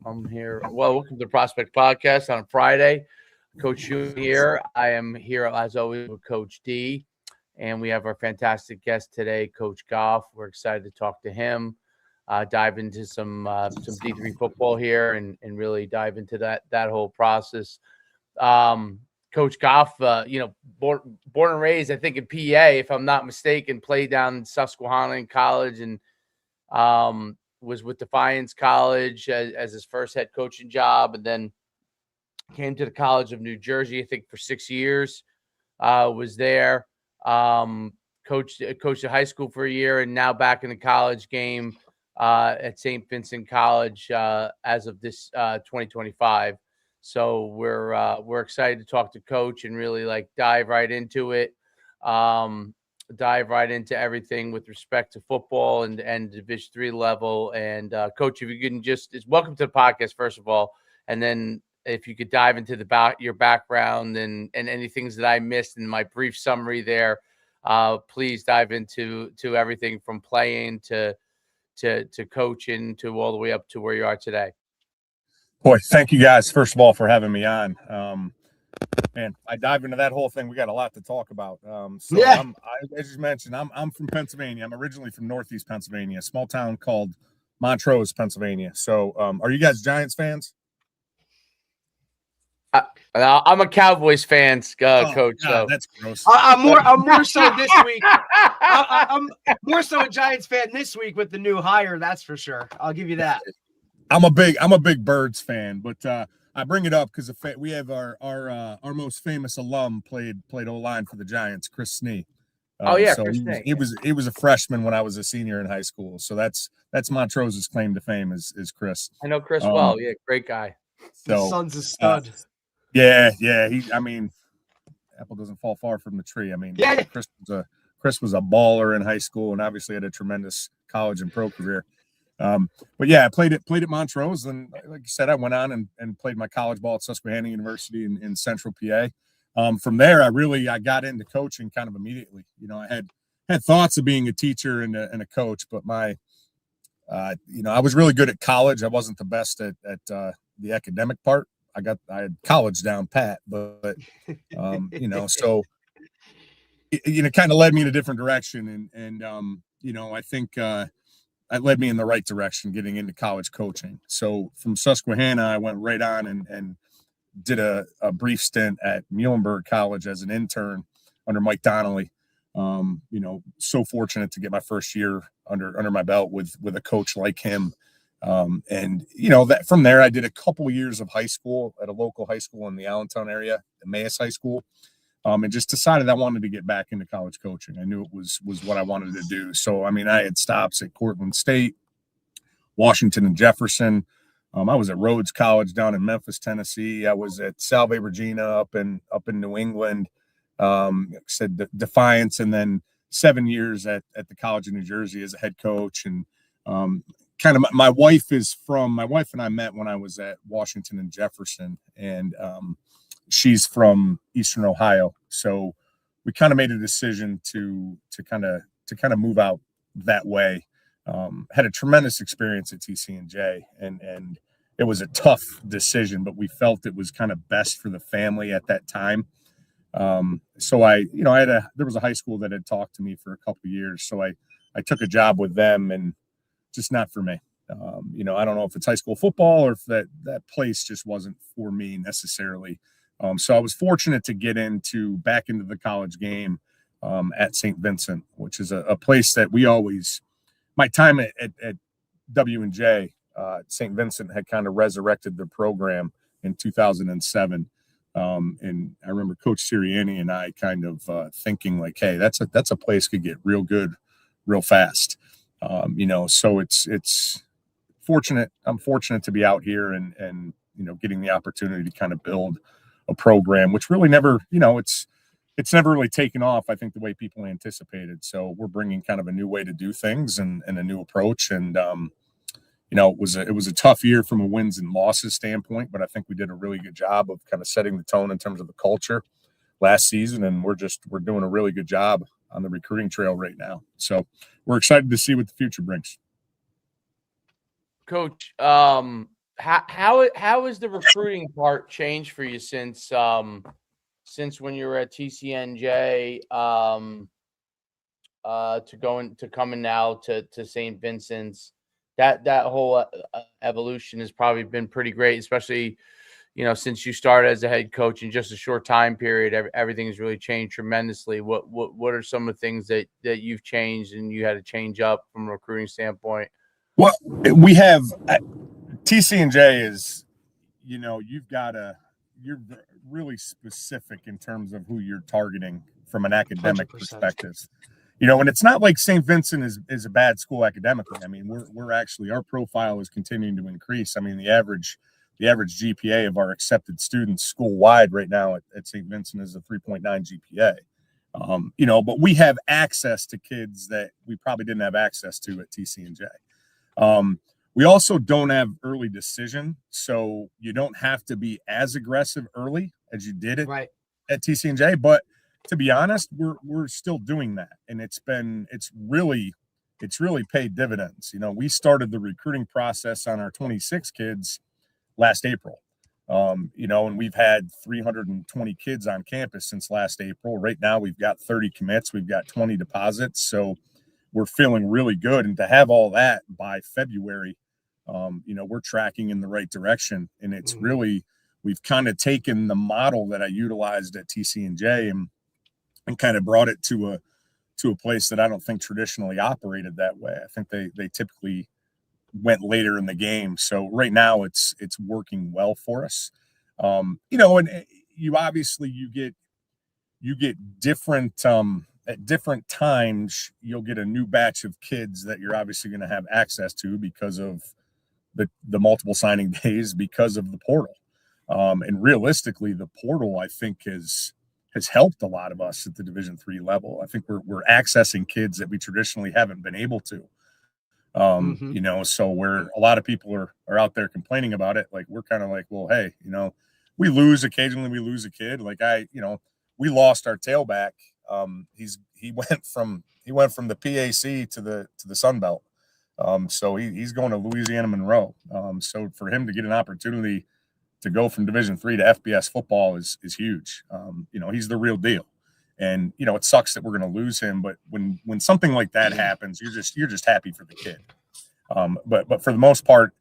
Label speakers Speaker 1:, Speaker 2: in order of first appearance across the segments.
Speaker 1: I'm here. Well, welcome to the Prospect Podcast on Friday. Coach Shu here. I am here as always with Coach D, and we have our fantastic guest today, Coach Goff. We're excited to talk to him, dive into some D3 football here, and really dive into that whole process. Coach Goff, born and raised, I think in PA, if I'm not mistaken, played down in Susquehanna in college, and was with Defiance College as his first head coaching job, and then came to the College of New Jersey, I think, for 6 years. Was there, coached at high school for a year, and now back in the college game at St. Vincent College as of this 2025. So we're excited to talk to Coach and really dive right into it. Dive right into everything with respect to football and Division III level. And Coach, if you can welcome to the podcast, first of all, and then if you could dive into your background and any things that I missed in my brief summary there, please dive into everything from playing to coaching to all the way up to where you are today.
Speaker 2: Boy, thank you guys, first of all, for having me on. Man, I dive into that whole thing. We got a lot to talk about.
Speaker 3: Yeah.
Speaker 2: As you mentioned, I'm from Pennsylvania. I'm originally from Northeast Pennsylvania, a small town called Montrose, Pennsylvania. So, are you guys Giants fans?
Speaker 1: I'm a Cowboys fan, Coach. So
Speaker 2: that's gross.
Speaker 3: I'm more so this week. I'm more so a Giants fan this week with the new hire. That's for sure. I'll give you that.
Speaker 2: I'm a big Birds fan, but I bring it up because we have our most famous alum played O-line for the Giants, Chris Snee.
Speaker 1: Chris Snee.
Speaker 2: He was a freshman when I was a senior in high school. So that's Montrose's claim to fame is Chris.
Speaker 1: I know Chris well. Yeah, great guy.
Speaker 3: His son's a stud.
Speaker 2: Yeah. Apple doesn't fall far from the tree. I mean,
Speaker 3: yeah.
Speaker 2: Chris was a baller in high school and obviously had a tremendous college and pro career. But yeah, I played at Montrose, and like you said, I went on and played my college ball at Susquehanna University in Central PA. From there, I got into coaching kind of immediately. You know, I had thoughts of being a teacher and a coach, but I was really good at college. I wasn't the best at the academic part. I had college down pat, but so it kind of led me in a different direction, and I think. It led me in the right direction getting into college coaching. So from Susquehanna, I went right on and did a brief stint at Muhlenberg College as an intern under Mike Donnelly. So fortunate to get my first year under my belt with a coach like him. That from there, I did a couple years of high school at a local high school in the Allentown area, Emmaus High School. And just decided I wanted to get back into college coaching. I knew it was what I wanted to do. So, I mean, I had stops at Cortland State, Washington and Jefferson. I was at Rhodes College down in Memphis, Tennessee. I was at Salve Regina up in New England. Said Defiance, and then 7 years at the College of New Jersey as a head coach. And kind of my wife and I met when I was at Washington and Jefferson, and she's from Eastern Ohio, so we kind of made a decision to kind of move out that way. Had a tremendous experience at TC&J, and it was a tough decision, but we felt it was kind of best for the family at that time. So there was a high school that had talked to me for a couple of years, so I took a job with them, and just not for me. I don't know if it's high school football or if that place just wasn't for me necessarily. So I was fortunate to get back into the college game at St. Vincent, which is a place that my time at W&J, St. Vincent had kind of resurrected their program in 2007. And I remember Coach Sirianni and I kind of thinking like, hey, that's a place could get real good real fast. So it's fortunate. I'm fortunate to be out here and getting the opportunity to kind of build a program, which really never, it's never really taken off, I think, the way people anticipated. So we're bringing kind of a new way to do things and a new approach. And, it was a tough year from a wins and losses standpoint, but I think we did a really good job of kind of setting the tone in terms of the culture last season. And we're doing a really good job on the recruiting trail right now. So we're excited to see what the future brings.
Speaker 1: Coach, how has the recruiting part changed for you since when you were at TCNJ to coming now to St. Vincent's? That whole evolution has probably been pretty great, especially since you started as a head coach in just a short time period. Everything's really changed tremendously. What are some of the things that you've changed and you had to change up from a recruiting standpoint?
Speaker 2: Well, we have TC&J is, you're really specific in terms of who you're targeting from an academic
Speaker 3: 100%.
Speaker 2: perspective. And it's not like St. Vincent is a bad school academically. I mean, we're actually, our profile is continuing to increase. I mean, the average GPA of our accepted students school wide right now at St. Vincent is a 3.9 GPA. But we have access to kids that we probably didn't have access to at TC&J. We also don't have early decision, so you don't have to be as aggressive early as you did at TC&J. But to be honest, we're still doing that, and it's really paid dividends. We started the recruiting process on our 26 kids last April, and we've had 320 kids on campus since last April. Right now, we've got 30 commits, we've got 20 deposits, so we're feeling really good. And to have all that by February, we're tracking in the right direction. And it's really, we've kind of taken the model that I utilized at TC&J and kind of brought it to a place that I don't think traditionally operated that way. I think they typically went later in the game. So right now it's working well for us. And you obviously you get different, at different times, you'll get a new batch of kids that you're obviously going to have access to because of the multiple signing days, because of the portal. And realistically, the portal, I think, has helped a lot of us at the Division III level. I think we're accessing kids that we traditionally haven't been able to. So where a lot of people are out there complaining about it, like we're kind of like, well, hey, we occasionally lose a kid. Like we lost our tailback. He went from the PAC to the Sun Belt. So he's going to Louisiana Monroe. So for him to get an opportunity to go from Division III to FBS football is huge. He's the real deal. And it sucks that we're going to lose him, but when something like that happens, you're just happy for the kid. But for the most part,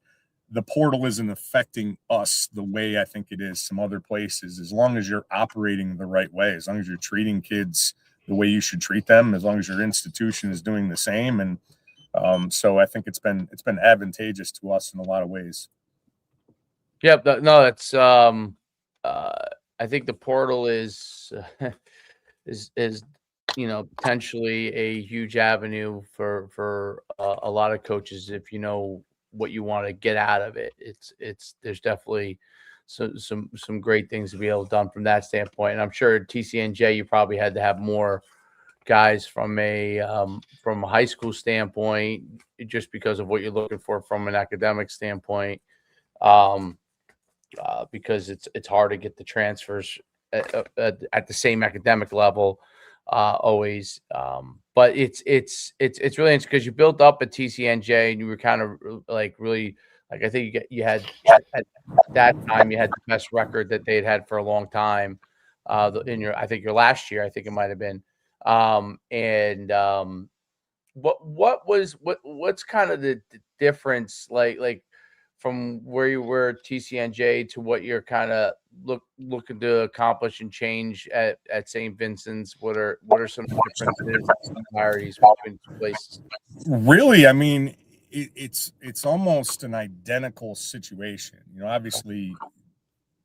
Speaker 2: the portal isn't affecting us the way I think it is some other places. As long as you're operating the right way, as long as you're treating kids the way you should treat them, as long as your institution is doing the same, and so I think it's been advantageous to us in a lot of ways.
Speaker 1: Yep. No, that's I think the portal is potentially a huge avenue for a lot of coaches if you know what you want to get out of it. There's definitely some great things to be able to done from that standpoint. And I'm sure at TCNJ you probably had to have more guys from a high school standpoint just because of what you're looking for from an academic standpoint. Because it's hard to get the transfers at the same academic level always. But it's really interesting because you built up at TCNJ and you were kind of like really like I think you had at that time you had the best record that they'd had for a long time. In your last year, I think it might have been. What's kind of the difference like from where you were at TCNJ to what you're kind of looking to accomplish and change at St. Vincent's? What are some differences and similarities between two places?
Speaker 2: Really, I mean, it's almost an identical situation. Obviously,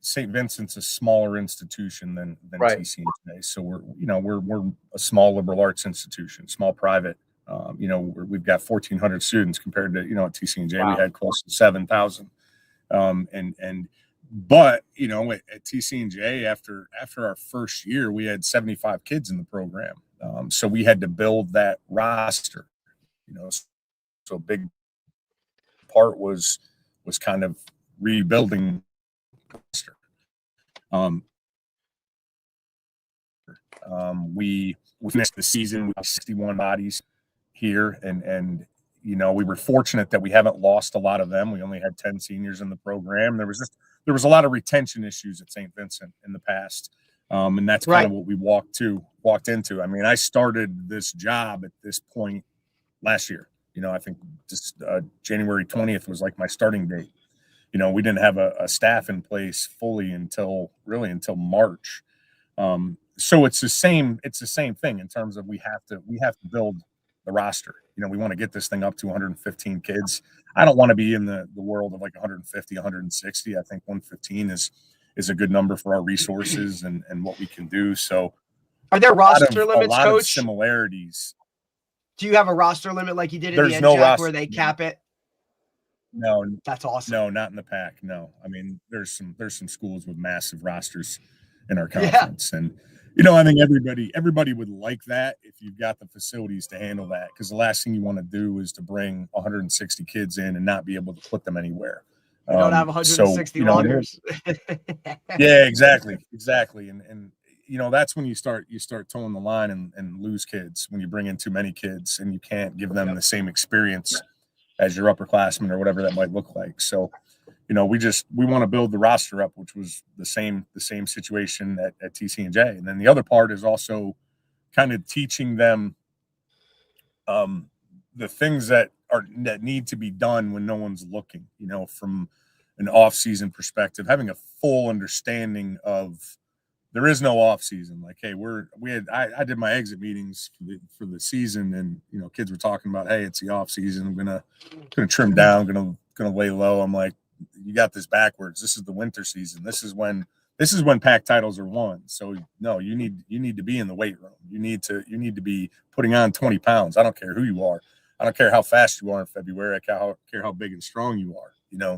Speaker 2: St. Vincent's a smaller institution than TCNJ, so we're a small liberal arts institution, small private. We've got 1,400 students compared to, at TCNJ, we had close to 7,000. But at TCNJ, after our first year, we had 75 kids in the program. So we had to build that roster, so a big part was kind of rebuilding the roster. We finished the season with 61 bodies here, and we were fortunate that we haven't lost a lot of them. We only had 10 seniors in the program. There was a lot of retention issues at St. Vincent in the past. And that's kind of what we walked into. I mean, I started this job at this point last year. I think just January 20th was like my starting date. We didn't have a staff in place fully until March. So it's the same thing in terms of we have to build the roster. We want to get this thing up to 115 kids. I don't want to be in the world of like 150, 160. I think 115 is a good number for our resources and what we can do. So
Speaker 3: are there roster limits,
Speaker 2: a lot
Speaker 3: Coach?
Speaker 2: Of similarities.
Speaker 3: Do you have a roster limit like you did in
Speaker 2: There's
Speaker 3: the
Speaker 2: no
Speaker 3: NJAC
Speaker 2: roster,
Speaker 3: where they cap it?
Speaker 2: No,
Speaker 3: that's awesome.
Speaker 2: No, not in the pack. No, I mean there's some schools with massive rosters in our conference, and I think everybody would like that if you've got the facilities to handle that. Because the last thing you want to do is to bring 160 kids in and not be able to put them anywhere.
Speaker 3: You don't have 160 loggers.
Speaker 2: Yeah, exactly, and that's when you start towing the line and lose kids when you bring in too many kids and you can't give them the same experience as your upperclassmen or whatever that might look like. So, we want to build the roster up, which was the same situation at TC&J. And then the other part is also kind of teaching them the things that need to be done when no one's looking, from an off-season perspective, having a full understanding of there is no off season. Like, hey, I did my exit meetings for the season, and kids were talking about, hey, it's the off season. I'm gonna trim down, gonna lay low. I'm like, you got this backwards. This is the winter season. This is when pack titles are won. So no, you need to be in the weight room. You need to be putting on 20 pounds. I don't care who you are. I don't care how fast you are in February. I care how big and strong you are.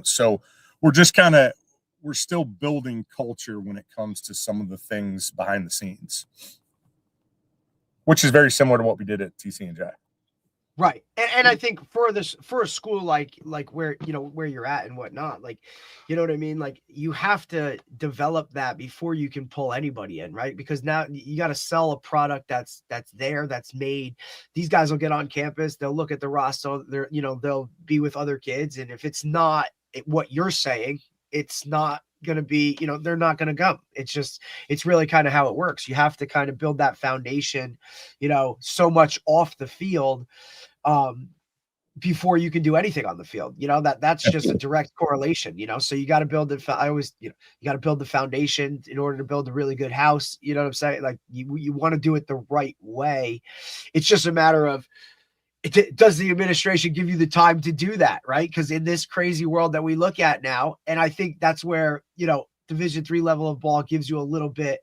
Speaker 2: So we're still building culture when it comes to some of the things behind the scenes, which is very similar to what we did at TC&J.
Speaker 3: Right. And I think for a school like where, where you're at and whatnot, like, you know what I mean? Like you have to develop that before you can pull anybody in, right? Because now you got to sell a product that's there, that's made. These guys will get on campus. They'll look at the roster. They'll be with other kids. And if it's not what you're saying, it's not going to be, they're not going to come. It's really kind of how it works. You have to kind of build that foundation, so much off the field before you can do anything on the field. That's just a direct correlation, so you got to build you got to build the foundation in order to build a really good house. You know what I'm saying? Like you want to do it the right way. It's just a matter of, does the administration give you the time to do that, right? Because in this crazy world that we look at now, and I think that's where, Division III level of ball gives you a little bit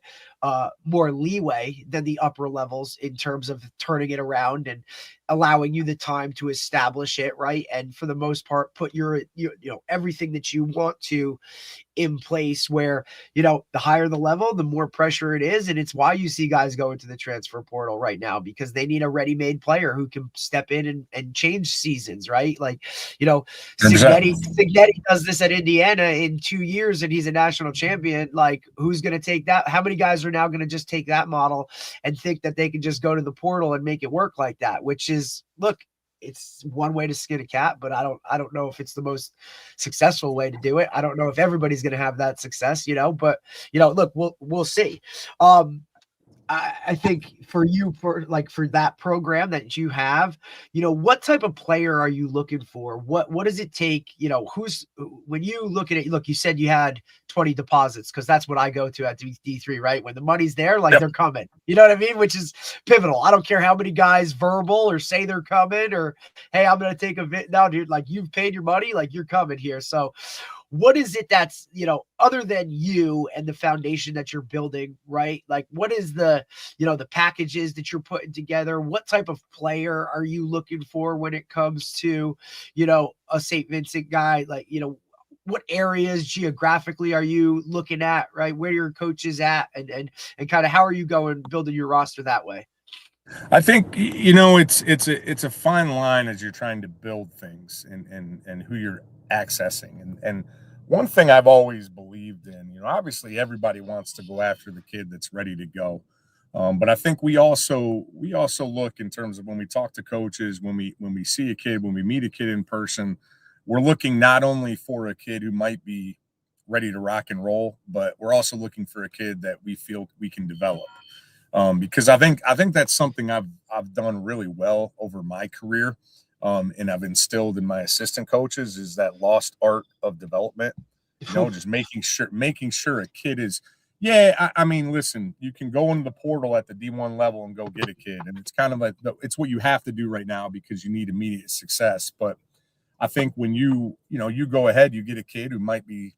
Speaker 3: more leeway than the upper levels in terms of turning it around and allowing you the time to establish it, right? And for the most part, put your everything that you want to in place where, the higher the level, the more pressure it is. And it's why you see guys go into the transfer portal right now, because they need a ready-made player who can step in and change seasons, right? Like, Signetti does this at Indiana in 2 years and he's a national champion. Like, who's going to take that? How many guys are now going to just take that model and think that they can just go to the portal and make it work like that, which is, look, it's one way to skin a cat, but I don't know if it's the most successful way to do it. I don't know if everybody's going to have that success, but look, we'll see. I think for that program that you have, what type of player are you looking for? What does it take? When you look at it, look, you said you had 20 deposits, because that's what I go to at D3, right? When the money's there, like they're coming, you know what I mean? Which is pivotal. I don't care how many guys verbal or say they're coming or, hey, I'm going to take a bit. No, dude, like you've paid your money, like you're coming here. So what is it that's, other than you and the foundation that you're building, right? Like what is the packages that you're putting together? What type of player are you looking for when it comes to, a St. Vincent guy? Like, what areas geographically are you looking at, right? Where your coach is at and kind of how are you going building your roster that way?
Speaker 2: I think, it's a fine line as you're trying to build things and who you're accessing. And one thing I've always believed in, obviously everybody wants to go after the kid that's ready to go. But I think we also look in terms of when we talk to coaches, when we see a kid, when we meet a kid in person, we're looking not only for a kid who might be ready to rock and roll, but we're also looking for a kid that we feel we can develop. Because I think that's something I've done really well over my career, and I've instilled in my assistant coaches is that lost art of development. Just making sure a kid is. Yeah, I mean, listen, you can go into the portal at the D1 level and go get a kid, and it's kind of like it's what you have to do right now because you need immediate success. But I think when you go ahead, you get a kid who might be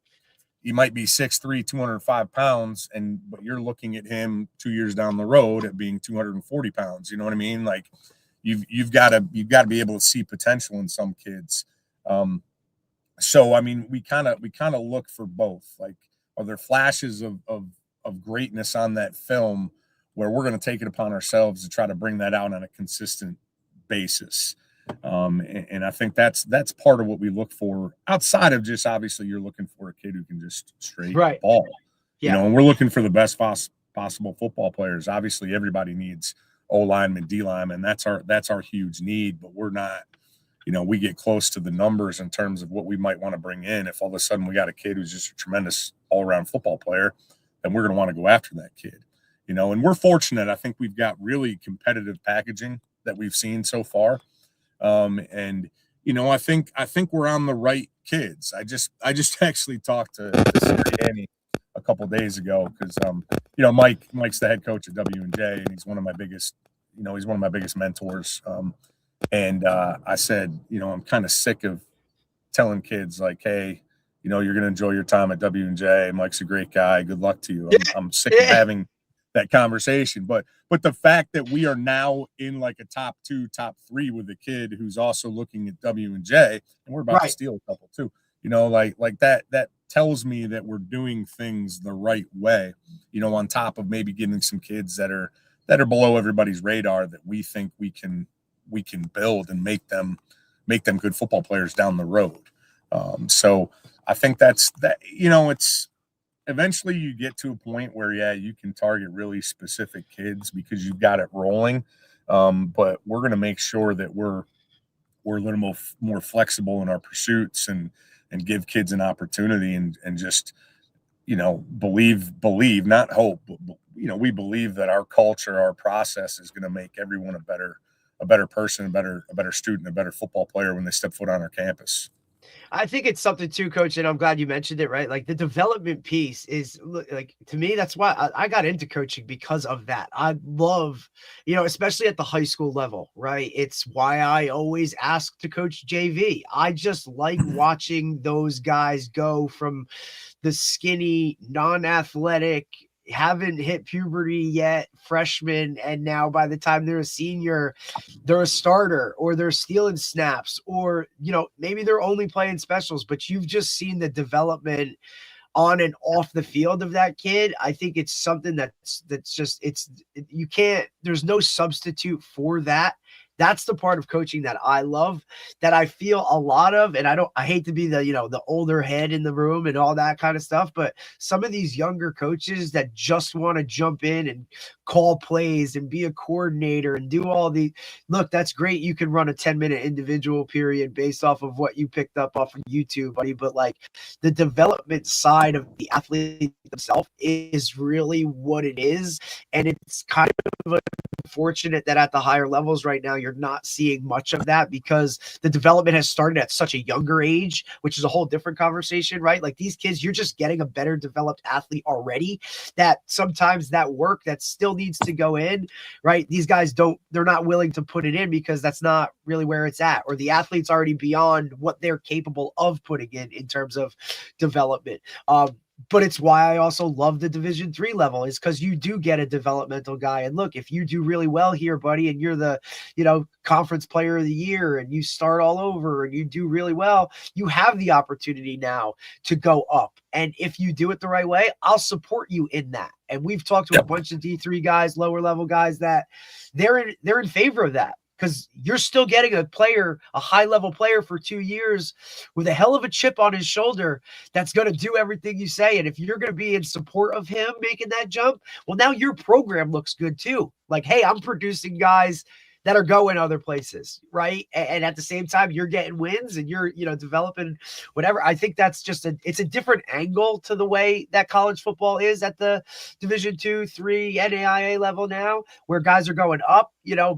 Speaker 2: 6'3", 205 pounds, but you're looking at him 2 years down the road at being 240 pounds. You know what I mean? Like you've got to be able to see potential in some kids. So I mean, we kind of look for both. Like, are there flashes of greatness on that film where we're going to take it upon ourselves to try to bring that out on a consistent basis? And I think that's part of what we look for outside of just obviously you're looking for a kid who can just straight ball, and we're looking for the best possible football players. Obviously everybody needs O lineman, D lineman. That's our huge need, but we're not, we get close to the numbers in terms of what we might want to bring in. If all of a sudden we got a kid who's just a tremendous all around football player, then we're going to want to go after that kid, and we're fortunate. I think we've got really competitive packaging that we've seen so far. And I think we're on the right kids. I just actually talked to Annie a couple of days ago because Mike's the head coach at W&J, and he's one of my biggest mentors. And I said, I'm kind of sick of telling kids like, hey, you're going to enjoy your time at W&J. Mike's a great guy. Good luck to you. I'm sick of having that conversation, but the fact that we are now in like a top 2, top 3 with a kid who's also looking at W&J, and we're about to steal a couple too, like that tells me that we're doing things the right way, on top of maybe getting some kids that are below everybody's radar that we think we can build and make them good football players down the road. So I think that's that, it's eventually you get to a point where, you can target really specific kids because you've got it rolling. But we're going to make sure that we're a little more flexible in our pursuits and give kids an opportunity and just, believe, not hope, but, we believe that our culture, our process is going to make everyone a better person, a better student, a better football player when they step foot on our campus.
Speaker 3: I think it's something too, Coach, and I'm glad you mentioned it, right? Like the development piece is like, to me, that's why I got into coaching because of that. I love, especially at the high school level, right? It's why I always ask to coach JV. I just like watching those guys go from the skinny, non-athletic, haven't hit puberty yet, freshman, and now by the time they're a senior, they're a starter or they're stealing snaps or, maybe they're only playing specials, but you've just seen the development on and off the field of that kid. I think it's something that's just, there's no substitute for that. That's the part of coaching that I love, that I feel a lot of, and I hate to be the older head in the room and all that kind of stuff, but some of these younger coaches that just want to jump in and call plays and be a coordinator and do all the, look, that's great. You can run a 10-minute individual period based off of what you picked up off of YouTube, buddy. But like the development side of the athlete themselves is really what it is. And it's kind of unfortunate that at the higher levels right now, you're not seeing much of that because the development has started at such a younger age, which is a whole different conversation, right? Like these kids, you're just getting a better developed athlete already, that sometimes that work that still needs to go in, right? These guys they're not willing to put it in because that's not really where it's at, or the athlete's already beyond what they're capable of putting in terms of development. But it's why I also love the Division III level, is because you do get a developmental guy. And look, if you do really well here, buddy, and you're the, conference player of the year and you start all over and you do really well, you have the opportunity now to go up. And if you do it the right way, I'll support you in that. And we've talked to a bunch of D3 guys, lower level guys, that they're in favor of that. because you're still getting a high-level player for 2 years with a hell of a chip on his shoulder that's going to do everything you say. And if you're going to be in support of him making that jump, well, now your program looks good too. Like, hey, I'm producing guys that are going other places, right? And at the same time, you're getting wins and you're, developing whatever. I think that's it's a different angle to the way that college football is at the Division II, III, NAIA level now, where guys are going up.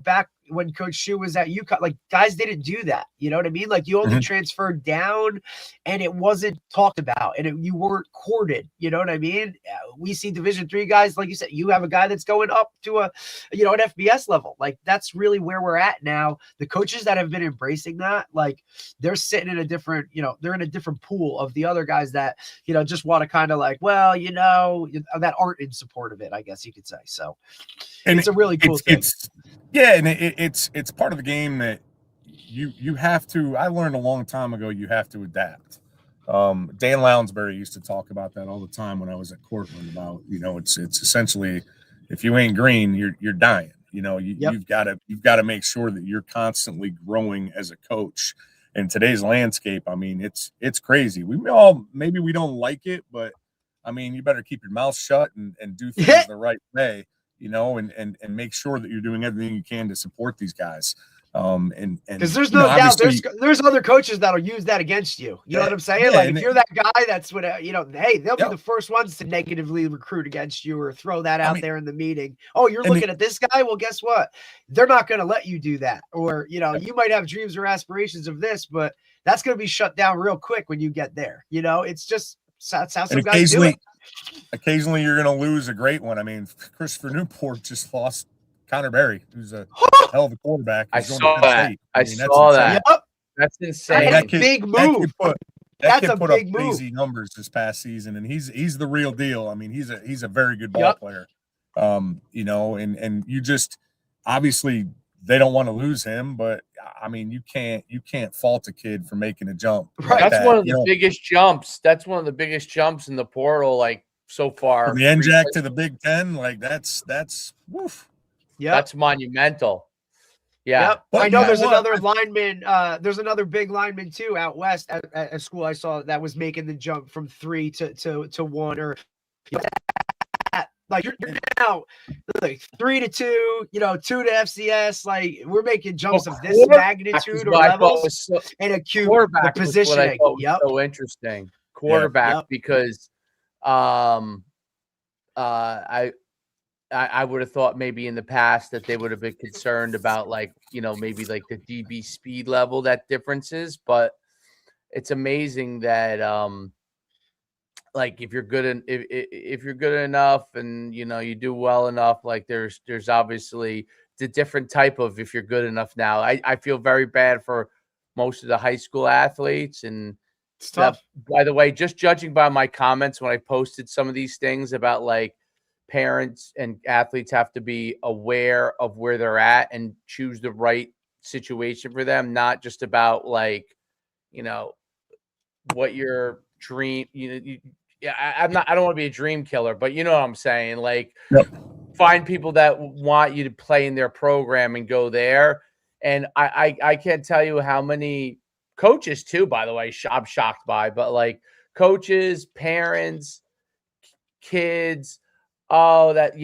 Speaker 3: Back when Coach Shu was at UConn, like, guys didn't do that. You know what I mean? Like, you only transferred down and it wasn't talked about and you weren't courted. You know what I mean? We see Division III guys, like you said, you have a guy that's going up to an FBS level. Like, that's really where we're at now. The coaches that have been embracing that, like, they're sitting in a different, they're in a different pool of the other guys that, just want to kind of like, well, that aren't in support of it, I guess you could say. So it's a really cool thing.
Speaker 2: It's part of the game that you have to. I learned a long time ago you have to adapt. Dan Lounsbury used to talk about that all the time when I was at Cortland about, it's essentially, if you ain't green, you're dying. You've got to make sure that you're constantly growing as a coach. In today's landscape, I mean, it's crazy. Maybe we don't like it, but I mean, you better keep your mouth shut and do things the right way. And make sure that you're doing everything you can to support these guys. And
Speaker 3: because there's no doubt there's other coaches that'll use that against you. You know what I'm saying?
Speaker 2: Yeah,
Speaker 3: if you're that guy, that's what hey, they'll be the first ones to negatively recruit against you or throw that out there in the meeting. Oh, you're looking at this guy? Well, guess what? They're not going to let you do that. Or you might have dreams or aspirations of this, but that's going to be shut down real quick when you get there. It's just that's how some guys do it.
Speaker 2: Occasionally, you're going to lose a great one. I mean, Christopher Newport just lost Connor Berry, who's a hell of a quarterback.
Speaker 1: I saw that. I saw that.
Speaker 3: Yep.
Speaker 1: That's insane.
Speaker 3: That's a big move.
Speaker 2: That kid put up crazy numbers this past season, and he's the real deal. I mean, he's a very good ball player. And you just obviously they don't want to lose him, but I mean, you can't fault a kid for making a jump.
Speaker 1: Right. That's one of the biggest jumps. That's one of the biggest jumps in the portal, like, so far.
Speaker 2: From the NJAC to the Big Ten, like that's woof.
Speaker 3: Yeah,
Speaker 1: that's monumental. Yeah.
Speaker 3: Yep. I know there's another lineman. There's another big lineman too out west at a school I saw that was making the jump from 3 to 1 or like you're now like 3 to 2, 2 to FCS. Like, we're making jumps of this magnitude or levels and acute the positioning.
Speaker 1: So interesting. Quarterback because I would have thought maybe in the past that they would have been concerned about maybe like the DB speed level, that differences, but it's amazing that if you're good if you're good enough and you do well enough, like there's obviously the different type of if you're good enough now. I feel very bad for most of the high school athletes and stuff. By the way, just judging by my comments when I posted some of these things about like parents and athletes have to be aware of where they're at and choose the right situation for them, not just about what your dream, I don't want to be a dream killer, but you know what I'm saying? Like, find people that want you to play in their program and go there. And I can't tell you how many coaches too, by the way, I'm shocked by, but like coaches, parents, kids, that's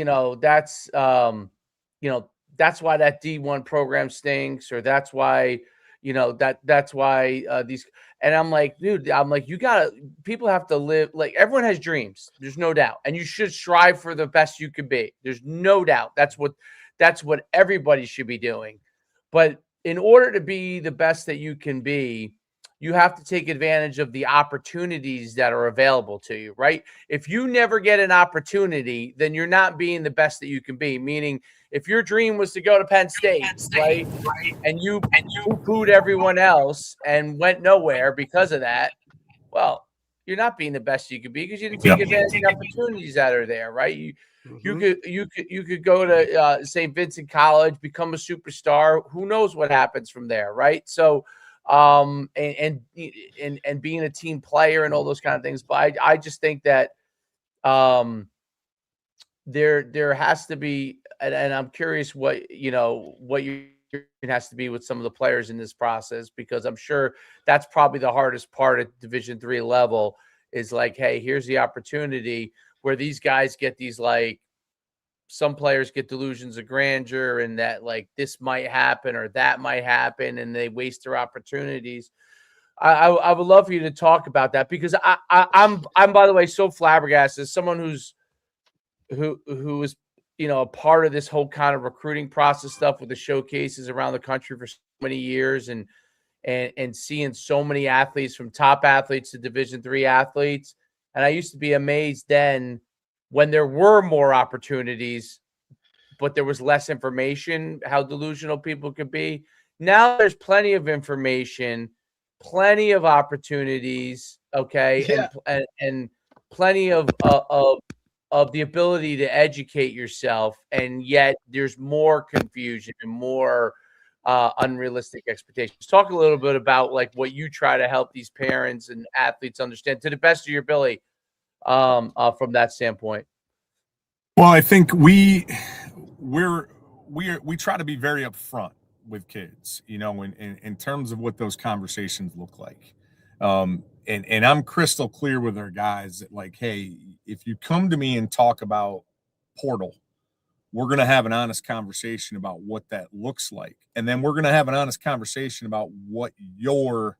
Speaker 1: why that D1 program stinks, or that's why, that's why these. And I'm like, dude, people have to live, like, everyone has dreams. There's no doubt. And you should strive for the best you can be. There's no doubt. That's what everybody should be doing. But in order to be the best that you can be, you have to take advantage of the opportunities that are available to you, right? If you never get an opportunity, then you're not being the best that you can be. Meaning, if your dream was to go to Penn State, right, and you poo-pooed everyone else and went nowhere because of that, well, you're not being the best you could be because you didn't take advantage of the opportunities that are there, right? You could go to St. Vincent College, become a superstar. Who knows what happens from there, right? So. And being a team player and all those kind of things. But I just think that there has to be, and I'm curious what your has to be with some of the players in this process, because I'm sure that's probably the hardest part at Division III level is like, hey, here's the opportunity where these guys get these, like, some players get delusions of grandeur and that like this might happen or that might happen and they waste their opportunities. I would love for you to talk about that, because I'm by the way so flabbergasted as someone who is a part of this whole kind of recruiting process stuff with the showcases around the country for so many years, and seeing so many athletes, from top athletes to Division III athletes. And I used to be amazed then when there were more opportunities, but there was less information, how delusional people could be. Now there's plenty of information, plenty of opportunities, okay,
Speaker 3: Yeah.
Speaker 1: and plenty of the ability to educate yourself, and yet there's more confusion and more unrealistic expectations. Talk a little bit about like what you try to help these parents and athletes understand to the best of your ability from that standpoint.
Speaker 2: Well, I think we try to be very upfront with kids, in terms of what those conversations look like. And I'm crystal clear with our guys that, like, hey, if you come to me and talk about portal, we're going to have an honest conversation about what that looks like. And then we're going to have an honest conversation about what your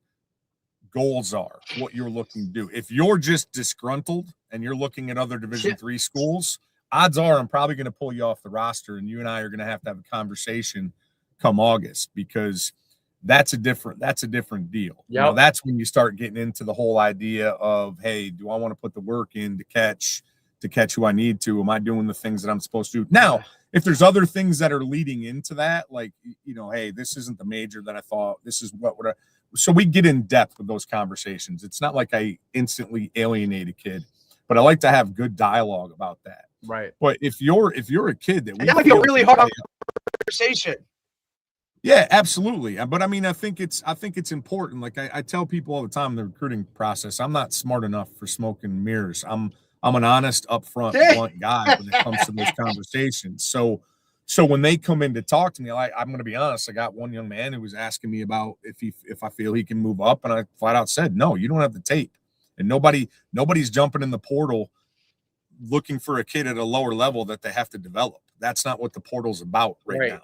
Speaker 2: goals are, what you're looking to do. If you're just disgruntled and you're looking at other Division III schools, odds are I'm probably going to pull you off the roster, and you and I are going to have a conversation come August, because that's a different deal.
Speaker 1: Yep.
Speaker 2: That's when you start getting into the whole idea of, hey, do I want to put the work in to catch who I need to? Am I doing the things that I'm supposed to do? Now, if there's other things that are leading into that, like, hey, this isn't the major that I thought, this is what would I, so we get in depth with those conversations. It's not like I instantly alienate a kid, but I like to have good dialogue about that.
Speaker 1: Right.
Speaker 2: But if you're a kid that
Speaker 3: that might be a really hard conversation.
Speaker 2: Yeah, absolutely. But I mean, I think it's important. Like I tell people all the time in the recruiting process, I'm not smart enough for smoke and mirrors. I'm an honest, upfront, blunt guy when it comes to those conversations. So when they come in to talk to me, I'm going to be honest. I got one young man who was asking me about if I feel he can move up, and I flat out said, no, you don't have the tape. And nobody's jumping in the portal looking for a kid at a lower level that they have to develop. That's not what the portal's about right now.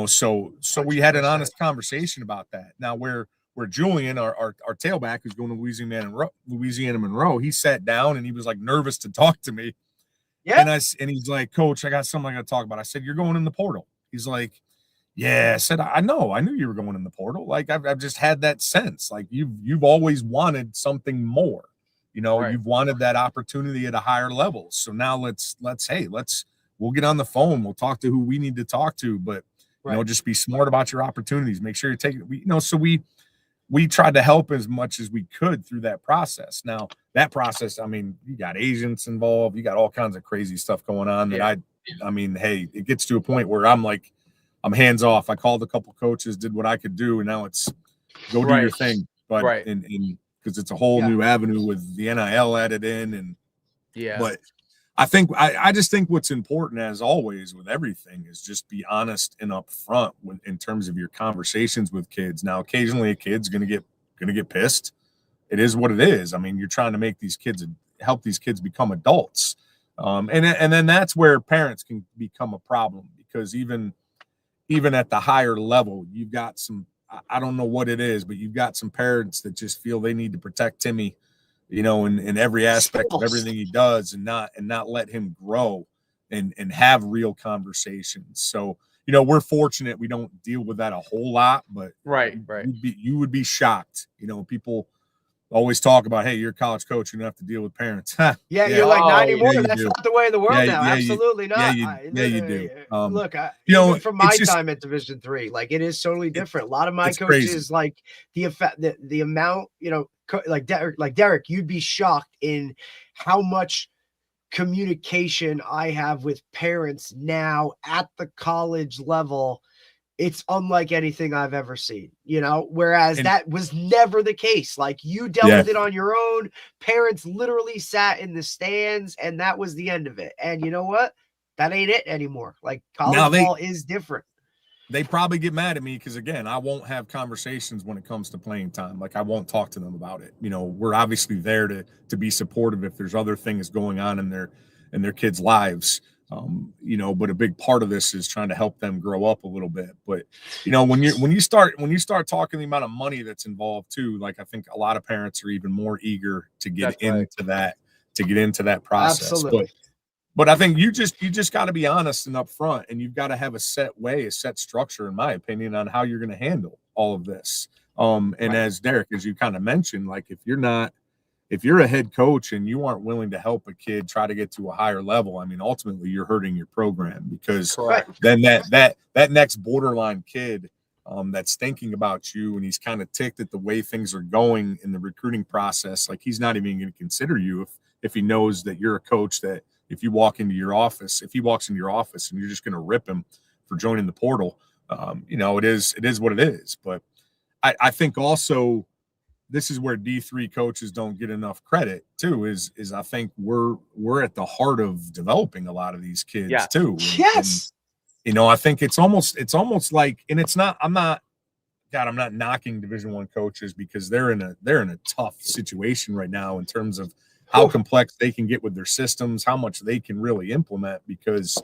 Speaker 2: So we had an honest conversation about that. Now where Julian, our tailback, who's going to Louisiana Monroe, he sat down and he was like nervous to talk to me. Yeah. And he's like, Coach, I got something I got to talk about. I said, you're going in the portal. He's like, yeah. I said, I knew you were going in the portal. Like I've just had that sense. Like you've always wanted something more. You've wanted that opportunity at a higher level. So now we'll get on the phone. We'll talk to who we need to talk to, but just be smart about your opportunities. Make sure you're taking it. So we tried to help as much as we could through that process. Now that process, I mean, you got agents involved, you got all kinds of crazy stuff going on that I mean, hey, it gets to a point where I'm hands off. I called a couple coaches, did what I could do, and now it's go do your thing. But because it's a whole new avenue with the NIL added in, but I just think what's important, as always with everything, is just be honest and upfront in terms of your conversations with kids. Now, occasionally a kid's gonna get pissed. It is what it is. I mean, you're trying to help these kids become adults, and then that's where parents can become a problem, because even at the higher level, you've got some. I don't know what it is, but you've got some parents that just feel they need to protect Timmy, in every aspect of everything he does, and not let him grow and have real conversations. So, we're fortunate we don't deal with that a whole lot, but you would be shocked. People always talk about, hey, you're a college coach, you don't have to deal with parents.
Speaker 3: You're like, not anymore. That's not the way of the world now. Absolutely not.
Speaker 2: You do.
Speaker 3: Look, even from my time at Division III, like, it is totally different. A lot of my coaches, crazy. Like the amount, like Derek, you'd be shocked in how much communication I have with parents now at the college level. It's unlike anything I've ever seen, whereas that was never the case. Like, you dealt with it on your own. Parents literally sat in the stands, and that was the end of it. And you know what? That ain't it anymore. Like, college ball is different.
Speaker 2: they probably get mad at me because, again, I won't have conversations when it comes to playing time. Like, I won't talk to them about it. We're obviously there to be supportive if there's other things going on in their kids' lives. But a big part of this is trying to help them grow up a little bit. But when you start talking the amount of money that's involved too, like, I think a lot of parents are even more eager to get into that process.
Speaker 3: Absolutely.
Speaker 2: But I think you just got to be honest and upfront, and you've got to have a set structure, in my opinion, on how you're going to handle all of this. And
Speaker 3: Right.
Speaker 2: as Derek, as you kind of mentioned, like, if you're a head coach and you aren't willing to help a kid try to get to a higher level, I mean, ultimately you're hurting your program, because then that next borderline kid that's thinking about you, and he's kind of ticked at the way things are going in the recruiting process, like, he's not even going to consider you if he knows that you're a coach that if he walks into your office and you're just going to rip him for joining the portal, it is what it is. But I think also, this is where D3 coaches don't get enough credit too, is I think we're at the heart of developing a lot of these kids too.
Speaker 3: Yes.
Speaker 2: And, I think it's almost like, and it's not, I'm not knocking Division I coaches, because they're in a tough situation right now in terms of how complex they can get with their systems, how much they can really implement. Because,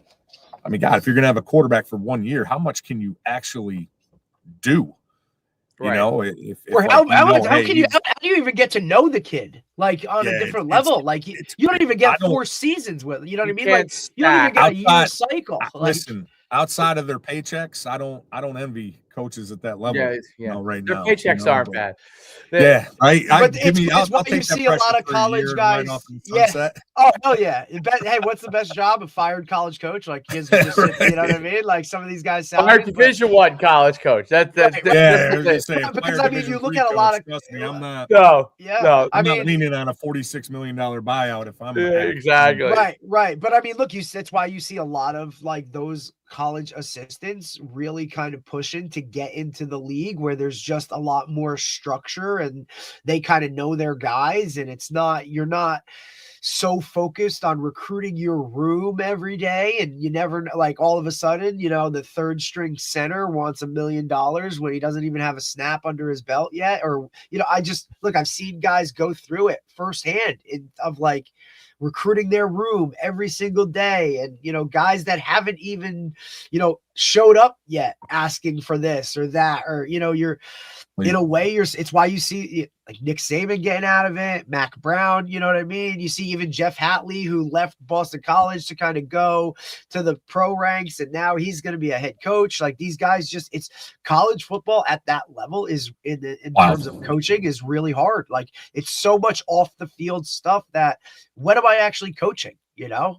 Speaker 2: I mean, God, if you're going to have a quarterback for 1 year, how much can you actually do?
Speaker 1: Right.
Speaker 3: How do you even get to know the kid, like, on a different level? Like, you don't even get 4 seasons with it. You know what I mean? Like, you don't even get a year cycle.
Speaker 2: Listen, outside of their paychecks, I don't envy coaches at that level. Right
Speaker 1: their
Speaker 2: now,
Speaker 1: paychecks aren't bad.
Speaker 2: Right.
Speaker 3: But it's why you see a lot of college guys. Oh, hell yeah. Hey, what's the best job? A fired college coach? Like, kids can just sit, you know what I mean? Like, some of these guys sound
Speaker 1: fired Division I college coach. That's
Speaker 3: because I mean, you look at a lot of.
Speaker 2: Trust me, I'm not.
Speaker 1: No.
Speaker 2: I'm not leaning on a $46 million buyout if I'm
Speaker 1: exactly
Speaker 3: right. But I mean, look, that's why you see a lot of, like, those college assistants really kind of pushing to get into the league, where there's just a lot more structure and they kind of know their guys, and you're not so focused on recruiting your room every day, and you never, like, all of a sudden, the third string center wants $1 million when he doesn't even have a snap under his belt yet. Or, I've seen guys go through it firsthand of, like, recruiting their room every single day, and guys that haven't even showed up yet asking for this or that, or you're in a way it's why you see, like, Nick Saban getting out of it, Mac Brown, you know what I mean? You see even Jeff Hatley, who left Boston College to kind of go to the pro ranks, and now he's going to be a head coach. Like, these guys, it's college football at that level is in terms of coaching is really hard. Like, it's so much off the field stuff that, what am I actually coaching?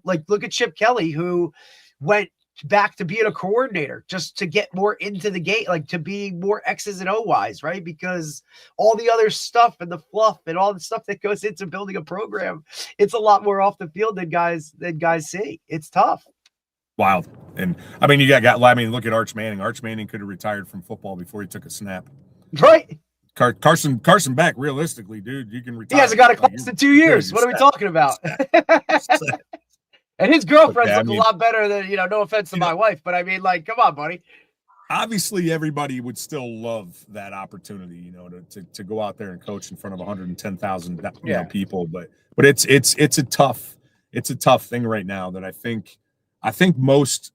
Speaker 3: Like, look at Chip Kelly, who went back to being a coordinator just to get more into the game, like, to be more X's and O's, right? Because all the other stuff and the fluff and all the stuff that goes into building a program, it's a lot more off the field than guys see. It's tough.
Speaker 2: Wild. And I mean, look at Arch Manning. Arch Manning could have retired from football before he took a snap.
Speaker 3: Right.
Speaker 2: Carson Beck, realistically, dude, you can retire.
Speaker 3: He hasn't got a class in 2 years. What are we talking about? And his girlfriends look a lot better than, no offense to my wife, but I mean, like, come on, buddy.
Speaker 2: Obviously, everybody would still love that opportunity, to go out there and coach in front of 110,000 people. But it's a tough thing right now that I think the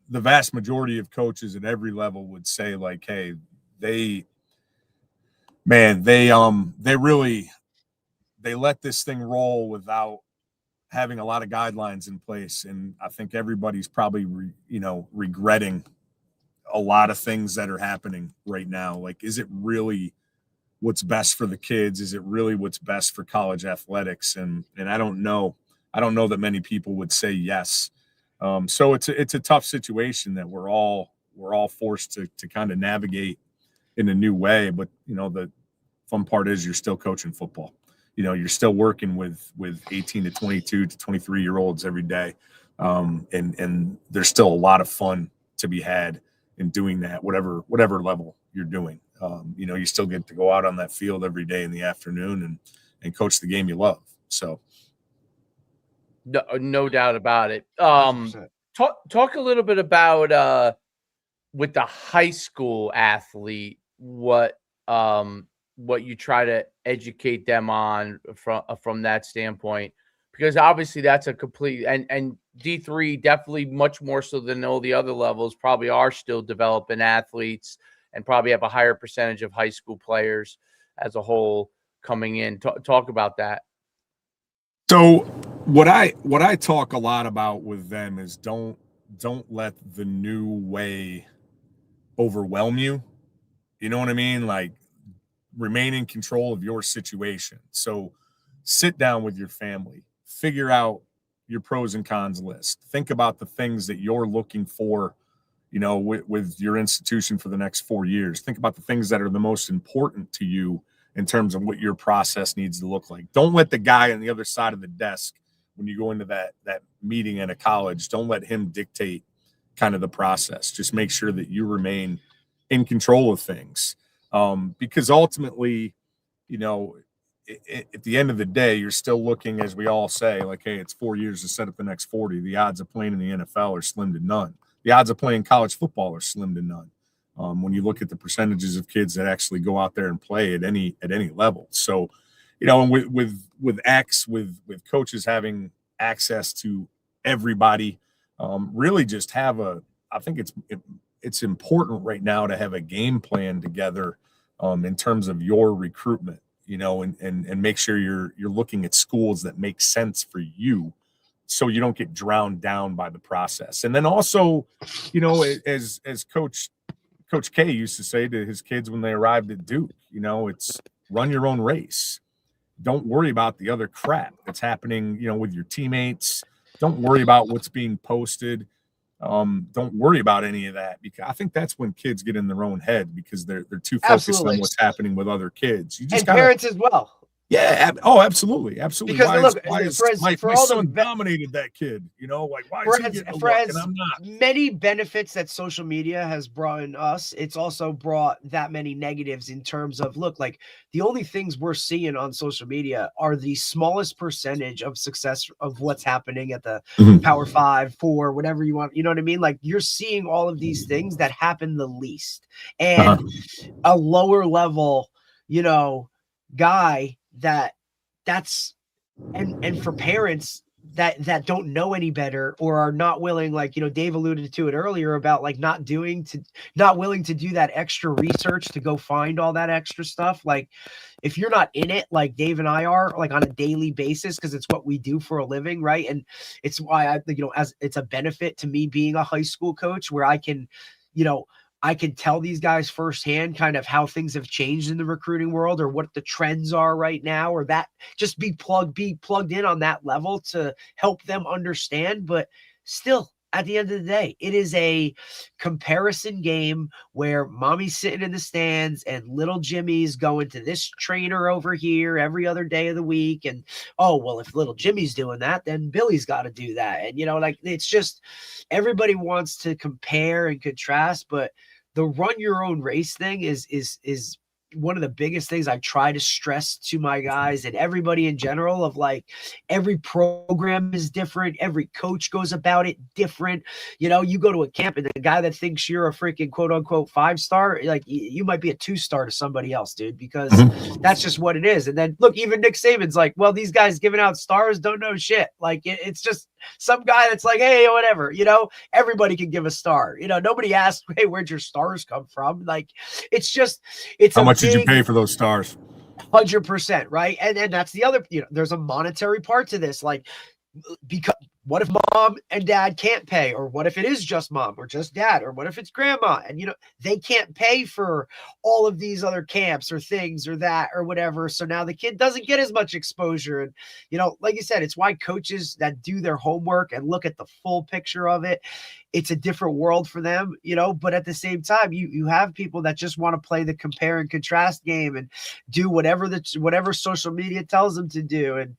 Speaker 2: vast majority of coaches at every level would say, like, hey, they let this thing roll without having a lot of guidelines in place. And I think everybody's probably, regretting a lot of things that are happening right now. Like, is it really what's best for the kids? Is it really what's best for college athletics? And I don't know that many people would say yes. So it's a tough situation that we're all forced to kind of navigate in a new way. But, the fun part is you're still coaching football. You're still working with 18 to 22 to 23-year-olds every day. And there's still a lot of fun to be had in doing that, whatever level you're doing. You still get to go out on that field every day in the afternoon and coach the game you love. So.
Speaker 1: No doubt about it. Talk a little bit about with the high school athlete, what you try to educate them on from that standpoint, because obviously that's a complete, and D3 definitely much more so than all the other levels probably are still developing athletes and probably have a higher percentage of high school players as a whole coming in. Talk about that.
Speaker 2: So what I talk a lot about with them is don't let the new way overwhelm you. You know what I mean? Like, remain in control of your situation. So sit down with your family, figure out your pros and cons list. Think about the things that you're looking for, with your institution for the next 4 years. Think about the things that are the most important to you in terms of what your process needs to look like. Don't let the guy on the other side of the desk, when you go into that meeting at a college, don't let him dictate kind of the process. Just make sure that you remain in control of things. Because ultimately, at the end of the day, you're still looking, as we all say, like, hey, it's 4 years to set up the next 40. The odds of playing in the NFL are slim to none. The odds of playing college football are slim to none. When you look at the percentages of kids that actually go out there and play at any level. So, and with coaches having access to everybody, really just have I think it's important right now to have a game plan together in terms of your recruitment, and make sure you're looking at schools that make sense for you, so you don't get drowned down by the process. And then also, as Coach K used to say to his kids when they arrived at Duke, it's run your own race. Don't worry about the other crap that's happening, with your teammates. Don't worry about what's being posted. Don't worry about any of that, because I think that's when kids get in their own head, because they're too focused on what's happening with other kids. You just
Speaker 3: and parents as well.
Speaker 2: Yeah. Oh, absolutely.
Speaker 3: Because
Speaker 2: my son dominated that kid, like, why is he getting a look and I'm not?
Speaker 3: Many benefits that social media has brought in us, it's also brought that many negatives in terms of, look, like, the only things we're seeing on social media are the smallest percentage of success of what's happening at the Power 5, 4, whatever you want. You know what I mean? Like, you're seeing all of these things that happen the least, and a lower level, guy that's and for parents that don't know any better, or are not willing, like, Dave alluded to it earlier about, like, not willing to do that extra research to go find all that extra stuff. Like, if you're not in it, like Dave and I are, like, on a daily basis, because it's what we do for a living, right? And it's why I think, as it's a benefit to me being a high school coach, where I can tell these guys firsthand kind of how things have changed in the recruiting world, or what the trends are right now, or that just be plugged in on that level to help them understand. But still, at the end of the day, it is a comparison game where mommy's sitting in the stands and little Jimmy's going to this trainer over here every other day of the week. And, oh, well, if little Jimmy's doing that, then Billy's got to do that. And, like, it's just, everybody wants to compare and contrast, but the run your own race thing is one of the biggest things I try to stress to my guys and everybody in general, of, like, every program is different. Every coach goes about it different. You go to a camp and the guy that thinks you're a freaking quote unquote 5-star, like, you might be a 2-star to somebody else, dude, because that's just what it is. And then look, even Nick Saban's like, well, these guys giving out stars don't know shit. Like, it's just some guy that's like, hey, whatever, everybody can give a star. Nobody asked, hey, where'd your stars come from? Like, it's
Speaker 2: how much did you pay for those stars?
Speaker 3: 100%, right? And that's the other, there's a monetary part to this. Like, because what if mom and dad can't pay? Or what if it is just mom or just dad? Or what if it's grandma and, they can't pay for all of these other camps or things or that or whatever. So now the kid doesn't get as much exposure. And, like you said, it's why coaches that do their homework and look at the full picture of it, it's a different world for them, but at the same time, you have people that just want to play the compare and contrast game and do whatever social media tells them to do. And,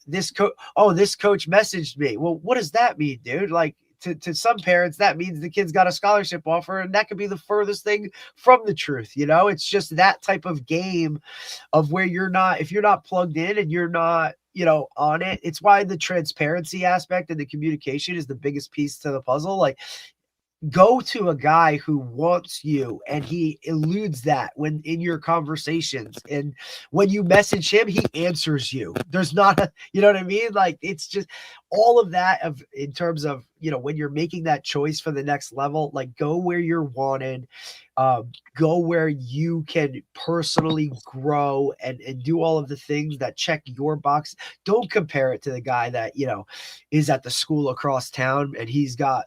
Speaker 3: this coach messaged me. Well, what does that mean, dude? Like, to some parents, that means the kid's got a scholarship offer, and that could be the furthest thing from the truth. It's just that type of game of where if you're not plugged in and you're not, on it. It's why the transparency aspect and the communication is the biggest piece to the puzzle. Like, go to a guy who wants you, and he eludes that when in your conversations, and when you message him, he answers you. There's not a, you know what I mean? Like, it's just all of that of in terms of, when you're making that choice for the next level, like, go where you're wanted, go where you can personally grow and do all of the things that check your box. Don't compare it to the guy that, is at the school across town and he's got,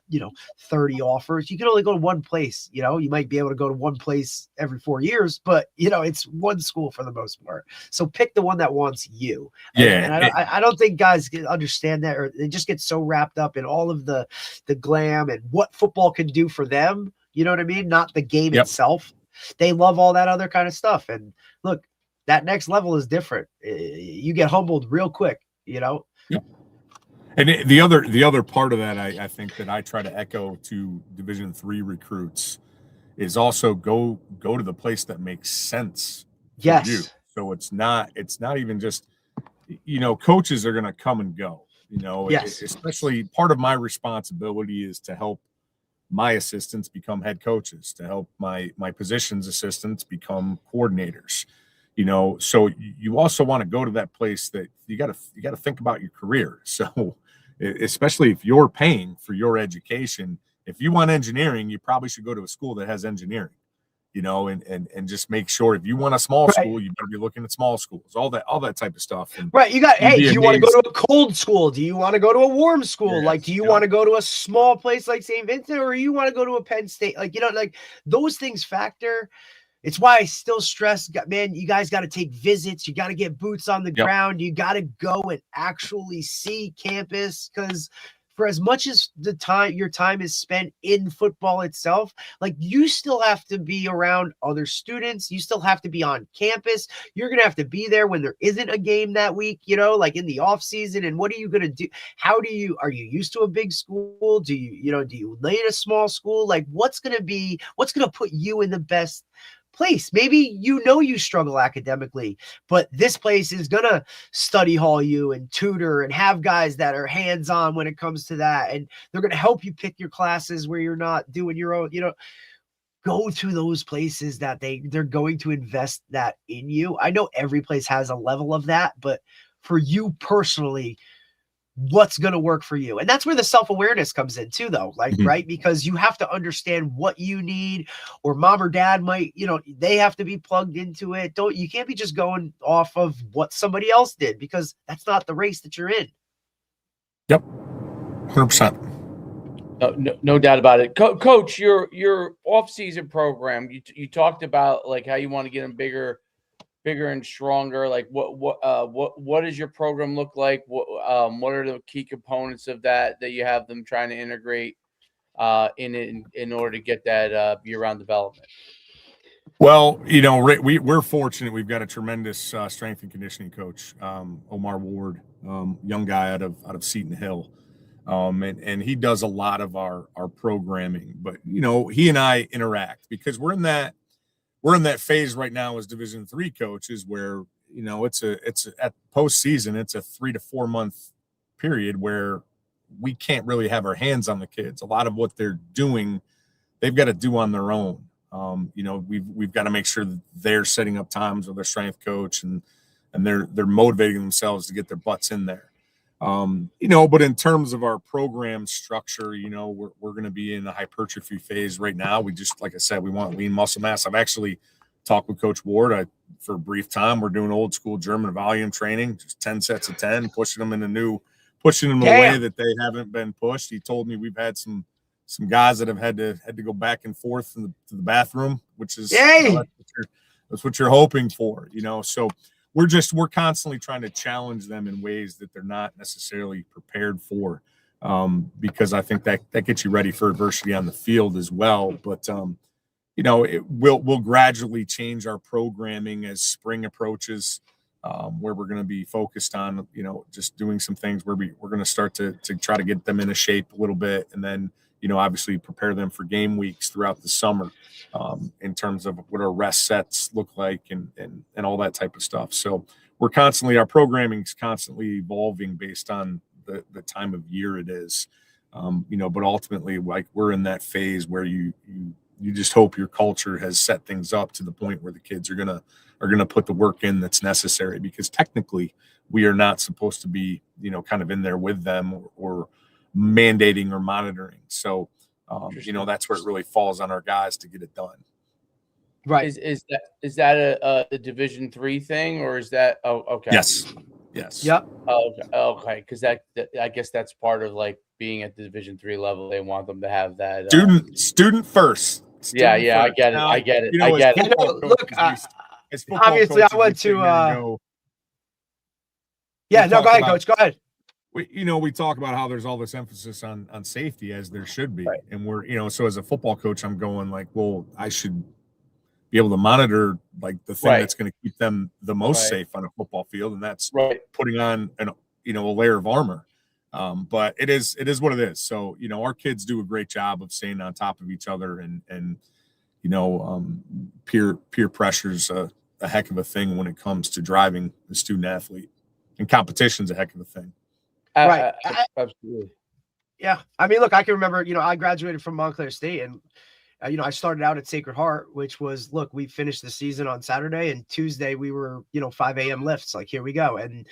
Speaker 3: 30 offers. You can only go to one place. You might be able to go to one place every 4 years, but it's one school for the most part. So pick the one that wants you. And I don't think guys understand that, or they just get so wrapped up in all of the glam and what football can do for them. You know what I mean? Not the game itself. They love all that other kind of stuff. And look, that next level is different. You get humbled real quick,
Speaker 2: Yep. And the other part of that, I think that I try to echo to Division III recruits is also go to the place that makes sense for you. So it's not even just, coaches are going to come and go, especially part of my responsibility is to help my assistants become head coaches, to help my positions assistants become coordinators. So you also want to go to that place that you got to think about your career. So especially if you're paying for your education, if you want engineering, you probably should go to a school that has engineering, and just make sure if you want a small school, you better be looking at small schools, all that type of stuff. And
Speaker 3: you got, hey, do you want to go to a cold school? Do you want to go to a warm school? Like, do you want to go to a small place like St. Vincent, or you want to go to a Penn State? Like, like those things factor. It's why I still stress, man, you guys got to take visits. You got to get boots on the ground. You got to go and actually see campus, because for as much as your time is spent in football itself, like, you still have to be around other students. You still have to be on campus. You're going to have to be there when there isn't a game that week, like in the off season. And what are you going to do? Are you used to a big school? Do you lay in a small school? Like, what's going to put you in the best place? Maybe you struggle academically, but this place is gonna study hall you and tutor and have guys that are hands-on when it comes to that, and they're gonna help you pick your classes where you're not doing your own. Go to those places that they're going to invest that in you. I know every place has a level of that, but for you personally, what's going to work for you? And that's where the self-awareness comes in too, though, right? Because you have to understand what you need, or mom or dad might, they have to be plugged into it. You can't be just going off of what somebody else did, because that's not the race that you're in.
Speaker 2: Yep.
Speaker 1: 100%. No doubt about it. Coach, your off-season program, you talked about like how you want to get them bigger and stronger. Like what does your program look like? What are the key components of that you have them trying to integrate in order to get that year-round development?
Speaker 2: Well, we're fortunate. We've got a tremendous strength and conditioning coach, Omar Ward, young guy out of Seton Hill. And he does a lot of our programming, but he and I interact because we're in that phase right now as Division III coaches where, it's at postseason, it's a 3 to 4 month period where we can't really have our hands on the kids. A lot of what they're doing, they've got to do on their own. We've got to make sure that they're setting up times with their strength coach and they're motivating themselves to get their butts in there. But in terms of our program structure, we're going to be in the hypertrophy phase right now. We just, like I said, we want lean muscle mass. I've actually talked with Coach Ward for a brief time. We're doing old school German volume training, just 10 sets of 10, pushing them away that they haven't been pushed. He told me we've had some guys that have had to go back and forth to the bathroom, which is that's what you're hoping for, so we're constantly trying to challenge them in ways that they're not necessarily prepared for, because I think that gets you ready for adversity on the field as well. But we'll gradually change our programming as spring approaches, where we're going to be focused on just doing some things where we're going to start to try to get them in a shape a little bit, and then obviously prepare them for game weeks throughout the summer, in terms of what our rest sets look like and all that type of stuff. So our programming is constantly evolving based on the time of year it is. But ultimately, like, we're in that phase where you just hope your culture has set things up to the point where the kids are gonna put the work in that's necessary, because technically we are not supposed to be, kind of in there with them or mandating or monitoring. So, that's where it really falls on our guys to get it done.
Speaker 3: Right.
Speaker 1: Is that a Division III thing, or is that? Oh, okay.
Speaker 2: Yes.
Speaker 3: Yep.
Speaker 1: Oh, okay. Because that I guess that's part of like being at the Division III level. They want them to have that
Speaker 2: Student first.
Speaker 1: Yeah,
Speaker 2: Student
Speaker 1: I
Speaker 2: first.
Speaker 1: get it.
Speaker 2: Now,
Speaker 1: I get it.
Speaker 2: as
Speaker 1: I get it.
Speaker 2: football
Speaker 3: Look,
Speaker 2: coaches, as football
Speaker 3: obviously,
Speaker 2: coaches,
Speaker 3: I went
Speaker 2: we sit
Speaker 3: to.
Speaker 2: here and go,
Speaker 3: Yeah,
Speaker 2: we
Speaker 3: no,
Speaker 2: talk
Speaker 3: go ahead,
Speaker 2: about-
Speaker 3: Coach. Go ahead.
Speaker 2: we talk about how there's all this emphasis on safety, as there should be.
Speaker 1: Right.
Speaker 2: And we're, so as a football coach, I'm going like, well, I should be able to monitor like the thing
Speaker 1: Right.
Speaker 2: that's going to keep them the most
Speaker 1: Right.
Speaker 2: safe on a football field, and that's
Speaker 1: Right.
Speaker 2: putting on a layer of armor. But it is what it is. So, our kids do a great job of staying on top of each other, and peer pressure's a heck of a thing when it comes to driving a student athlete, and competition's a heck of a thing.
Speaker 3: Right.
Speaker 1: Absolutely.
Speaker 3: Yeah. I mean, look, I can remember, I graduated from Montclair State, and I started out at Sacred Heart, which was, look, we finished the season on Saturday, and Tuesday we were, 5 a.m. lifts. Like, here we go. And,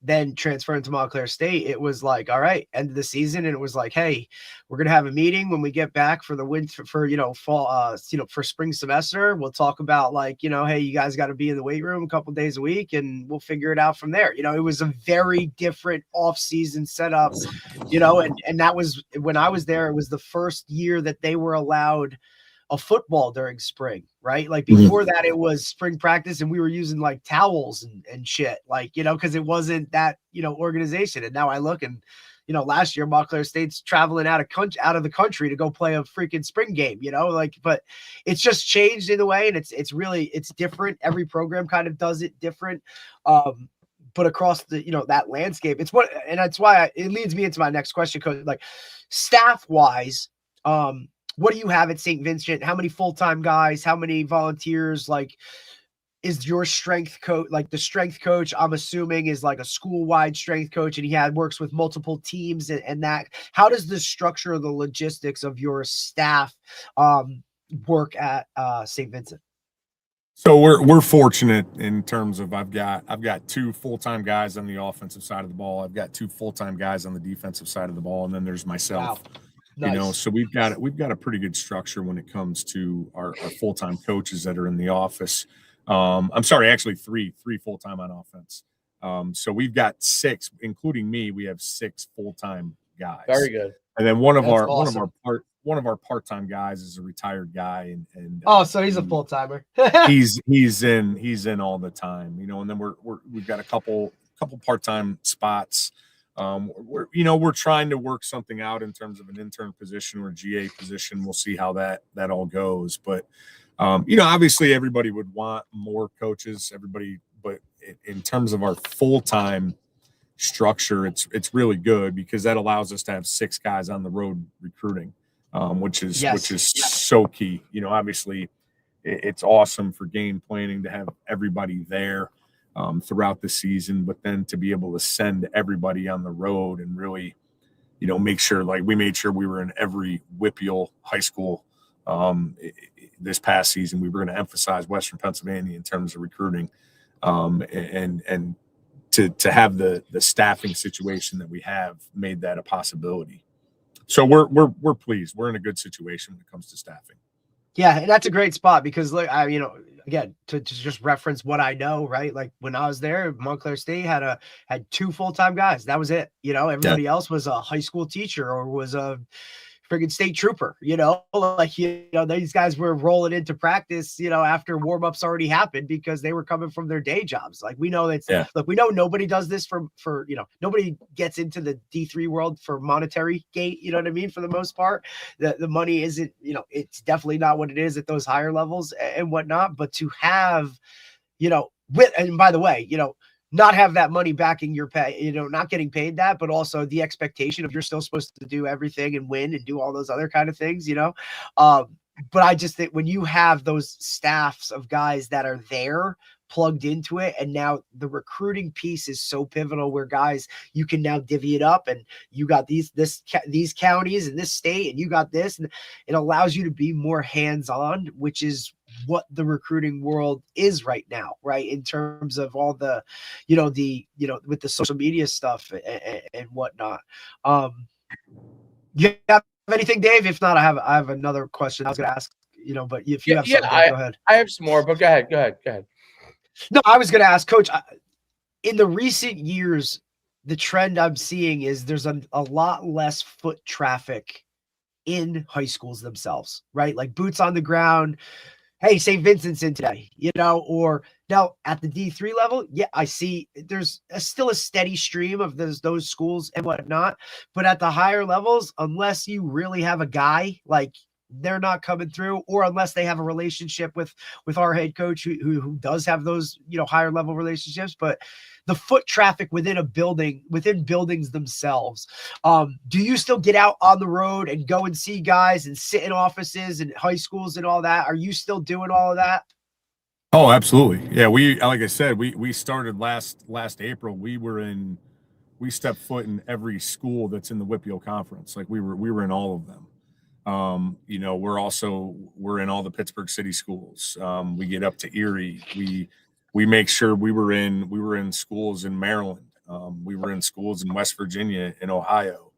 Speaker 3: then transferring to Montclair State, it was like, all right, end of the season. And it was like, hey, we're going to have a meeting when we get back for the winter, for, fall, for spring semester. We'll talk about like, hey, you guys got to be in the weight room a couple days a week, and we'll figure it out from there. It was a very different off-season setup, and that was when I was there. It was the first year that they were allowed a football during spring, right? Like before that, it was spring practice, and we were using like towels and shit, like, because it wasn't that, organization. And now I look, and, last year Montclair State's traveling out of the country to go play a freaking spring game, but it's just changed in a way. And it's different. Every program kind of does it different. But across the, that landscape, and that's why it leads me into my next question, Coach. Like, staff wise, what do you have at St. Vincent? How many full-time guys? How many volunteers? Like, is your strength coach, like the strength coach, I'm assuming, is like a school-wide strength coach, and he works with multiple teams and that. How does the structure of the logistics of your staff work at St. Vincent?
Speaker 2: So we're fortunate in terms of I've got 2 full-time guys on the offensive side of the ball. I've got 2 full-time guys on the defensive side of the ball, and then there's myself.
Speaker 3: Wow. Nice.
Speaker 2: So we've got a pretty good structure when it comes to our full-time coaches that are in the office. I'm sorry, actually three full-time on offense. So we've got 6, including me. We have 6 full-time guys.
Speaker 1: Very good.
Speaker 2: And then one of
Speaker 3: Awesome.
Speaker 2: our part-time guys is a retired guy, and
Speaker 3: So he's a full-timer.
Speaker 2: he's in all the time, and then we've got a couple part-time spots. We're trying to work something out in terms of an intern position or a GA position. We'll see how that all goes. But, obviously everybody would want more coaches, but in terms of our full-time structure, it's really good, because that allows us to have 6 guys on the road recruiting, which is so key. Obviously it's awesome for game planning to have everybody there throughout the season, but then to be able to send everybody on the road and really, make sure, like we made sure we were in every Whippeal high school this past season. We were going to emphasize Western Pennsylvania in terms of recruiting, and to have the staffing situation that we have made that a possibility. So we're pleased. We're in a good situation when it comes to staffing.
Speaker 3: Yeah, and that's a great spot, because again, to just reference what I know, right? Like when I was there, Montclair State had 2 full-time guys. That was it. Everybody else was a high school teacher or was a friggin' state trooper, these guys were rolling into practice, after warm-ups already happened, because they were coming from their day jobs. Like, we know look, we know nobody does this for nobody gets into the D3 world for monetary gain, you know what I mean? For the most part, the money isn't, it's definitely not what it is at those higher levels and whatnot, but to have, and by the way, not have that money backing your pay, not getting paid that, but also the expectation of you're still supposed to do everything and win and do all those other kind of things, But I just think when you have those staffs of guys that are there plugged into it. And now the recruiting piece is so pivotal where guys, you can now divvy it up and you got these counties in this state and you got this, and it allows you to be more hands-on, which is what the recruiting world is right now, right? In terms of all the, with the social media stuff and whatnot. You have anything, Dave? If not, I have another question I was going to ask, but if you have something, Dave, go ahead.
Speaker 1: I have some more, but go ahead.
Speaker 3: No, I was going to ask, Coach, in the recent years, the trend I'm seeing is there's a lot less foot traffic in high schools themselves, right? Like boots on the ground. Hey, St. Vincent's in today, or now at the D3 level. Yeah, I see there's still a steady stream of those schools and whatnot. But at the higher levels, unless you really have a guy, like they're not coming through, or unless they have a relationship with our head coach who does have those, higher level relationships. But the foot traffic within buildings themselves. Do you still get out on the road and go and see guys and sit in offices and high schools and all that? Are you still doing all of that?
Speaker 2: Oh, absolutely. Yeah. Like I said, we started last April. We stepped foot in every school that's in the WPIAL conference. Like we were in all of them. We're in all the Pittsburgh city schools. We get up to Erie. We make sure we were in schools in Maryland. We were in schools in West Virginia, in Ohio.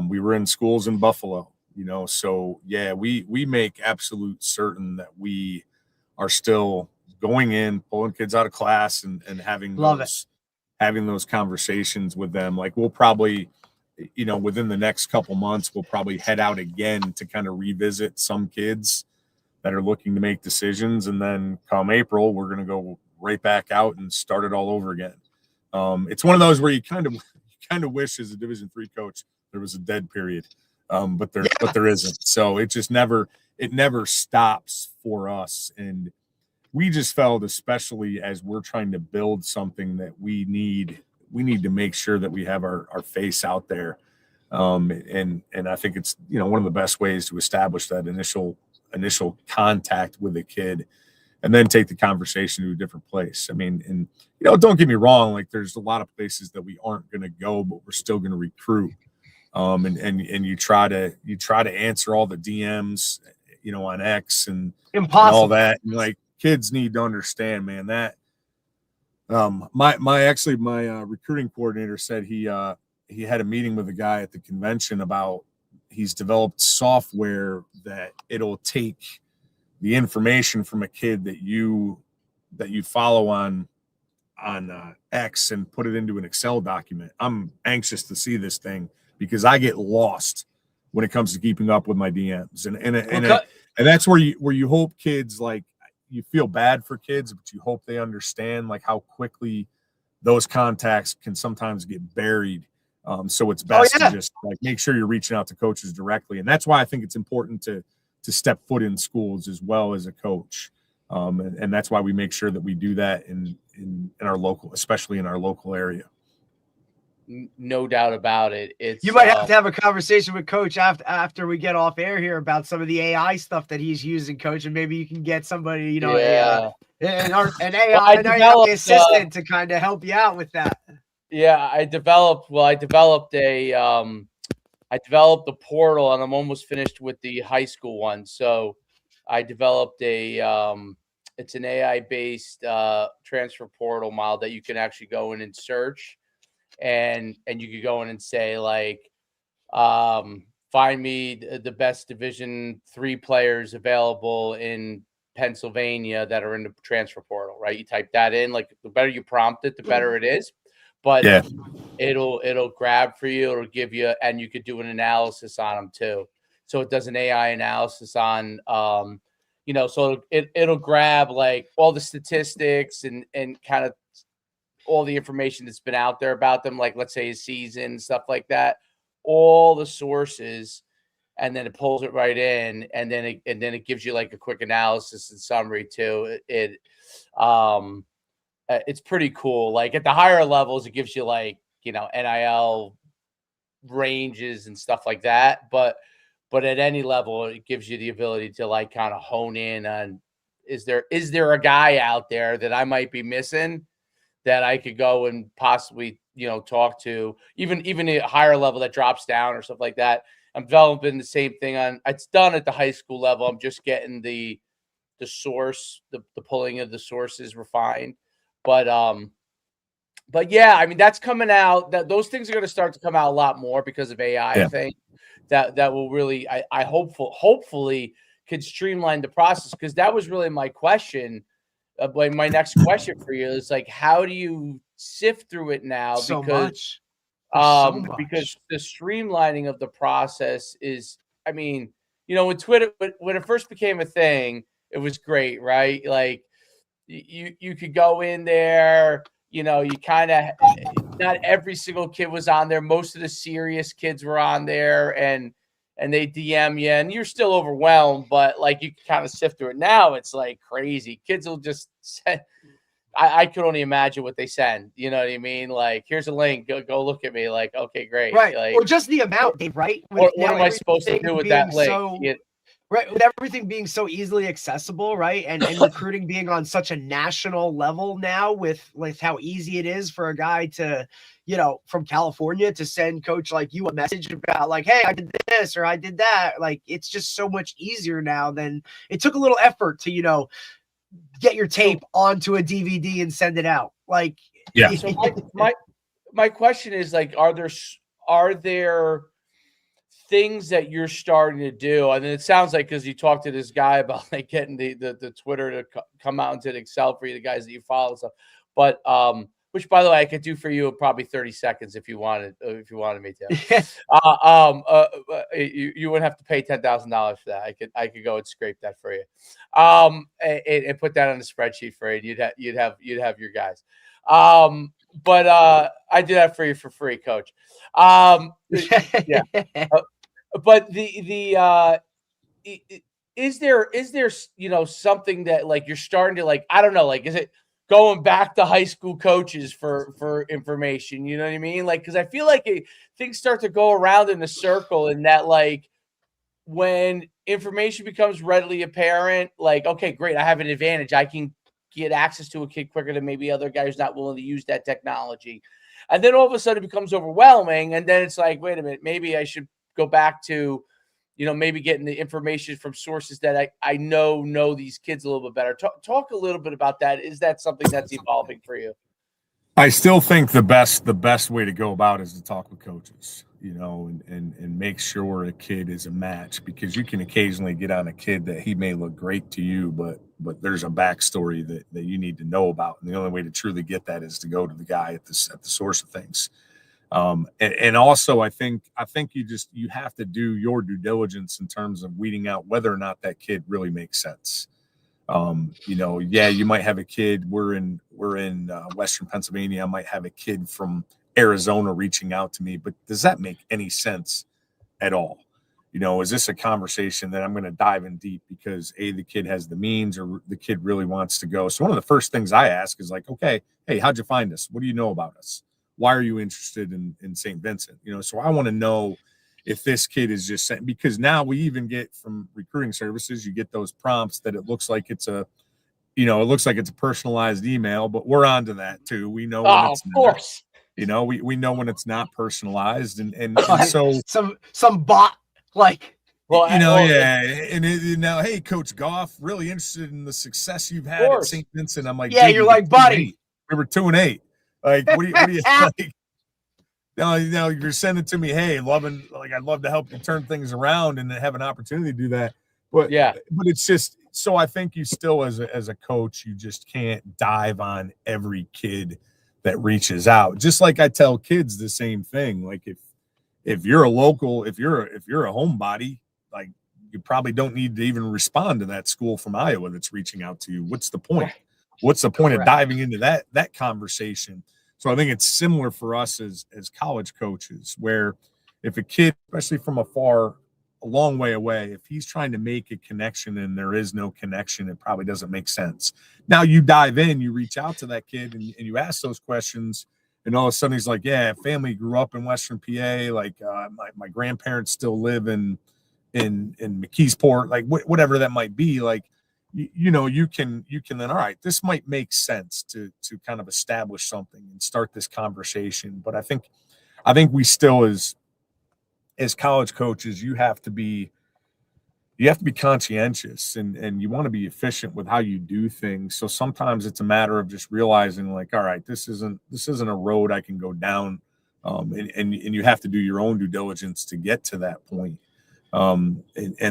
Speaker 2: We were in schools in Buffalo, so yeah, we make absolute certain that we are still going in, pulling kids out of class and having those conversations with them. Like we'll probably, within the next couple months, we'll probably head out again to kind of revisit some kids that are looking to make decisions. And then come April, we're going to go right back out and start it all over again. It's one of those where you kind of wish as a Division III coach there was a dead period, but there isn't. So it just never stops for us. And we just felt, especially as we're trying to build something, that we need to make sure that we have our face out there. And I think it's, one of the best ways to establish that initial contact with a kid, and then take the conversation to a different place. I mean, and don't get me wrong, like there's a lot of places that we aren't going to go, but we're still going to recruit. And you try to answer all the DMs, on X and all that. And like kids need to understand, man, that my recruiting coordinator said he had a meeting with a guy at the convention about he's developed software that it'll take the information from a kid that you follow on X and put it into an Excel document. I'm anxious to see this thing because I get lost when it comes to keeping up with my DMs, and that's where you hope kids, like, you feel bad for kids, but you hope they understand like how quickly those contacts can sometimes get buried. So it's best to just like make sure you're reaching out to coaches directly, and that's why I think it's important to step foot in schools as well as a coach. And that's why we make sure that we do that in our local, especially in our local area.
Speaker 1: No doubt about it.
Speaker 3: You might have to have a conversation with Coach after we get off air here about some of the AI stuff that he's using, Coach, and maybe you can get somebody, an AI assistant to kind of help you out with that.
Speaker 1: Yeah, I developed the portal, and I'm almost finished with the high school one. So I developed it's an AI-based transfer portal model that you can actually go in and search, and you could go in and say, like, find me the best Division III players available in Pennsylvania that are in the transfer portal, right? You type that in. Like, the better you prompt it, the better it is. But it'll grab for you. It'll give you, and you could do an analysis on them too. So it does an AI analysis on, so it'll grab like all the statistics and kind of all the information that's been out there about them, like let's say his season, stuff like that, all the sources, and then it pulls it right in, and then it gives you like a quick analysis and summary too. It's pretty cool. Like at the higher levels, it gives you like, NIL ranges and stuff like that. But at any level, it gives you the ability to like kind of hone in on is there a guy out there that I might be missing that I could go and possibly, talk to, even a higher level that drops down or stuff like that. I'm developing the same thing it's done at the high school level. I'm just getting the source, the pulling of the sources refined. But yeah, I mean, that's coming out. Those things are going to start to come out a lot more because of AI.
Speaker 2: Yeah.
Speaker 1: I think that will really, I hopefully could streamline the process, because that was really my question. My next question for you is like, how do you sift through it now?
Speaker 3: So
Speaker 1: Because
Speaker 3: much. So much.
Speaker 1: because the streamlining of the process is, I mean, when Twitter, when it first became a thing, it was great, right? Like you could go in there, you kind of, not every single kid was on there. Most of the serious kids were on there, and they DM you, and you're still overwhelmed, but like you can kind of sift through it. Now it's like crazy. Kids will just send, I could only imagine what they send. You know what I mean? Like, here's a link. Go look at me. Like, okay, great.
Speaker 3: Right.
Speaker 1: Like,
Speaker 3: Or just the amount, Dave, right?
Speaker 1: what am I supposed to do with that link?
Speaker 3: Right, with everything being so easily accessible, right, and recruiting being on such a national level now, with how easy it is for a guy to, from California to send coach like you a message about like, hey, I did this or I did that. Like, it's just so much easier now than it took a little effort to, get your tape onto a DVD and send it out. Like,
Speaker 2: Yeah.
Speaker 1: So my question is, like, are there things that you're starting to do? I mean, it sounds like, because you talked to this guy about like getting the Twitter to come out into the Excel for you, the guys that you follow and stuff. But which, by the way, I could do for you in probably 30 seconds if you wanted me to. You wouldn't have to pay $10,000 for that. I could go and scrape that for you, and put that on a spreadsheet for you. You'd have your guys. But I do that for you for free, Coach. Yeah. But is there something that, like, you're starting to, like, I don't know, like, is it going back to high school coaches for information? You know what I mean? Like, because I feel like things start to go around in a circle, and that, like, when information becomes readily apparent, like, okay, great, I have an advantage. I can get access to a kid quicker than maybe other guy who's not willing to use that technology. And then all of a sudden it becomes overwhelming. And then it's like, wait a minute, maybe I should go back to, maybe getting the information from sources that I know these kids a little bit better. Talk a little bit about that. Is that something that's evolving for you?
Speaker 2: I still think the best way to go about is to talk with coaches, and make sure a kid is a match, because you can occasionally get on a kid that he may look great to you, but there's a backstory that you need to know about. And the only way to truly get that is to go to the guy at the source of things. And also I think you have to do your due diligence in terms of weeding out whether or not that kid really makes sense. You might have a kid. We're in Western Pennsylvania. I might have a kid from Arizona reaching out to me, but does that make any sense at all? Is this a conversation that I'm going to dive in deep because the kid has the means, or the kid really wants to go? So one of the first things I ask is like, okay, hey, how'd you find us? What do you know about us? Why are you interested in St. Vincent? So I want to know if this kid is just saying, because now we even get from recruiting services, you get those prompts that it looks like it's a personalized email, but we're onto that too. We know when it's
Speaker 1: of course.
Speaker 2: Not, we know when it's not personalized, and so
Speaker 3: some bot, like,
Speaker 2: yeah. And now, hey, Coach Goff, really interested in the success you've had at St. Vincent. I'm like,
Speaker 3: yeah, you're like, buddy,
Speaker 2: we were 2-8. Like, what do you like? No, you're sending to me, hey, I'd love to help you turn things around and have an opportunity to do that. But
Speaker 1: yeah,
Speaker 2: but it's just, so I think you still, as a coach, you just can't dive on every kid that reaches out. Just like I tell kids the same thing. Like, if you're a local, if you're a homebody, like, you probably don't need to even respond to that school from Iowa that's reaching out to you. What's the point? What's the point of diving into that conversation? So I think it's similar for us as college coaches, where if a kid, especially from a long way away, if he's trying to make a connection and there is no connection, it probably doesn't make sense. Now you dive in, you reach out to that kid and you ask those questions, and all of a sudden he's like, yeah, family grew up in Western PA. Like, my grandparents still live in McKeesport, like whatever that might be. Like, you can then, all right, this might make sense to kind of establish something and start this conversation. But I think we still, as college coaches, you have to be conscientious, and you want to be efficient with how you do things. So sometimes it's a matter of just realizing, like, all right, this isn't a road I can go down, and you have to do your own due diligence to get to that point. And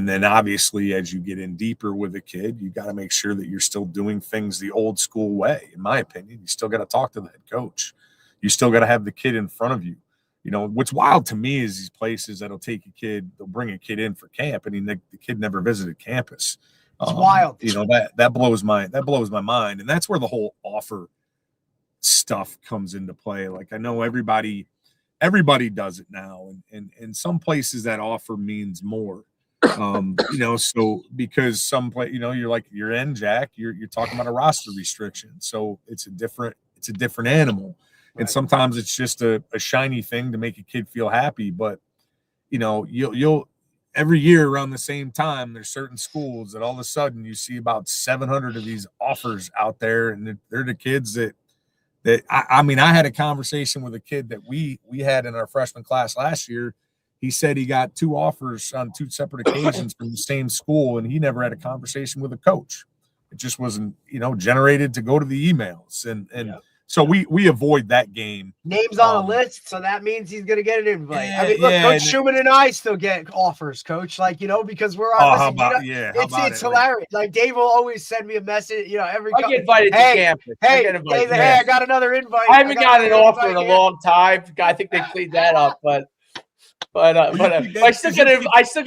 Speaker 2: then obviously, as you get in deeper with a kid, you got to make sure that you're still doing things the old school way. In my opinion, you still got to talk to the head coach. You still got to have the kid in front of you. What's wild to me is these places that'll they'll bring a kid in for camp, and the kid never visited campus.
Speaker 3: It's wild.
Speaker 2: That blows my mind. And that's where the whole offer stuff comes into play. Like, I know everybody does it now, and some places that offer means more. So because some play, you're in, Jack, you're talking about a roster restriction. So it's a different animal. Right. And sometimes it's just a shiny thing to make a kid feel happy. But, you'll every year around the same time, there's certain schools that all of a sudden you see about 700 of these offers out there. And they're the kids that I had a conversation with a kid that we had in our freshman class last year. He said he got 2 offers on 2 separate occasions from the same school, and he never had a conversation with a coach. It just wasn't, generated to go to the emails. And yeah. So we avoid that game.
Speaker 3: Names on a list, so that means he's going to get an invite. Look, Coach Schumann and I still get offers, Coach. Because we're on. It's hilarious. Like, Dave will always send me a message.
Speaker 1: I get invited to campus.
Speaker 3: I got another invite.
Speaker 1: I haven't got an offer in a long time. I think they cleaned that up, but I still got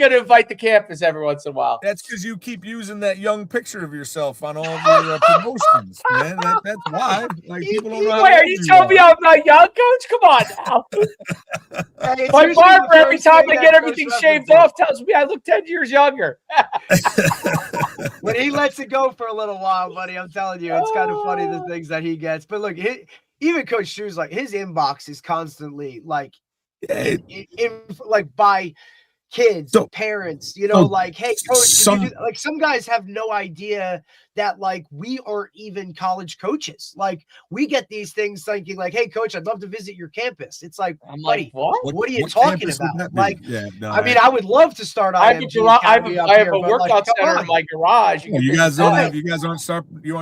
Speaker 1: to invite the campus every once in a while.
Speaker 2: That's because you keep using that young picture of yourself on all of your promotions, man. That's why. Like, people don't know.
Speaker 1: Are you telling me I'm not young, Coach? Come on now. My barber, every time I get everything shaved off, tells me I look 10 years younger.
Speaker 3: When he lets it go for a little while, buddy, I'm telling you, it's kind of funny the things that he gets. But look, even Coach Schu's, like, his inbox is constantly like, by kids, parents, like, hey, Coach, some guys have no idea that, like, we aren't even college coaches. Like, we get these things thinking, like, hey, Coach, I'd love to visit your campus. It's like,
Speaker 1: I'm
Speaker 3: buddy,
Speaker 1: like,
Speaker 3: what are you talking about? Like, I would love to start.
Speaker 1: I have a workout center in my garage.
Speaker 2: You guys aren't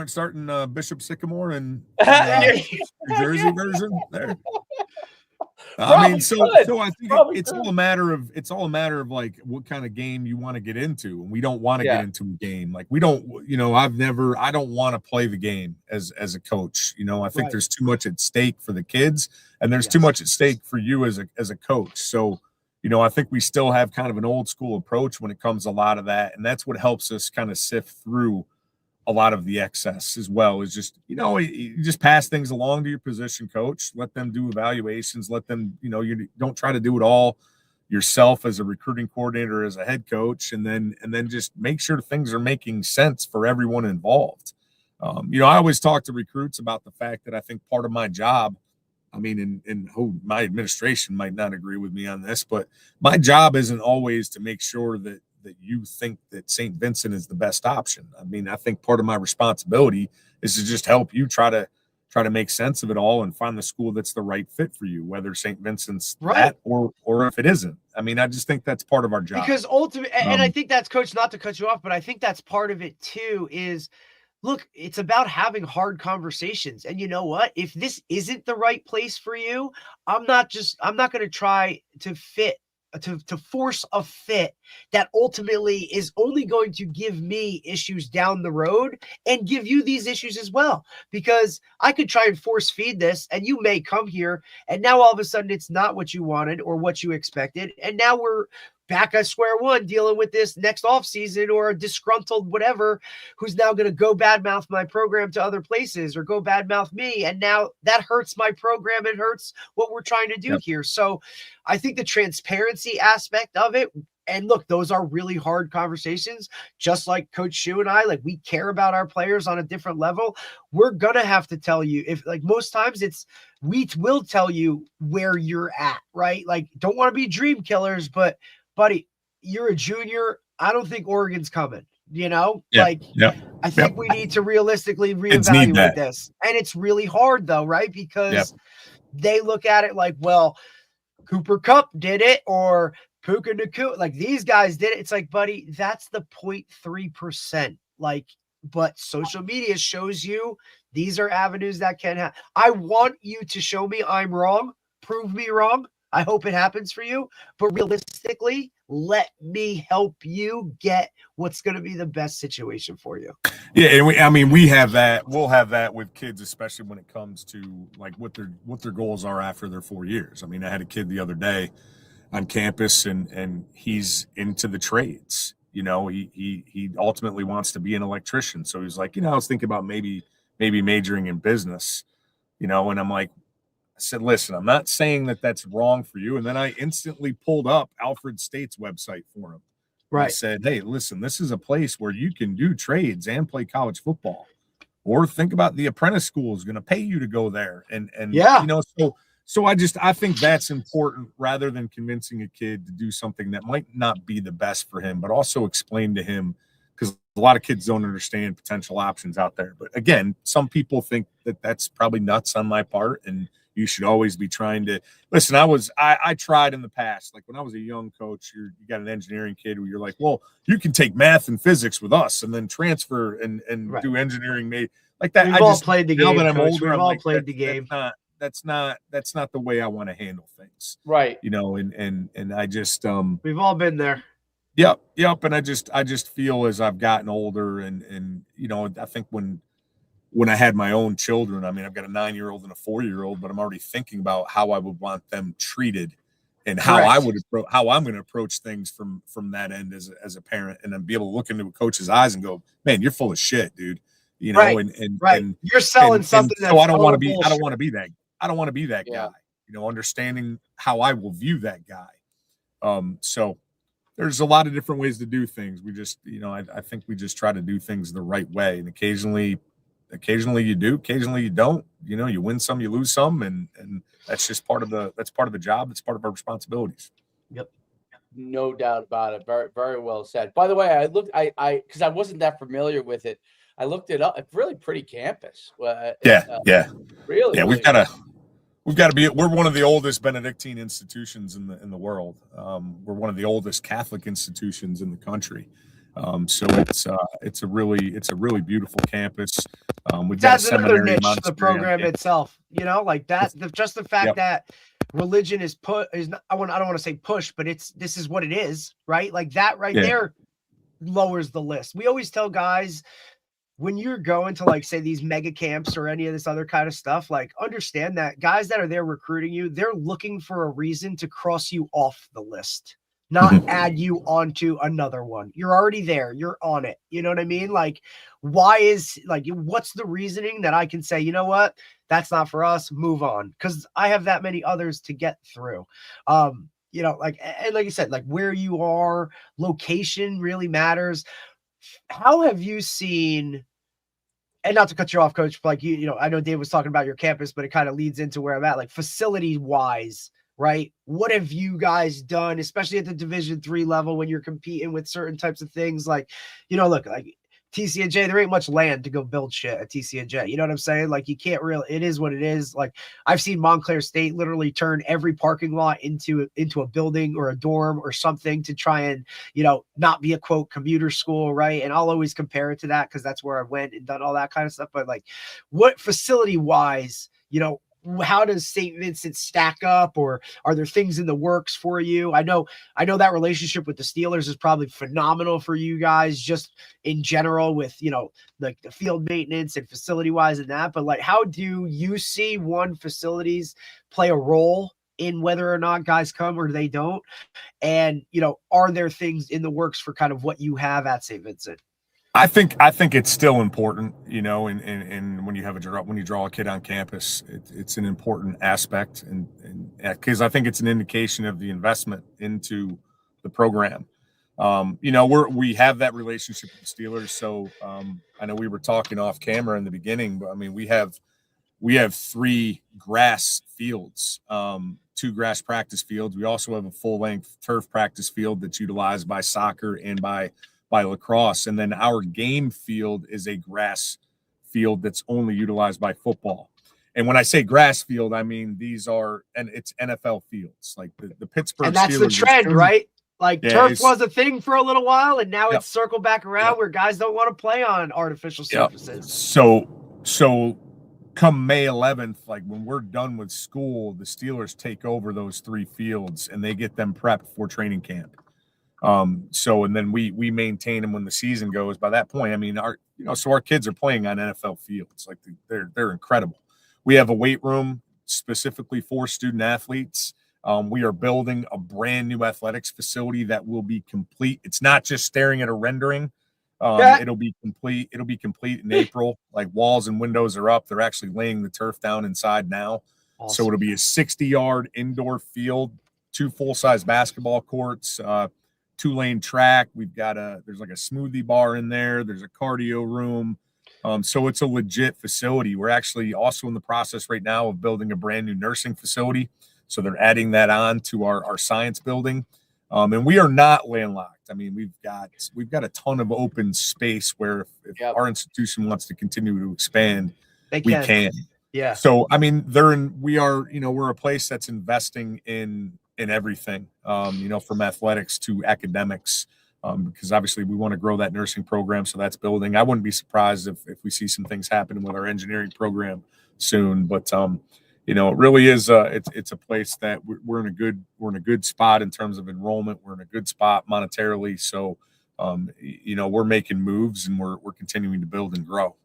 Speaker 2: starting Bishop Sycamore and New Jersey version there. I think it's all a matter of like what kind of game you want to get into, and we don't want to get into a game. Like, we don't, I don't want to play the game as a coach. I think there's too much at stake for the kids, and there's too much at stake for you as a coach. So, I think we still have kind of an old school approach when it comes to a lot of that, and that's what helps us kind of sift through a lot of the excess as well. Is just, you just pass things along to your position coach, let them do evaluations, let them, you don't try to do it all yourself as a recruiting coordinator, as a head coach, and then just make sure things are making sense for everyone involved. I always talk to recruits about the fact that I think part of my job, my administration might not agree with me on this, but my job isn't always to make sure that you think that St. Vincent is the best option. I think part of my responsibility is to just help you try to make sense of it all and find the school that's the right fit for you, whether St. Vincent's that or if it isn't. I just think that's part of our job.
Speaker 3: Because ultimately, and I think that's, Coach, not to cut you off, but I think that's part of it too, is, look, it's about having hard conversations. And you know what? If this isn't the right place for you, I'm not going to try to force a fit that ultimately is only going to give me issues down the road and give you these issues as well. Because I could try and force feed this, and you may come here and now all of a sudden it's not what you wanted or what you expected. And now we're back at square one dealing with this next offseason, or a disgruntled whatever who's now going to go badmouth my program to other places or go badmouth me. And now that hurts my program. It hurts what we're trying to do here. So I think the transparency aspect of it, and look, those are really hard conversations, just like Coach Schu and I, like, we care about our players on a different level. We're going to have to tell you, if, like, most times we will tell you where you're at, right? Like, don't want to be dream killers, but buddy, you're a junior. I don't think Oregon's coming. Yeah.
Speaker 2: Yeah.
Speaker 3: I think we need to realistically
Speaker 2: Kids need
Speaker 3: reevaluate
Speaker 2: that.
Speaker 3: this. And it's really hard though, right? Because
Speaker 2: Yep.
Speaker 3: they look at it like, well, Cooper Kupp did it or Puka Nakua, like these guys did it. It's like, buddy, that's the 0.3%. Like, but social media shows you these are avenues that can happen. I want you to show me I'm wrong, prove me wrong. I hope it happens for you. But realistically, let me help you get what's going to be the best situation for you.
Speaker 2: Yeah, and we have that. We'll have that with kids, especially when it comes to like what their goals are after their 4 years. I mean, I had a kid the other day on campus, and he's into the trades. He ultimately wants to be an electrician. So he's like, I was thinking about maybe majoring in business. And I'm like, I said, listen, I'm not saying that that's wrong for you. And then I instantly pulled up Alfred State's website for him. Right. I said, hey, listen, this is a place where you can do trades and play college football. Or think about the apprentice school is going to pay you to go there. And
Speaker 3: yeah.
Speaker 2: So I think that's important rather than convincing a kid to do something that might not be the best for him, but also explain to him, because a lot of kids don't understand potential options out there. But again, some people think that that's probably nuts on my part, and you should always be trying to listen. I tried in the past, like when I was a young coach, you got an engineering kid where you're like, well, you can take math and physics with us and then transfer and right. do engineering like that.
Speaker 3: We've all played the game. Now that I'm older, we've all played the game.
Speaker 2: That's not the way I want to handle things.
Speaker 1: Right.
Speaker 2: And I just
Speaker 3: we've all been there.
Speaker 2: Yep. And I just feel as I've gotten older and I think when I had my own children, I mean, I've got a 9-year-old and a 4-year-old, but I'm already thinking about how I would want them treated and how I'm going to approach things from that end as a parent, and then be able to look into a coach's eyes and go, man, you're full of shit, dude.
Speaker 3: Right. And you're selling something.
Speaker 2: So I don't want to be that guy, understanding how I will view that guy. So there's a lot of different ways to do things. We just, I think we just try to do things the right way. And occasionally you do, occasionally you don't. You win some, you lose some, and that's just part of the job. It's part of our responsibilities.
Speaker 3: Yep.
Speaker 1: No doubt about it. Very, very well said. By the way, I looked, because I wasn't that familiar with it. I looked it up. It's really pretty campus.
Speaker 2: Yeah.
Speaker 1: Really.
Speaker 2: Yeah, we've got to be. We're one of the oldest Benedictine institutions in the world. We're one of the oldest Catholic institutions in the country. So it's a really beautiful campus. We've got a seminary,
Speaker 3: niche to the program itself. Like that. Just the fact that religion is not. I don't want to say push, but this is what it is, right? Like that right there lowers the list. We always tell guys, when you're going to like say these mega camps or any of this other kind of stuff, like understand that guys that are there recruiting you, they're looking for a reason to cross you off the list, not add you onto another one. You're already there. You're on it. You know what I mean? Like, what's the reasoning that I can say, you know what, that's not for us, move on. Cause I have that many others to get through. And like you said, like where you are, location really matters. How have you seen, and not to cut you off, Coach, like I know Dave was talking about your campus, but it kind of leads into where I'm at, like facility wise, right? What have you guys done, especially at the Division III level when you're competing with certain types of things? Like, look, like TC&J, there ain't much land to go build shit at TC&J. You know what I'm saying? Like, you can't really, it is what it is. Like, I've seen Montclair State literally turn every parking lot into a building or a dorm or something to try and, not be a quote commuter school, right? And I'll always compare it to that because that's where I went and done all that kind of stuff. But like, what facility wise, how does St. Vincent stack up, or are there things in the works for you? I know that relationship with the Steelers is probably phenomenal for you guys just in general with, like the field maintenance and facility wise and that, but like, how do you see facilities play a role in whether or not guys come or they don't? And, are there things in the works for kind of what you have at St. Vincent?
Speaker 2: I think it's still important, and when you draw a kid on campus, it's an important aspect, and because I think it's an indication of the investment into the program. We have that relationship with the Steelers, so I know we were talking off camera in the beginning, but I mean we have 3 grass fields, 2 grass practice fields. We also have a full length turf practice field that's utilized by soccer and by by lacrosse. And then our game field is a grass field that's only utilized by football. And when I say grass field, I mean it's NFL fields, like the Pittsburgh
Speaker 3: and that's
Speaker 2: Steelers.
Speaker 3: the trend, right? Like turf was a thing for a little while, and now it's circled back around where guys don't want to play on artificial surfaces.
Speaker 2: So come May 11th, like when we're done with school, the Steelers take over those 3 fields and they get them prepped for training camp. And then we maintain them when the season goes. By that point, I mean, our kids are playing on NFL fields. Like they're incredible. We have a weight room specifically for student athletes. We are building a brand new athletics facility that will be complete. It's not just staring at a rendering. It'll be complete. It'll be complete in April. Like walls and windows are up. They're actually laying the turf down inside now. Awesome. So it'll be a 60-yard indoor field, 2 full-size basketball courts, 2-lane track. We've got there's like a smoothie bar in there. There's a cardio room. So it's a legit facility. We're actually also in the process right now of building a brand new nursing facility. So they're adding that on to our science building. And we are not landlocked. I mean, we've got a ton of open space where if our institution wants to continue to expand, we can.
Speaker 3: Yeah.
Speaker 2: So, I mean, we're a place that's investing in everything, from athletics to academics, because obviously we want to grow that nursing program. So that's building. I wouldn't be surprised if we see some things happening with our engineering program soon, but, it really is it's a place that we're in a good spot in terms of enrollment. We're in a good spot monetarily. So, we're making moves and we're continuing to build and grow.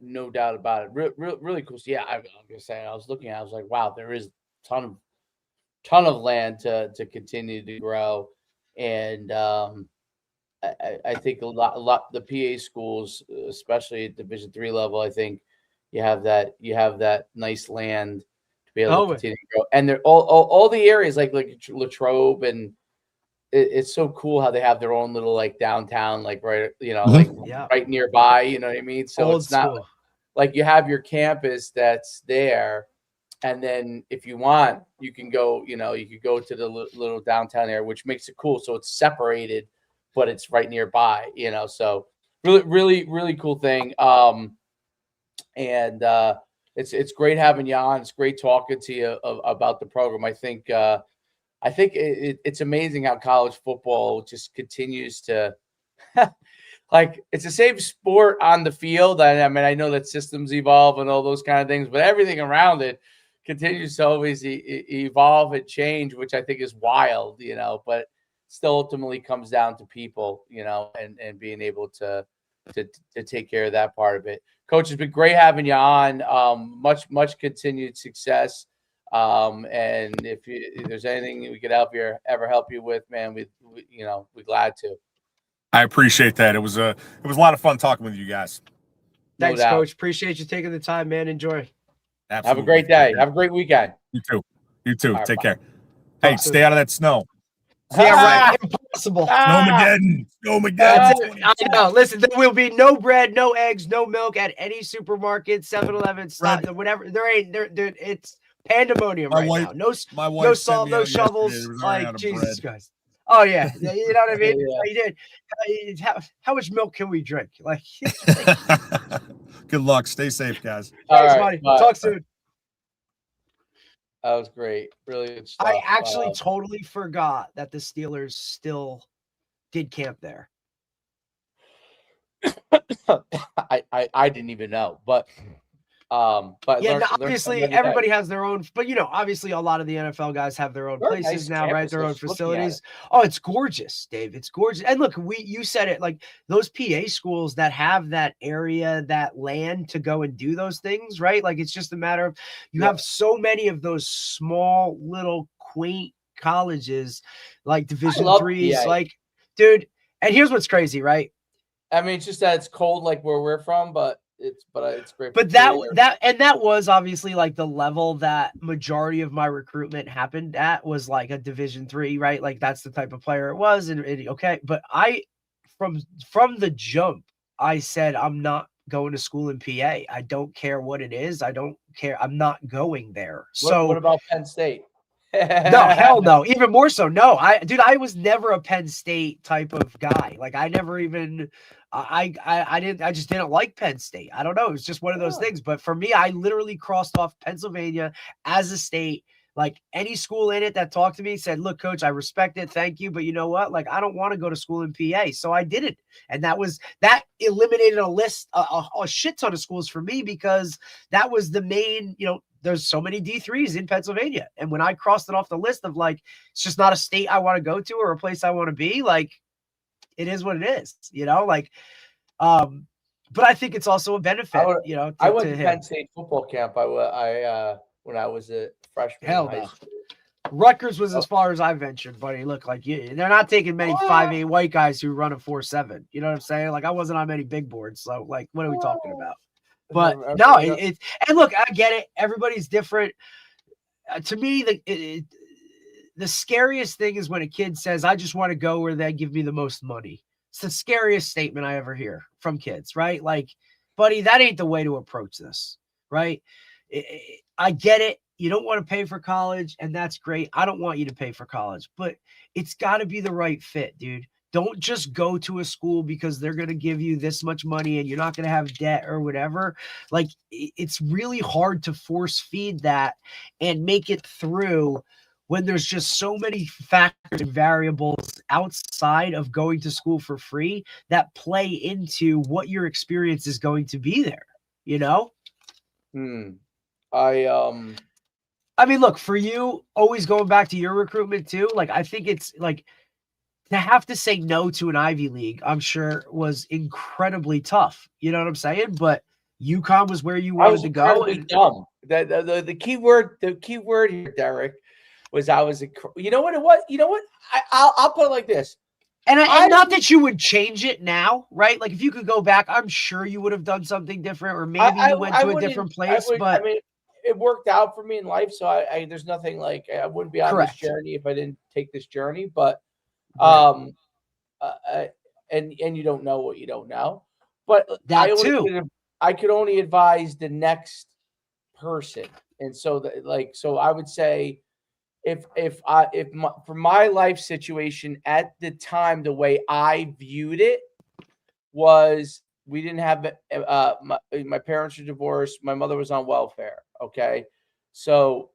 Speaker 1: No doubt about it. Really cool. So, yeah, I'm gonna say I was looking. I was like, wow, there is ton of land to continue to grow, and I think a lot the PA schools, especially at Division III level, I think you have that nice land to be able to continue to grow, and they're all the areas like Latrobe, and it's so cool how they have their own little like downtown, like right, right nearby. You know what I mean? So it's not like you have your campus that's there, and then if you want, you can go. You could go to the little downtown area, which makes it cool. So it's separated, but it's right nearby. So really cool thing. And it's great having you on. It's great talking to you about the program. I think it's amazing how college football just continues to like it's the same sport on the field. I mean, I know that systems evolve and all those kind of things, but everything around it continues to always evolve and change, which I think is wild, but still ultimately comes down to people, and being able to take care of that part of it. Coach, it's been great having you on. Much continued success. And if there's anything we could ever help you with, man, we're glad to.
Speaker 2: I appreciate that. It was a lot of fun talking with you guys.
Speaker 3: Thanks, Coach. Appreciate you taking the time, man. Enjoy.
Speaker 2: Absolutely.
Speaker 1: Have a great day. Have a great weekend.
Speaker 2: You too.
Speaker 1: Right,
Speaker 2: take
Speaker 1: bye.
Speaker 2: care. Hey, stay out of that snow.
Speaker 3: Yeah, right. Impossible.
Speaker 2: Snowmageddon.
Speaker 3: I know. Listen, there will be no bread, no eggs, no milk at any supermarket, 7-Eleven, stop them, whatever. It's pandemonium now. No salt, no shovels. Like Jesus Christ. Oh yeah, you know what I mean. How much milk can we drink? Like,
Speaker 2: good luck. Stay safe, guys.
Speaker 3: Thanks, buddy. Talk soon.
Speaker 1: That was great. Really good stuff.
Speaker 3: I actually totally forgot that the Steelers still did camp there.
Speaker 1: I didn't even know, but
Speaker 3: yeah, obviously everybody has their own, but obviously a lot of the NFL guys have their own places now, right? Their own facilities. Oh, it's gorgeous, Dave. It's gorgeous. And look, you said it, like those PA schools that have that area, that land to go and do those things, right? Like it's just a matter of you have so many of those small little quaint colleges, like Division IIIs, like, dude. And here's what's crazy, right?
Speaker 1: I mean, it's just that it's cold, like where we're from, but it's great.
Speaker 3: But that was obviously like the level that majority of my recruitment happened at was like a Division III, right? Like that's the type of player it was. And okay. But from the jump, I said, I'm not going to school in PA. I don't care what it is. I don't care. I'm not going there.
Speaker 1: What about Penn State?
Speaker 3: No, hell no. Even more so. No, I was never a Penn State type of guy. Like I never even, I just didn't like Penn State. I don't know. It was just one of those things. But for me, I literally crossed off Pennsylvania as a state. Like any school in it that talked to me said, look, coach, I respect it. Thank you. But you know what? Like, I don't want to go to school in PA. So I didn't. And that eliminated a list, a shit ton of schools for me, because that was the main, there's so many D3s in Pennsylvania. And when I crossed it off the list of like, it's just not a state I want to go to or a place I want to be, like, it is what it is, but I think it's also a benefit,
Speaker 1: I went to
Speaker 3: him.
Speaker 1: Penn State football camp. When I was a freshman in high school.
Speaker 3: Rutgers was as far as I ventured, buddy. Look, like they're not taking many 5'8" white guys who run a 4.7. You know what I'm saying? Like I wasn't on many big boards. So like, what are we talking about? But no, and look, I get it. Everybody's different. To me, the scariest thing is when a kid says, I just want to go where they give me the most money. It's the scariest statement I ever hear from kids, right? Like, buddy, that ain't the way to approach this, right? I get it. You don't want to pay for college, and that's great. I don't want you to pay for college, but it's got to be the right fit, dude. Don't just go to a school because they're going to give you this much money and you're not going to have debt or whatever. Like, it's really hard to force feed that and make it through when there's just so many factors and variables outside of going to school for free that play into what your experience is going to be there, I mean, look, for you, always going back to your recruitment too, like, I think it's like to have to say no to an Ivy League, I'm sure was incredibly tough. You know what I'm saying? But UConn was where you wanted to go.
Speaker 1: Dumb. The key word here, Derek, was I was you know what it was? You know what? I'll put it like this.
Speaker 3: And not that you would change it now, right? Like if you could go back, I'm sure you would have done something different, or maybe you went to a different place. But I mean,
Speaker 1: it worked out for me in life, so I there's nothing like I wouldn't be on this journey if I didn't take this journey. But and you don't know what you don't know. But I could only advise the next person, and so I would say for my life situation at the time, the way I viewed it was we didn't have my parents were divorced. My mother was on welfare. Okay. So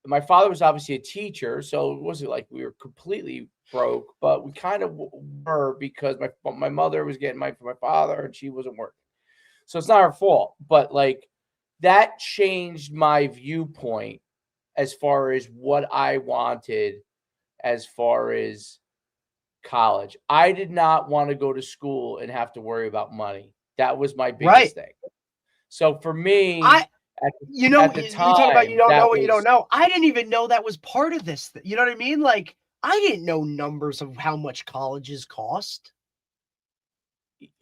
Speaker 1: my father was obviously a teacher. So it wasn't like we were completely broke, but we kind of were because my mother was getting money from my father and she wasn't working. So it's not her fault, but like that changed my viewpoint as far as what I wanted as far as college. I did not want to go to school and have to worry about money. That was my biggest thing. So for me,
Speaker 3: you talk about you don't know what you don't know. I didn't even know that was part of this. You know what I mean? Like I didn't know numbers of how much colleges cost.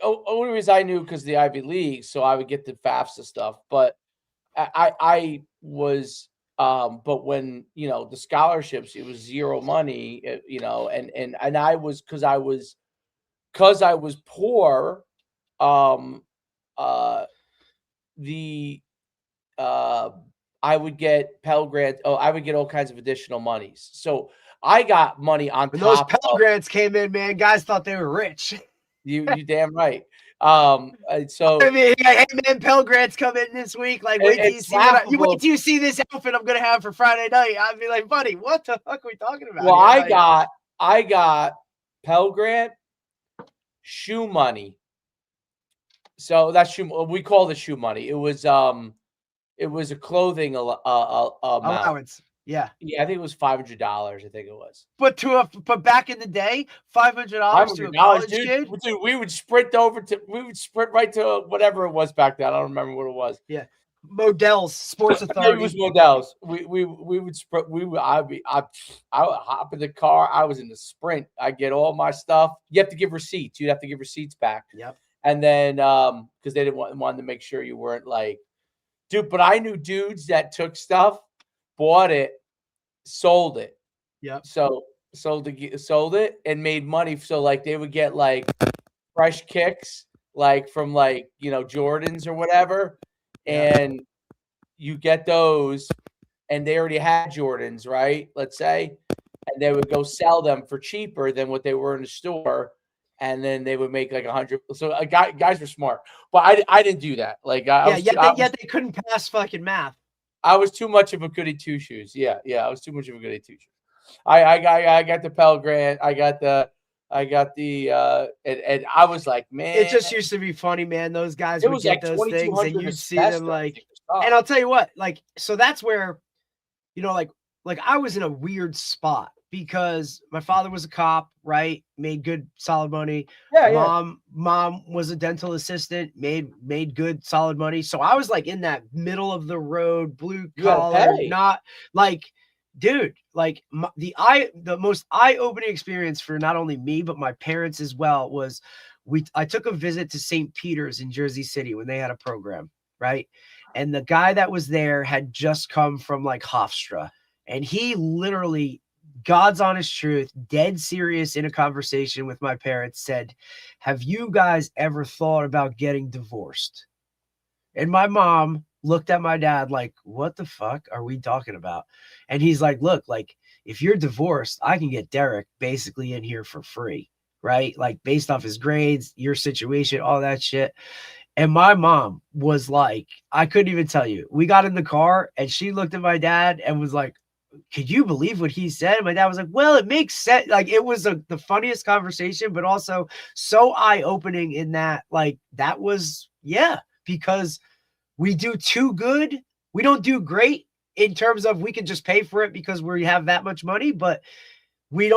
Speaker 1: Only reason I knew because the Ivy League, so I would get the FAFSA stuff. But I was, but when the scholarships, it was zero money. And I was because I was poor. I would get Pell Grants. Oh, I would get all kinds of additional monies. So I got money on top.
Speaker 3: Those Pell Grants came in, man. Guys thought they were rich.
Speaker 1: You damn right. So
Speaker 3: I mean, hey man, Pell Grants come in this week. Like, wait till you see this outfit I'm gonna have for Friday night. I'd be like, buddy, what the fuck are we talking about?
Speaker 1: Well, I got Pell Grant, shoe money. So that's shoe. We call it shoe money. It was a clothing
Speaker 3: allowance. Yeah,
Speaker 1: I think it was $500. I think it was.
Speaker 3: But back in the day, $500 to a college kid.
Speaker 1: Dude, we would sprint right to whatever it was back then. I don't remember what it was.
Speaker 3: Yeah, Modell's Sports Authority.
Speaker 1: It was Modell's. We would sprint. I would hop in the car. I was in the sprint. I get all my stuff. You have to give receipts. You'd have to give receipts back.
Speaker 3: Yep.
Speaker 1: And then because they wanted to make sure you weren't like, dude. But I knew dudes that took stuff, bought it, sold it.
Speaker 3: Yep.
Speaker 1: So sold it and made money. So like they would get like fresh kicks, like from like Jordans or whatever, and you get those, and they already had Jordans, right? Let's say, and they would go sell them for cheaper than what they were in the store, and then they would make like 100. So guys were smart, but I didn't do that. Like
Speaker 3: yet they couldn't pass fucking math.
Speaker 1: I was too much of a goody two shoes. Yeah, I was too much of a goody two shoes. I got the Pell Grant. I got the and I was like, man,
Speaker 3: it just used to be funny, man. Those guys would get
Speaker 1: like
Speaker 3: those things and you'd see them like, and I'll tell you what, like, so that's where, you know, like I was in a weird spot because my father was a cop, right? Made good, solid money. Mom was a dental assistant, made good, solid money. So I was like in that middle of the road, blue collar, not like, dude, like the most eye-opening experience for not only me, but my parents as well was I took a visit to St. Peter's in Jersey City when they had a program, right? And the guy that was there had just come from like Hofstra, and he literally, God's honest truth, dead serious in a conversation with my parents, said, "Have you guys ever thought about getting divorced?" And my mom looked at my dad like, "What the fuck are we talking about?" And he's like, "Look, like, if you're divorced, I can get Derek basically in here for free, right? Like, based off his grades, your situation, all that shit." And my mom was like, I couldn't even tell you. We got in the car and she looked at my dad and was like, "Could you believe what he said?" And my dad was like, "Well, it makes sense." Like, it was the funniest conversation, but also so eye-opening in that, like, that was, because we do too good. We don't do great in terms of we can just pay for it because we have that much money, but we're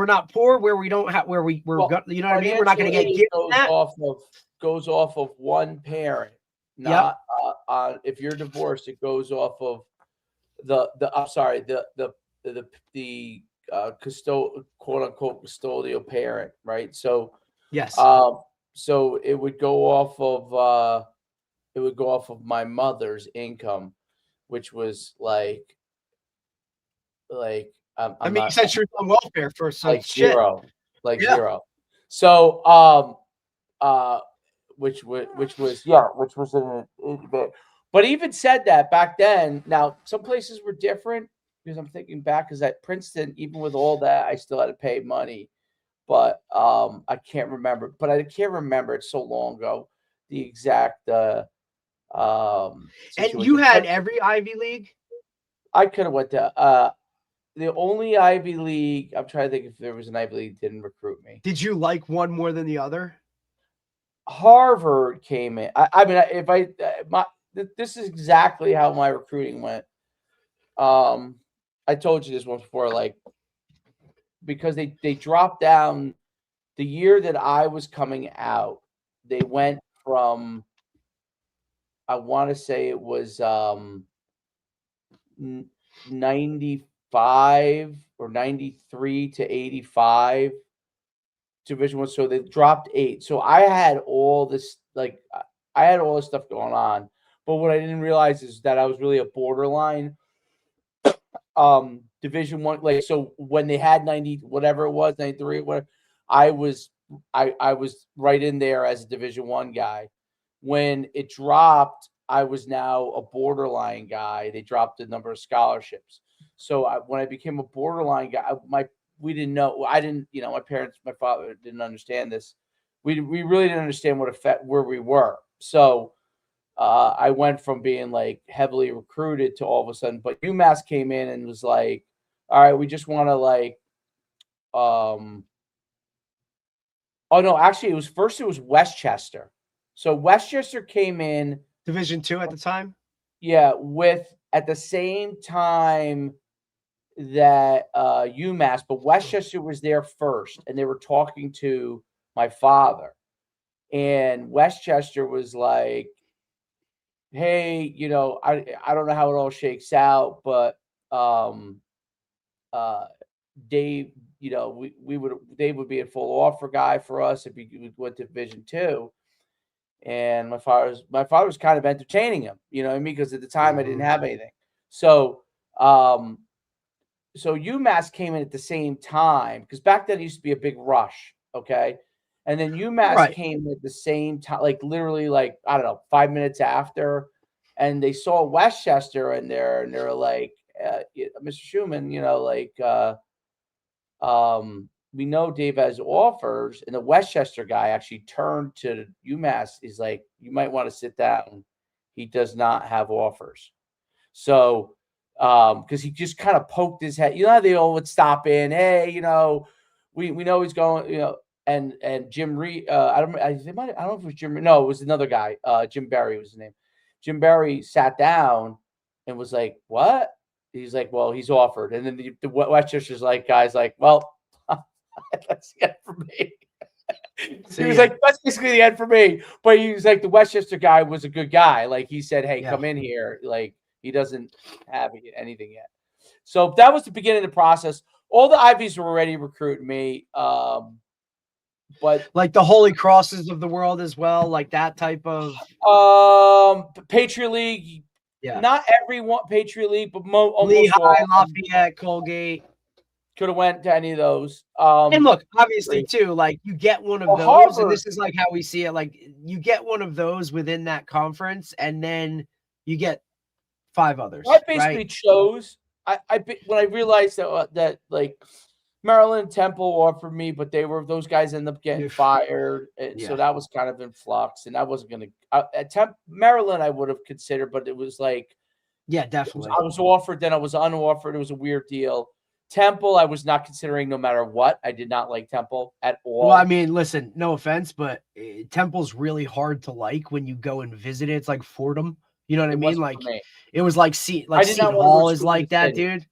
Speaker 3: not poor where we don't have, you know what I mean? We're not going to get given that.
Speaker 1: Goes off of one parent, not if you're divorced, it goes off of the quote unquote custodial parent, right? So
Speaker 3: yes,
Speaker 1: so it would go off of my mother's income, which was like
Speaker 3: you said she was on welfare for some
Speaker 1: like
Speaker 3: shit.
Speaker 1: Zero. So which was but even said that back then. Now some places were different because I'm thinking back, because at Princeton, even with all that, I still had to pay money. But I can't remember. But I can't remember. It's so long ago. The exact
Speaker 3: and you had every Ivy League?
Speaker 1: I could have went to the only Ivy League. I'm trying to think if there was an Ivy League that didn't recruit me.
Speaker 3: Did you like one more than the other?
Speaker 1: Harvard came in. I mean, this is exactly how my recruiting went. I told you this once before, like, because they dropped down the year that I was coming out. They went from, I want to say it was 95 or 93 to 85 Division I. So they dropped 8. So I had all this, like, I had all this stuff going on. But what I didn't realize is that I was really a borderline Division I. Like, so when they had 90, whatever it was, 93, whatever, I was right in there as a Division I guy. When it dropped, I was now a borderline guy. They dropped the number of scholarships. So when I became a borderline guy, we didn't know. I didn't, my parents, my father didn't understand this. We really didn't understand what effect where we were. So I went from being like heavily recruited to all of a sudden, but UMass came in and was like, "All right, we just want to like, oh no, actually it was Westchester. So Westchester came in
Speaker 3: Division II at the time.
Speaker 1: Yeah, with at the same time that UMass, but Westchester was there first, and they were talking to my father, and Westchester was like, "Hey, I don't know how it all shakes out, but Dave, Dave would be a full offer guy for us if we went to Division II." And my father was kind of entertaining him, you know what I mean? Because at the time I didn't have anything. So so UMass came in at the same time, because back then it used to be a big rush, okay? And then UMass came at the same time, like literally, like, I don't know, 5 minutes after, and they saw Westchester in there, and they were like, Mr. Schumann, we know Dave has offers, and the Westchester guy actually turned to UMass. He's like, you might want to sit down. He does not have offers. So, because he just kind of poked his head. You know how they all would stop in, hey, we know he's going, and Jim Reed, I don't know if it was Jim. No, it was another guy. Jim Berry was his name. Jim Berry sat down and was like, what? He's like, well, he's offered. And then the Westchester's like, guys, like, well, that's the end for me. He was like, that's basically the end for me. But he was like, the Westchester guy was a good guy. Like, he said, hey, come in here. Like, he doesn't have anything yet. So that was the beginning of the process. All the Ivies were already recruiting me. But
Speaker 3: like the Holy Crosses of the world as well, like that type of
Speaker 1: Patriot League.
Speaker 3: Yeah,
Speaker 1: not everyone Patriot League, but almost
Speaker 3: Lehigh,
Speaker 1: all.
Speaker 3: Lafayette, Colgate.
Speaker 1: Could have went to any of those.
Speaker 3: And look, obviously too, like you get one of those, Harvard, and this is like how we see it. Like you get one of those within that conference, and then you get 5 others.
Speaker 1: I basically chose. When I realized that like Maryland Temple offered me, but those guys ended up getting fired, so that was kind of in flux, and I wasn't going to. Maryland, I would have considered, but it was like,
Speaker 3: yeah, definitely.
Speaker 1: I was offered, then I was unoffered. It was a weird deal. Temple, I was not considering no matter what. I did not like Temple at all.
Speaker 3: Well, I mean, listen, no offense, but Temple's really hard to like when you go and visit it. It's like Fordham. You know what I mean? Like it was like Seton Hall is like that, dude.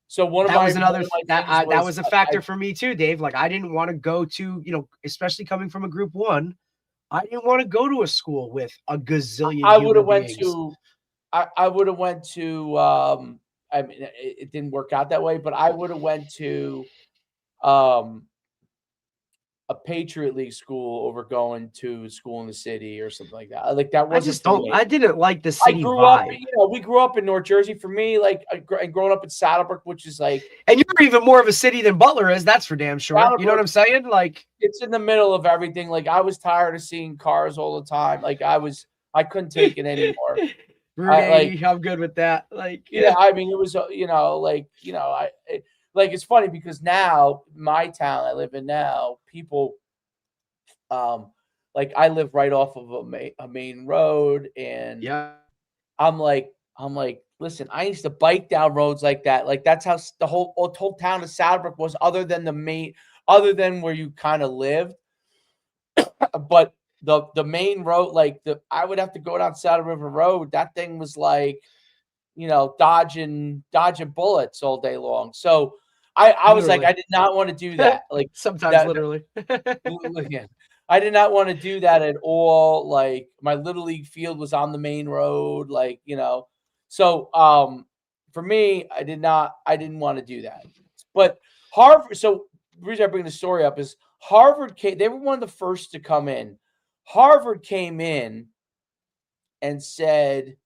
Speaker 1: So that
Speaker 3: was a factor for me too, Dave. Like I didn't want to go to, especially coming from a Group 1, I didn't want to go to a school with a gazillion. I would have went
Speaker 1: to. I mean, it didn't work out that way, but I would have went to a Patriot League school over going to school in the city or something like that. Like that wasn't.
Speaker 3: I didn't like the city vibe.
Speaker 1: We grew up in North Jersey. For me, like growing up in Saddlebrook, which is like,
Speaker 3: and you're even more of a city than Butler is. That's for damn sure. You know what I'm saying? Like
Speaker 1: it's in the middle of everything. Like I was tired of seeing cars all the time. Like I couldn't take it anymore.
Speaker 3: I'm good with that. Like,
Speaker 1: I mean, it was, it's funny because now my town I live in now, people, like I live right off of a main road, and I'm like, listen, I used to bike down roads like that. Like that's how the whole town of Saddlebrook was, other than where you kind of lived, but. The main road, like I would have to go down Saddle River Road. That thing was like, dodging bullets all day long. So I was like, I did not want to do that. Like
Speaker 3: sometimes literally.
Speaker 1: I did not want to do that at all. Like my little league field was on the main road, like, so for me, I didn't want to do that. But Harvard, so the reason I bring the story up is Harvard they were one of the first to come in. Harvard came in and said,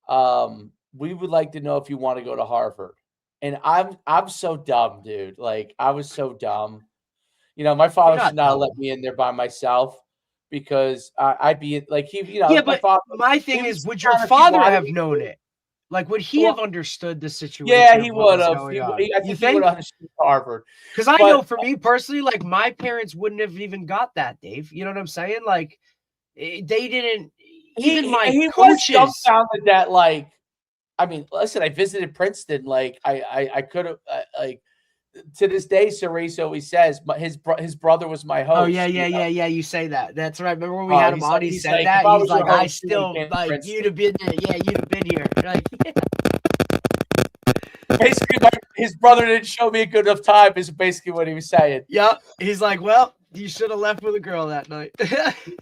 Speaker 1: we would like to know if you want to go to Harvard. And I'm so dumb, dude. Like I was so dumb. My father should not have let me in there by myself because I'd be like
Speaker 3: my thing is, would your father have known it? Like, would he have understood the situation?
Speaker 1: Yeah, he would have. I think he would have understood Harvard.
Speaker 3: Because I know for me personally, like my parents wouldn't have even got that, Dave. You know what I'm saying? Like they didn't. Even my coaches
Speaker 1: was dumbfounded that, like, I mean, listen, I visited Princeton. Like, I could have, like, to this day, Cerise always says his brother was my host.
Speaker 3: Oh yeah. You say that. That's right. Remember when we had him on? He said that. He's like, I still like you'd have been there. Yeah, you'd have been here. Like,
Speaker 1: basically, his brother didn't show me a good enough time. Is basically what he was saying.
Speaker 3: Yep. He's like, well, you should have left with a girl that night.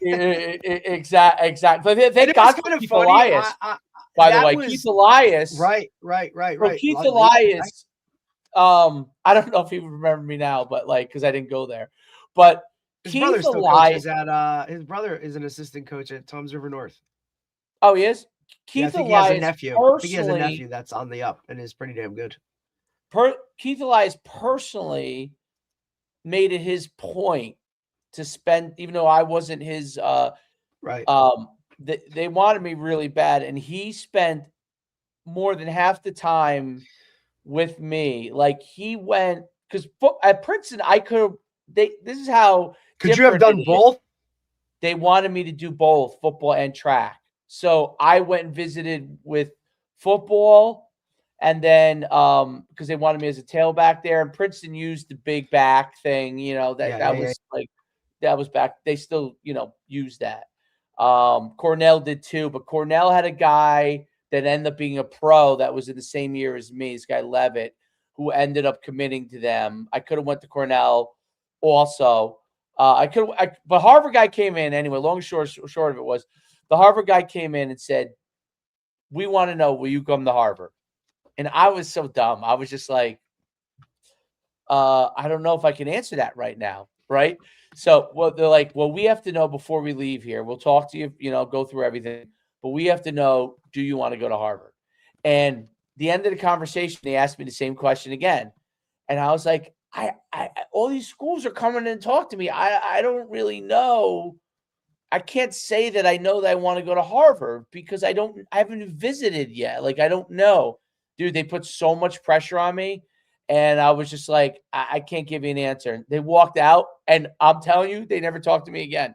Speaker 1: Exactly. Thank God for Keith Elias. By the way, Keith Elias.
Speaker 3: Right.
Speaker 1: Keith Elias. I don't know if he would remember me now, but like, because I didn't go there. But
Speaker 3: his brother still coaches at his brother is an assistant coach at Toms River North.
Speaker 1: Oh, he is?
Speaker 3: Keith Elias has a nephew. I think he has a nephew that's on the up and is pretty damn good.
Speaker 1: Keith Elias personally made it his point to spend, even though I wasn't his
Speaker 3: right.
Speaker 1: They wanted me really bad, and he spent more than half the time with me. Like he went because at Princeton, I could have. This is how
Speaker 3: Could you have
Speaker 1: different it
Speaker 3: done
Speaker 1: is.
Speaker 3: both?
Speaker 1: They wanted me to do both football and track. So I went and visited with football, and then because they wanted me as a tailback there, and Princeton used the big back thing, that was like that was back. They still, use that. Cornell did too, but Cornell had a guy that ended up being a pro that was in the same year as me, this guy Levitt, who ended up committing to them. I could have went to Cornell also. But Harvard guy came in anyway. Long and short of it was, the Harvard guy came in and said, "We want to know, will you come to Harvard?" And I was so dumb. I was just like, I don't know if I can answer that right now, right? So, they're like, "Well, we have to know before we leave here. We'll talk to you, go through everything, but we have to know, do you want to go to Harvard?" And the end of the conversation, they asked me the same question again, and I was like, I all these schools are coming and talk to me. I don't really know. I can't say that I know that I want to go to Harvard because I haven't visited yet. Like, I don't know. Dude, they put so much pressure on me. And I was just like, I can't give you an answer. They walked out, and I'm telling you, they never talked to me again.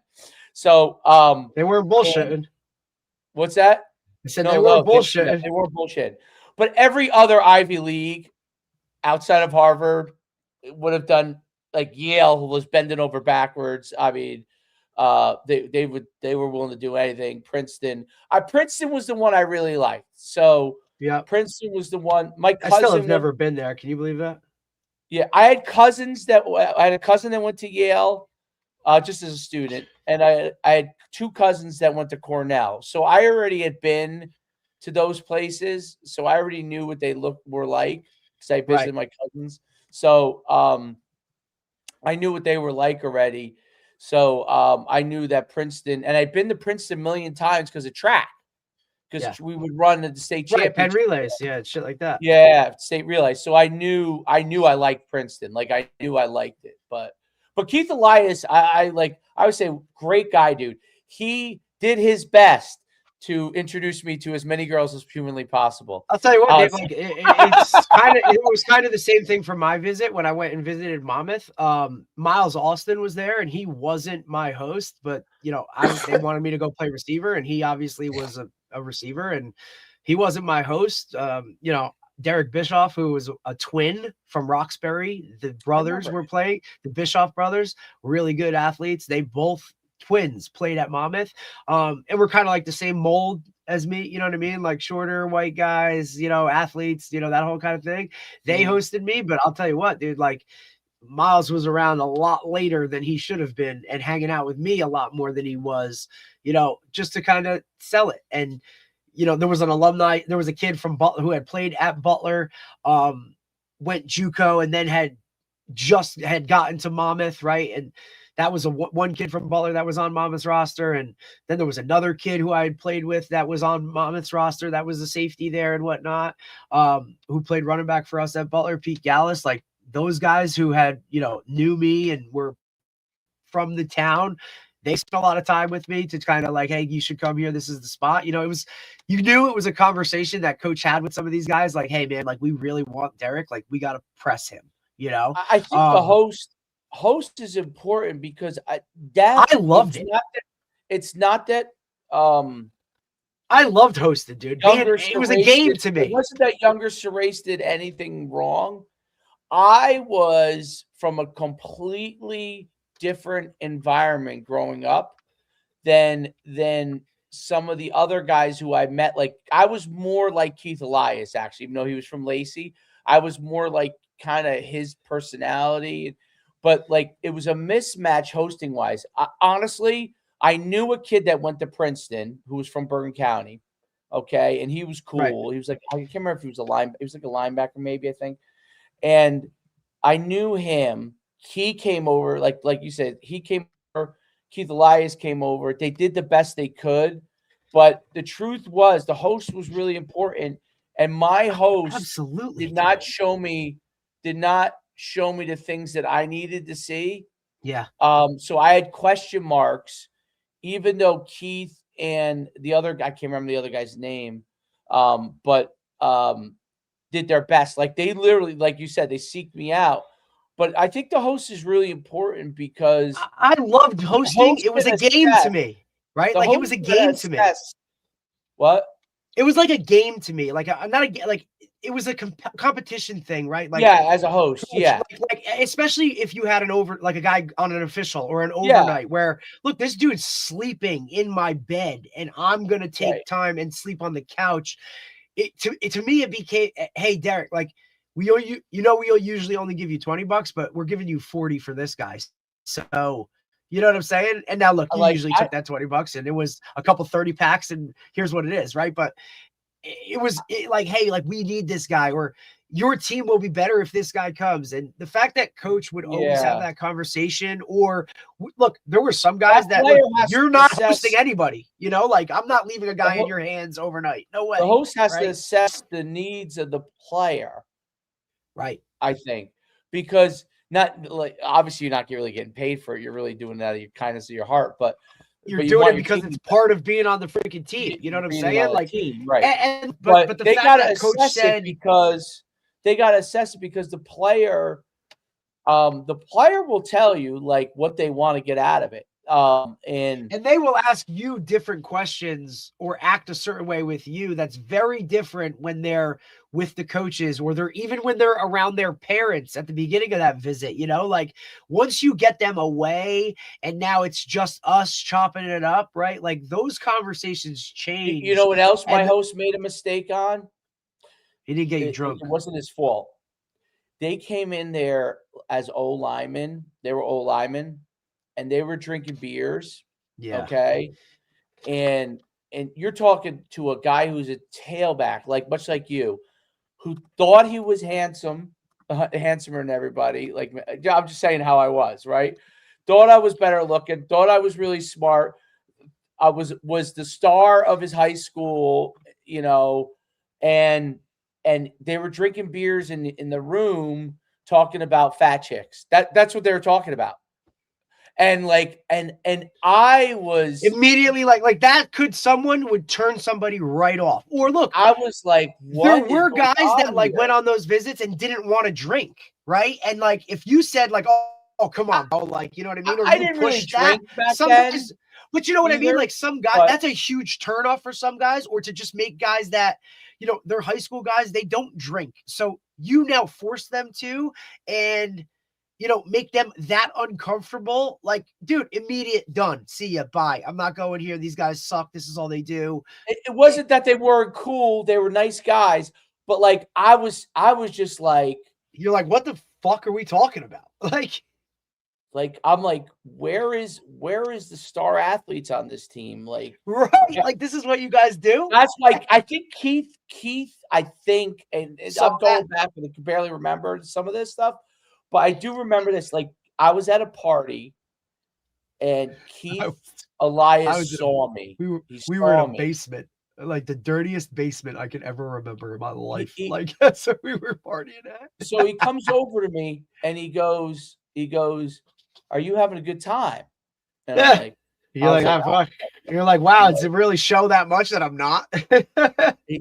Speaker 1: So
Speaker 3: They weren't bullshitting.
Speaker 1: What's that?
Speaker 3: I said they weren't bullshitting.
Speaker 1: They weren't bullshitting. But every other Ivy League outside of Harvard would have done, like Yale, who was bending over backwards. I mean, they were willing to do anything. Princeton was the one I really liked. So
Speaker 3: yeah,
Speaker 1: Princeton was the one. My cousin,
Speaker 3: I still have never been there. Can you believe that?
Speaker 1: Yeah, I had a cousin that went to Yale, just as a student, and I had two cousins that went to Cornell. So I already had been to those places, so I already knew what they were like because I visited my cousins. So I knew what they were like already. So I knew that Princeton, and I'd been to Princeton a million times because of track, because we would run at the state championship.
Speaker 3: Penn relays, shit like that.
Speaker 1: Yeah, state relays. So I knew I liked Princeton. Like, I knew I liked it. But Keith Elias, I would say, great guy, dude. He did his best to introduce me to as many girls as humanly possible.
Speaker 3: I'll tell you what, Dave, like it was kind of the same thing for my visit when I went and visited Monmouth. Miles Austin was there, and he wasn't my host, but they wanted me to go play receiver, and he obviously was a receiver, and he wasn't my host. Derek Bischoff, who was a twin from Roxbury, the brothers were playing, the Bischoff brothers, really good athletes. They both twins played at Monmouth, and we're kind of like the same mold as me, you know what I mean? Like shorter white guys, athletes, that whole kind of thing. They hosted me, but I'll tell you what, dude, like Miles was around a lot later than he should have been and hanging out with me a lot more than he was, just to kind of sell it. And, there was a kid from Butler who had played at Butler, went JUCO, and then had gotten to Monmouth, right? And that was one kid from Butler that was on Monmouth's roster. And then there was another kid who I had played with that was on Monmouth's roster. That was the safety there and whatnot, who played running back for us at Butler, Pete Gallus. Like, those guys who had, knew me and were from the town, they spent a lot of time with me to kind of like, hey, you should come here. This is the spot. You knew it was a conversation that coach had with some of these guys. Like, hey man, like, we really want Derek. Like, we got to press him,
Speaker 1: I think the host is important because
Speaker 3: I loved it.
Speaker 1: It's not that
Speaker 3: I loved hosting, dude. It was a game to me.
Speaker 1: It wasn't that Younger Serace did anything wrong. I was from a completely different environment growing up than some of the other guys who I met. Like, I was more like Keith Elias, actually, even though he was from Lacey. I was more like kind of his personality. But, like, it was a mismatch hosting wise. Honestly, I knew a kid that went to Princeton who was from Bergen County. Okay. And he was cool. Right. He was like, I can't remember if he was he was like a linebacker, maybe, I think. And I knew him. He came over, like you said, he came over. Keith Elias came over. They did the best they could. But the truth was, the host was really important. And my host
Speaker 3: absolutely
Speaker 1: did not show me the things that I needed to see.
Speaker 3: Yeah.
Speaker 1: So I had question marks, even though Keith and the other guy, I can't remember the other guy's name, but did their best. Like they literally, like you said, they seeked me out. But I think the host is really important because
Speaker 3: I loved hosting. It was a game to me, right? Like it was a game to me.
Speaker 1: What?
Speaker 3: It was like a game to me. Like I'm not like it was a competition thing, right? Like
Speaker 1: yeah, as a host,
Speaker 3: coach,
Speaker 1: yeah.
Speaker 3: Like especially if you had like a guy on an official or an overnight where look, this dude's sleeping in my bed and I'm gonna take time and sleep on the couch. To me it became, hey Derek, like we owe you, we'll usually only give you $20, but we're giving you 40 for this guy. So you know what I'm saying? And now look, you usually took that $20 and it was a couple 30 packs and here's what it is, right? But it was like, hey, like we need this guy, or your team will be better if this guy comes. And the fact that coach would always have that conversation, or look, there were some guys that look, you're not hosting anybody, like I'm not leaving a guy in your hands overnight. No way.
Speaker 1: The host has to assess the needs of the player.
Speaker 3: Right.
Speaker 1: I think, because not like, obviously you're not really getting paid for it. You're really doing that out of your kindness of your heart, but
Speaker 3: you're doing it because it's part of being on the freaking team. You know what I'm saying? Like,
Speaker 1: team, right?
Speaker 3: But the
Speaker 1: they
Speaker 3: fact
Speaker 1: gotta
Speaker 3: that coach said,
Speaker 1: because they got to assess it because the player will tell you like what they want to get out of it. And
Speaker 3: they will ask you different questions or act a certain way with you. That's very different when they're with the coaches, or even when they're around their parents at the beginning of that visit, like once you get them away and now it's just us chopping it up, right? Like those conversations change.
Speaker 1: You know what else my host made a mistake on?
Speaker 3: He didn't get you drunk.
Speaker 1: It wasn't his fault. They came in there as O linemen. They were O linemen. And they were drinking beers.
Speaker 3: Yeah. Okay.
Speaker 1: And you're talking to a guy who's a tailback, like much like you, who thought he was handsomer than everybody. Like, I'm just saying how I was, right? Thought I was better looking. Thought I was really smart. I was the star of his high school, and they were drinking beers in the room, talking about fat chicks. That's what they were talking about. And like, and I was
Speaker 3: immediately like that. Someone would turn somebody right off. Or look,
Speaker 1: I was like, what?
Speaker 3: There were guys that like went on those visits and didn't want to drink, right? And like, if you said like, oh, come on, bro, like, you know what I mean? Or
Speaker 1: I didn't really drink back then.
Speaker 3: But you know what I mean? Like some guys, that's a huge turnoff for some guys, or to just make guys that, they're high school guys, they don't drink. So you now force them to, and make them that uncomfortable. Like, dude, immediate done. See ya. Bye. I'm not going here. These guys suck. This is all they do.
Speaker 1: It wasn't that they weren't cool. They were nice guys. But like, I was just like,
Speaker 3: you're like, what the fuck are we talking about?
Speaker 1: Like, I'm like, where is the star athletes on this team? Like,
Speaker 3: right. Like, this is what you guys do.
Speaker 1: That's like, I think Keith, I think, and I'm going back and I can barely remember some of this stuff. But I do remember this. Like, I was at a party, and Elias saw me.
Speaker 3: We were in a basement, like the dirtiest basement I could ever remember in my life. So we were partying at.
Speaker 1: So he comes over to me, and he goes, "Are you having a good time?" And I'm like,
Speaker 3: you're like, wow, does it really show that much that I'm not?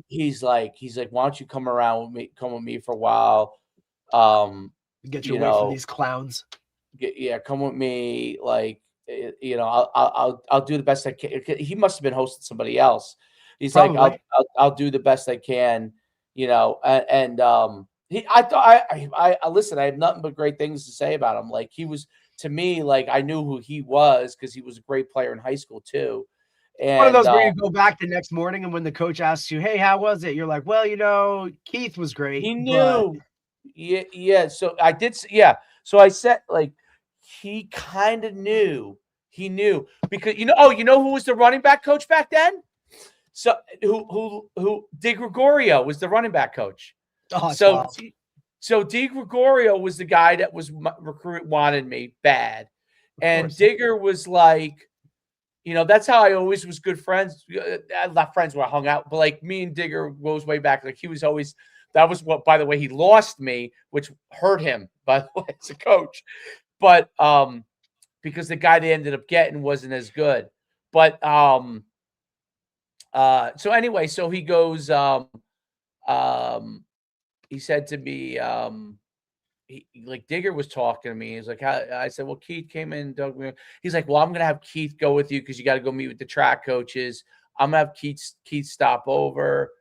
Speaker 1: he's like, why don't you come with me for a while?
Speaker 3: Get you away from these clowns.
Speaker 1: Come with me. Like, I'll do the best I can. He must have been hosting somebody else. He's probably like, I'll do the best I can. I listen. I have nothing but great things to say about him. Like, he was, to me, like, I knew who he was because he was a great player in high school too. And
Speaker 3: one of those where you go back the next morning, and when the coach asks you, "Hey, how was it?" You're like, "Well, Keith was great."
Speaker 1: He knew. Yeah. So I did. Yeah. So I said, like, he kind of knew. He knew because you know who was the running back coach back then? So who Di Gregorio was the running back coach.
Speaker 3: Oh,
Speaker 1: so Di Gregorio was the guy that was wanted me bad, and Digger was like, that's how I always was good friends. Not friends where I hung out, but like me and Digger goes way back. Like he was always. That was what, by the way, he lost me, which hurt him, by the way, as a coach. But because the guy they ended up getting wasn't as good. But so anyway, so he goes, he said to me, like Digger was talking to me. He's like, I said, well, Keith came in, Doug. He's like, well, I'm gonna have Keith go with you because you got to go meet with the track coaches. I'm gonna have Keith stop over.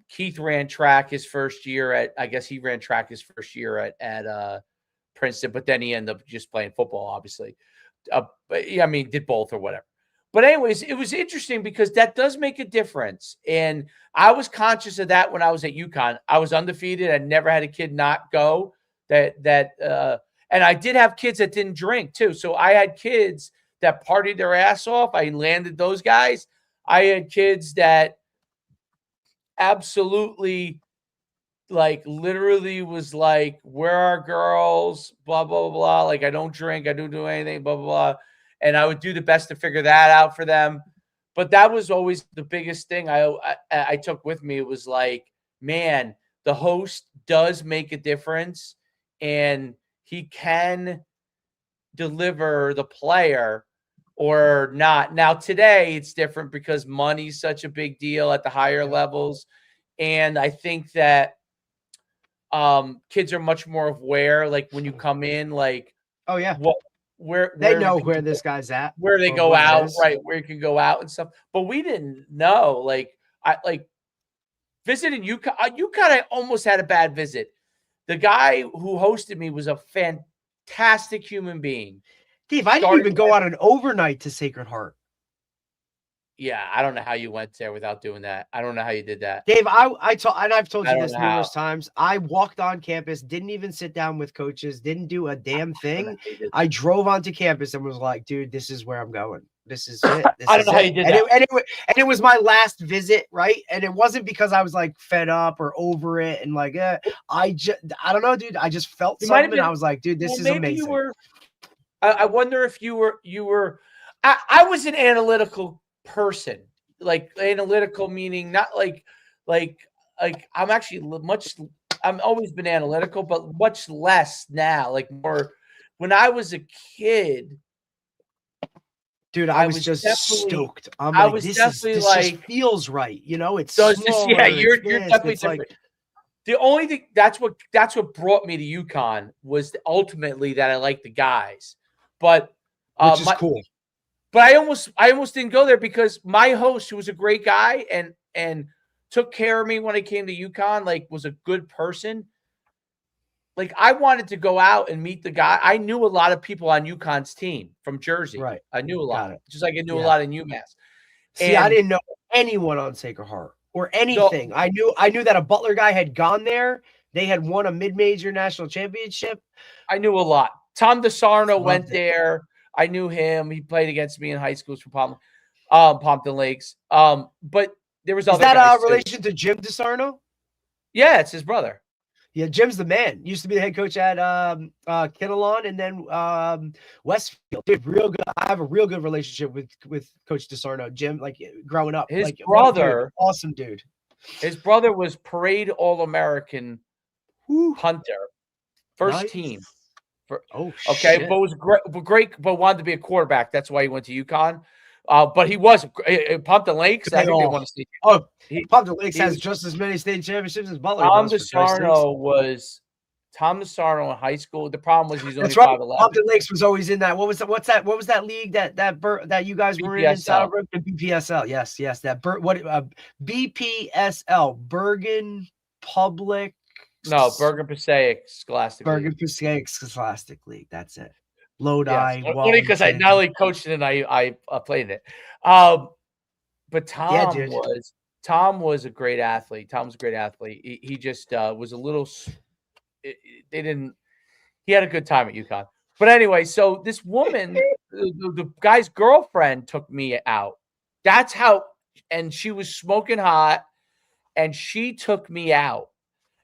Speaker 1: Keith ran track his first year at, I guess he ran track his first year at Princeton, but then he ended up just playing football, obviously. But yeah, I mean, did both or whatever. But anyways, it was interesting because that does make a difference. And I was conscious of that when I was at UConn. I was undefeated. I never had a kid not go and I did have kids that didn't drink too. So I had kids that partied their ass off. I landed those guys. I had kids that absolutely, like, literally was like, where are girls? Blah, blah, blah. Like, I don't drink. I don't do anything, blah, blah, blah. And I would do the best to figure that out for them. But that was always the biggest thing I took with me. It was like, man, the host does make a difference, and he can deliver the player or not. Now, today it's different because money's such a big deal at the higher levels. And I think that kids are much more aware, like when you come in, like,
Speaker 3: oh yeah,
Speaker 1: where
Speaker 3: they know where this guy's at,
Speaker 1: where they go out, right? Where you can go out and stuff. But we didn't know. Like, I visiting UConn. UConn, I almost had a bad visit. The guy who hosted me was a fantastic human being.
Speaker 3: Dave, I didn't even go on an overnight to Sacred Heart.
Speaker 1: Yeah, I don't know how you went there without doing that. I don't know how you did that.
Speaker 3: Dave, I've told you this numerous times. I walked on campus, didn't even sit down with coaches, didn't do a damn thing. I drove onto campus and was like, dude, this is where I'm going. This is it.
Speaker 1: I don't know how you did that.
Speaker 3: And it was my last visit, right? And it wasn't because I was like fed up or over it. And like, I don't know, dude. I just felt something. And I was like, dude, this is amazing.
Speaker 1: I wonder if you were. I was an analytical person, like analytical meaning not like I'm actually I'm always been analytical, but much less now. Like, more when I was a kid,
Speaker 3: dude, I was just stoked. I'm like, this just feels right, you know. It's smaller,
Speaker 1: you're definitely different. Like, the only thing that's what brought me to UConn was ultimately that I liked the guys, but
Speaker 3: which is cool.
Speaker 1: But I almost didn't go there because my host, who was a great guy and took care of me when I came to UConn, like, was a good person. Like, I wanted to go out and meet the guy. I knew a lot of people on UConn's team from Jersey.
Speaker 3: Right.
Speaker 1: I knew a lot. Just like I knew a lot in UMass.
Speaker 3: See, I didn't know anyone on Sacred Heart or anything. So, I knew that a Butler guy had gone there. They had won a mid-major national championship.
Speaker 1: I knew a lot. Tom DeSarno went there. I knew him. He played against me in high school from Pompton Lakes. But there was other guys. Is that
Speaker 3: a relation to Jim DeSarno?
Speaker 1: Yeah, it's his brother.
Speaker 3: Yeah, Jim's the man. Used to be the head coach at Kinnelon and then Westfield. Dude, real good. I have a real good relationship with Coach DeSarno. Jim, like, growing up.
Speaker 1: His brother,
Speaker 3: awesome dude.
Speaker 1: His brother was parade All-American punter, first team. Okay,
Speaker 3: shit.
Speaker 1: but was great, but wanted to be a quarterback. That's why he went to UConn. But he was Pompton Lakes. I think they won a state.
Speaker 3: Pompton Lakes has just as many state championships as Butler.
Speaker 1: Tom DeSarno in high school. The problem was he's only 5'11".
Speaker 3: Pompton Lakes was always in that. What was that league that you guys were in Saddlebrook? The BPSL. Yes. That BPSL, Bergen Public.
Speaker 1: No, Bergen Passaic Scholastic League.
Speaker 3: Bergen Passaic Scholastic League. That's it. Lodi.
Speaker 1: Yes. Only because I not only coached it and I played it. But Tom was a great athlete. Tom was a great athlete. He just was a little. He had a good time at UConn. But anyway, so this woman, the guy's girlfriend, took me out. That's how, and she was smoking hot, and she took me out.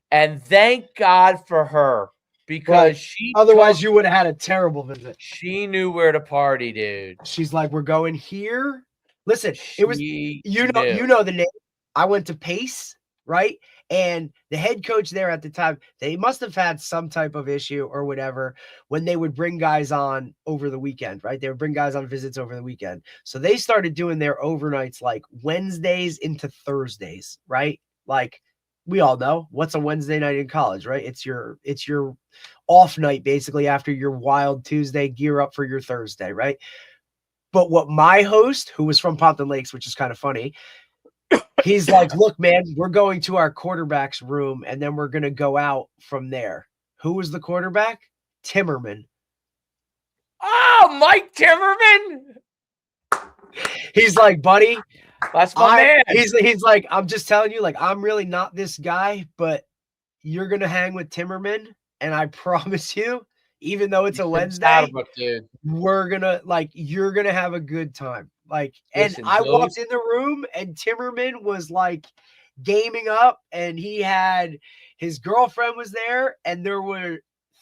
Speaker 1: And thank God for her, because
Speaker 3: otherwise you would have had a terrible visit.
Speaker 1: She knew where to party, dude.
Speaker 3: She's like, we're going here. Listen, it was you know the name. I went to Pace, right? And the head coach there at the time, they must have had some type of issue or whatever when they would bring guys on over the weekend, right? They would bring guys on visits over the weekend. So they started doing their overnights like Wednesdays into Thursdays, right? Like, we all know what's a Wednesday night in college, right? It's your off night, basically, after your wild Tuesday, gear up for your Thursday, right? But what my host, who was from Pompton Lakes, which is kind of funny, he's like, look, man, we're going to our quarterback's room, and then we're going to go out from there. Who was the quarterback? Timmerman.
Speaker 1: Oh, Mike Timmerman.
Speaker 3: He's like, buddy,
Speaker 1: That's my man.
Speaker 3: He's like, I'm just telling you, like, I'm really not this guy, but you're going to hang with Timmerman, and I promise you, even though it's a Wednesday,
Speaker 1: dude,
Speaker 3: we're going to, like, you're going to have a good time. Like, and I walked in the room, and Timmerman was, like, gaming up, and he had his girlfriend was there, and there were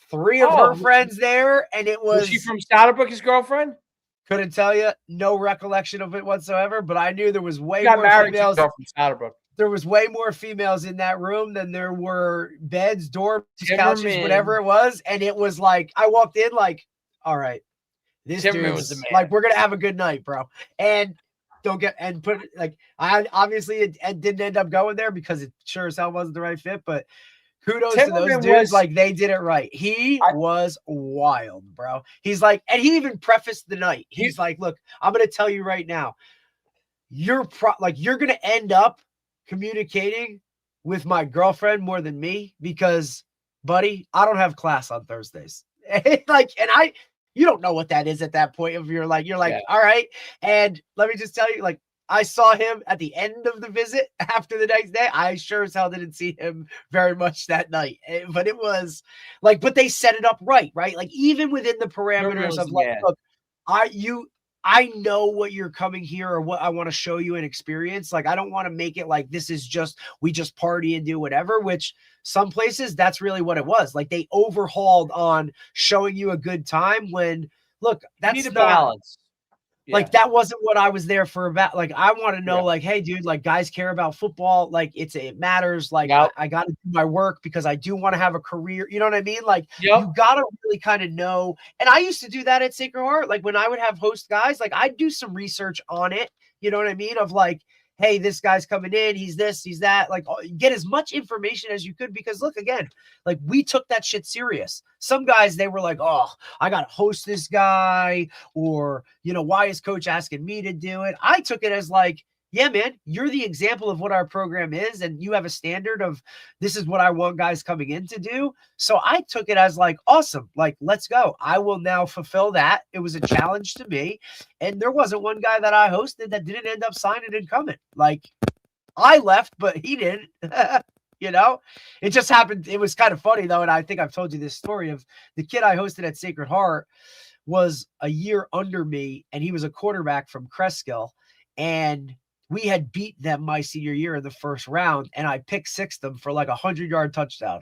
Speaker 3: 3 of her friends there, and it was
Speaker 1: she from Stouterbrook, his girlfriend?
Speaker 3: Couldn't tell you, no recollection of it whatsoever, but I knew there was way
Speaker 1: more
Speaker 3: females.
Speaker 1: From Stouterbrook.
Speaker 3: There was way more females in that room than there were beds, doors, couches, whatever it was, and it was like I walked in like, all right, this dude was the man. Like, we're gonna have a good night, bro, and don't get and put like I obviously it didn't end up going there because it sure as hell wasn't the right fit, but kudos to those dudes. Like, they did it right. He was wild, bro. He's like, and he even prefaced the night. He's like, look, I'm going to tell you right now, you're going to end up communicating with my girlfriend more than me because, buddy, I don't have class on Thursdays. You don't know what that is at that point. If you're like, all right. And let me just tell you, like, I saw him at the end of the visit after the next day. I sure as hell didn't see him very much that night. But it was like, but they set it up right? Like, even within the parameters of like, look, I know what you're coming here or what I want to show you and experience. Like, I don't want to make it like this is just, we just party and do whatever, which some places that's really what it was. Like, they overhauled on showing you a good time when, look, that's not balance. Yeah. Like, that wasn't what I was there for about. Like, I want to know, like, hey, dude, like, guys care about football. Like, it matters. Like, I got to do my work because I do want to have a career. You know what I mean? Like, you got to really kind of know. And I used to do that at Sacred Heart. Like, when I would have host guys, like, I'd do some research on it. You know what I mean? Of like, hey, this guy's coming in. He's this, he's that. Like, get as much information as you could because, look, again, like, we took that shit serious. Some guys, they were like, oh, I got to host this guy, or, you know, why is coach asking me to do it? I took it as like, yeah, man, you're the example of what our program is, and you have a standard of this is what I want guys coming in to do. So I took it as like, awesome, like, let's go. I will now fulfill that. It was a challenge to me, and there wasn't one guy that I hosted that didn't end up signing and coming. Like, I left, but he didn't. You know, it just happened. It was kind of funny though, and I think I've told you this story of the kid I hosted at Sacred Heart was a year under me, and he was a quarterback from Cresskill, and we had beat them my senior year in the first round, and I picked 6 them for like 100-yard touchdown.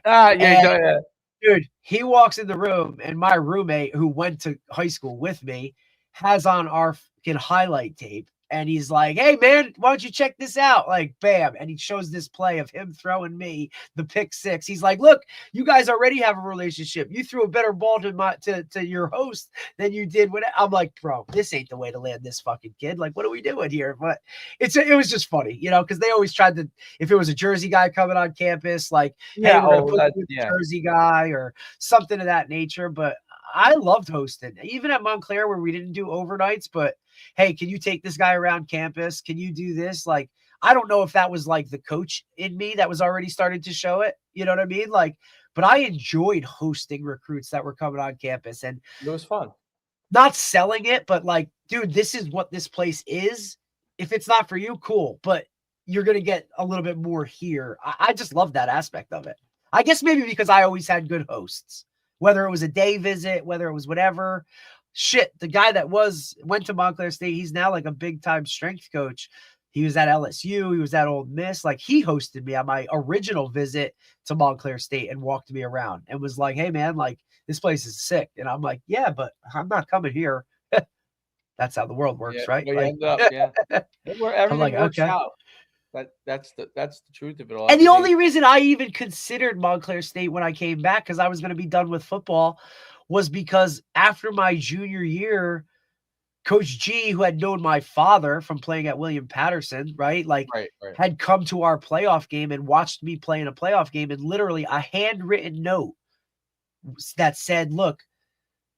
Speaker 3: Dude, he walks in the room, and my roommate who went to high school with me has on our fucking highlight tape. And he's like, hey, man, why don't you check this out? Like, bam. And he shows this play of him throwing me the pick 6. He's like, look, you guys already have a relationship. You threw a better ball to your host than you did when I'm like, bro, this ain't the way to land this fucking kid. Like, what are we doing here? But it was just funny, you know, because they always tried to, if it was a Jersey guy coming on campus, like, hey, we're going to put a Jersey guy or something of that nature. But I loved hosting, even at Montclair where we didn't do overnights, but hey, can you take this guy around campus? Can you do this? Like, I don't know if that was like the coach in me that was already starting to show it. You know what I mean? Like, but I enjoyed hosting recruits that were coming on campus, and
Speaker 1: it was fun.
Speaker 3: Not selling it, but like, dude, this is what this place is. If it's not for you, cool, but you're going to get a little bit more here. I just love that aspect of it. I guess maybe because I always had good hosts. Whether it was a day visit, whether it was whatever, shit, the guy that went to Montclair State, he's now like a big time strength coach. He was at LSU. He was at Ole Miss. Like, he hosted me on my original visit to Montclair State and walked me around and was like, hey man, like, this place is sick. And I'm like, yeah, but I'm not coming here. That's how the world works, right?
Speaker 1: Like, end up, everything like, works out. That's the truth of it all.
Speaker 3: And the only reason I even considered Montclair State when I came back, because I was going to be done with football, was because after my junior year, Coach G, who had known my father from playing at William Patterson, right? Like,
Speaker 1: Right.
Speaker 3: had come to our playoff game and watched me play in a playoff game, and literally a handwritten note that said, look,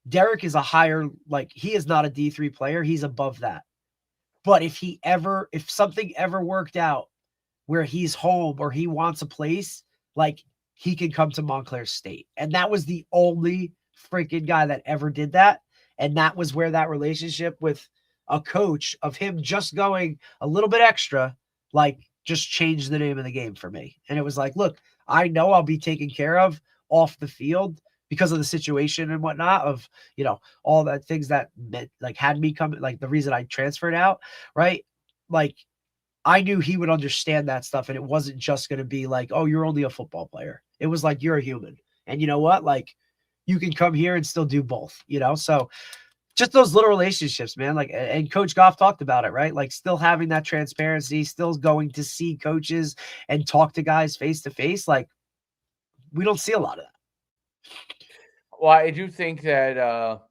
Speaker 3: Derek is a higher, like, he is not a D3 player. He's above that. But if something ever worked out where he's home or he wants a place, like, he can come to Montclair State. And that was the only freaking guy that ever did that. And that was where that relationship with a coach of him just going a little bit extra, like, just changed the name of the game for me. And it was like, look, I know I'll be taken care of off the field because of the situation and whatnot of, you know, all that things that meant, like, had me come, like, the reason I transferred out, right? Like, I knew he would understand that stuff. And it wasn't just going to be like, oh, you're only a football player. It was like, you're a human. And you know what? Like, you can come here and still do both, you know? So just those little relationships, man. Like, and Coach Goff talked about it, right? Like, still having that transparency, still going to see coaches and talk to guys face to face. Like, we don't see a lot of that.
Speaker 1: Well, I do think that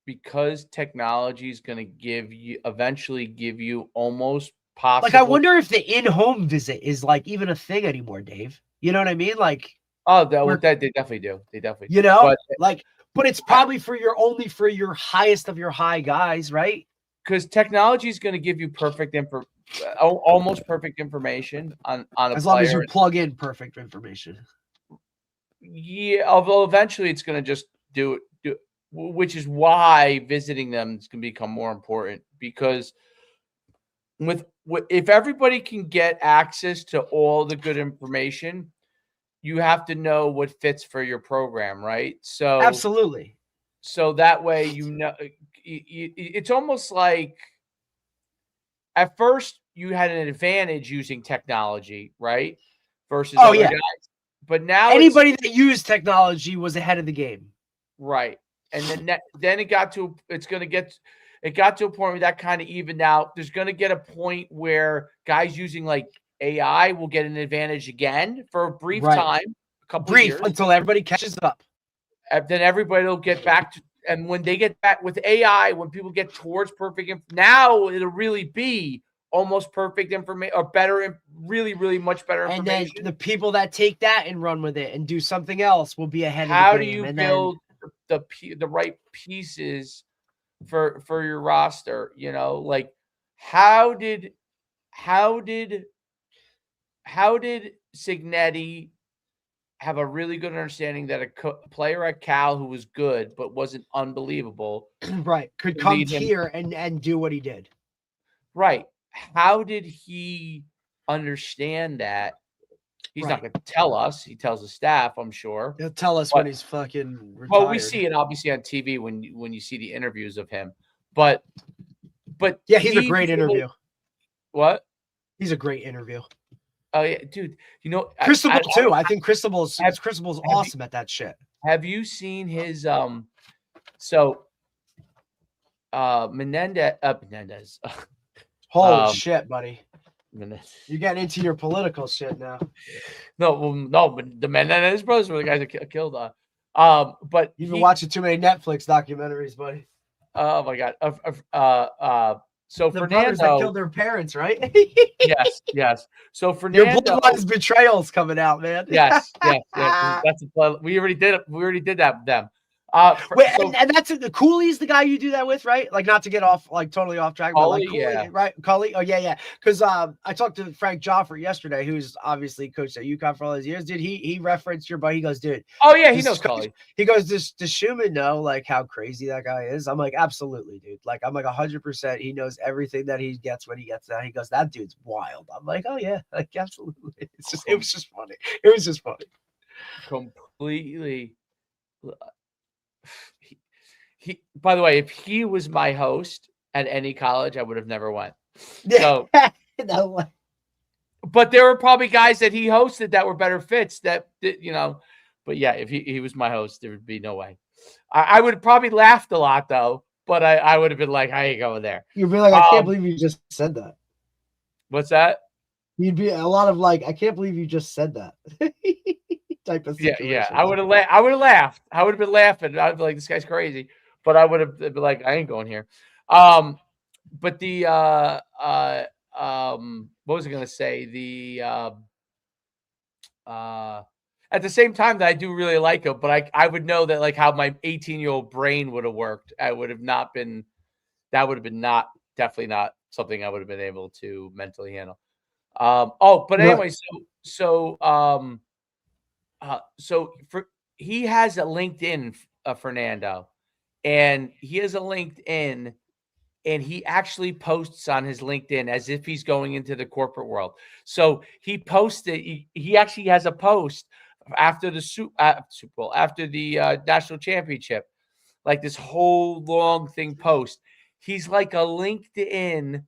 Speaker 1: because technology is going to eventually give you almost possible.
Speaker 3: Like, I wonder if the in-home visit is, like, even a thing anymore, Dave. You know what I mean? Like,
Speaker 1: that they definitely do. They definitely,
Speaker 3: you know,
Speaker 1: but
Speaker 3: it's probably for your highest of your high guys, right?
Speaker 1: Because technology is going to give you almost perfect information on a
Speaker 3: as long
Speaker 1: player.
Speaker 3: as you plug in perfect information.
Speaker 1: Yeah, although eventually it's going to just do it, which is why visiting them is going to become more important, because if everybody can get access to all the good information, you have to know what fits for your program, right? So
Speaker 3: absolutely.
Speaker 1: So that way, you know, it's almost like at first you had an advantage using technology, right? Versus other guys. But now
Speaker 3: anybody that used technology was ahead of the game.
Speaker 1: Right. And then it got to a point where that kind of evened out. There's going to get a point where guys using like AI will get an advantage again for a brief time, a couple of years,
Speaker 3: until everybody catches up.
Speaker 1: And then everybody will get back to, and when they get back with AI, when people get towards perfect, now it'll really be almost perfect information or better, really, really much better information.
Speaker 3: And then the people that take that and run with it and do something else will be ahead of the game.
Speaker 1: How do you build the right pieces for your roster? You know, like how did Signetti have a really good understanding that a player at Cal who was good but wasn't unbelievable,
Speaker 3: right, could come here and do what he did?
Speaker 1: Right. How did he understand that? He's not going to tell us. He tells the staff, I'm sure.
Speaker 3: He'll tell us when he's fucking retired.
Speaker 1: Well, we see it obviously on TV when you see the interviews of him. But
Speaker 3: yeah, he's a great interview.
Speaker 1: What?
Speaker 3: He's a great interview.
Speaker 1: Oh yeah, dude. You know,
Speaker 3: Cristobal too. I think Cristobal's awesome at that shit.
Speaker 1: Have you seen his Menendez?
Speaker 3: Holy shit, buddy. You're getting into your political shit now.
Speaker 1: No, but the Menendez brothers were the guys that killed. But
Speaker 3: you've been watching too many Netflix documentaries, buddy.
Speaker 1: Oh my god. So
Speaker 3: the
Speaker 1: Fernando
Speaker 3: brothers that killed their parents, right?
Speaker 1: yes. So Fernando,
Speaker 3: your bloodline's betrayal's coming out, man.
Speaker 1: yes. That's we already did it. We already did that with them.
Speaker 3: And that's the Cooley's the guy you do that with, right? Like, not to get off, like, totally off track, but like Cooley, right? Cooley, oh yeah. Because I talked to Frank Joffrey yesterday, who's obviously coached at UConn for all those years. Dude, he referenced your buddy. He goes, dude.
Speaker 1: Oh yeah, he knows Cooley.
Speaker 3: He goes, does Schumann know like how crazy that guy is? I'm like, absolutely, dude. Like, I'm like 100%. He knows everything that he gets when he gets there. He goes, that dude's wild. I'm like, oh yeah, like absolutely. It was just funny. It was just funny.
Speaker 1: Completely. He by the way, if he was my host at any college, I would have never went. So,
Speaker 3: no way.
Speaker 1: But there were probably guys that he hosted that were better fits that, you know, but yeah, if he was my host, there would be no way. I would have probably laughed a lot though, but I would have been like, how you going there?
Speaker 3: You'd be like, I can't believe you just said that.
Speaker 1: What's that?
Speaker 3: You'd be a lot of like, I can't believe you just said that. type of
Speaker 1: Yeah,
Speaker 3: situation.
Speaker 1: yeah. I would have laughed. I would have been laughing. I'd be like, this guy's crazy. But I would have been like, I ain't going here. But the what was I gonna say? At the same time that I do really like him, but I would know that like how my 18-year-old brain would have worked. I would have not been that would have been not definitely not something I would have been able to mentally handle. But
Speaker 3: Right.
Speaker 1: anyway, so for he has a LinkedIn, Fernando, and he has a LinkedIn, and he actually posts on his LinkedIn as if he's going into the corporate world. So he posted. He actually has a post after the Super Bowl, after the national championship, like this whole long thing post. He's like a LinkedIn.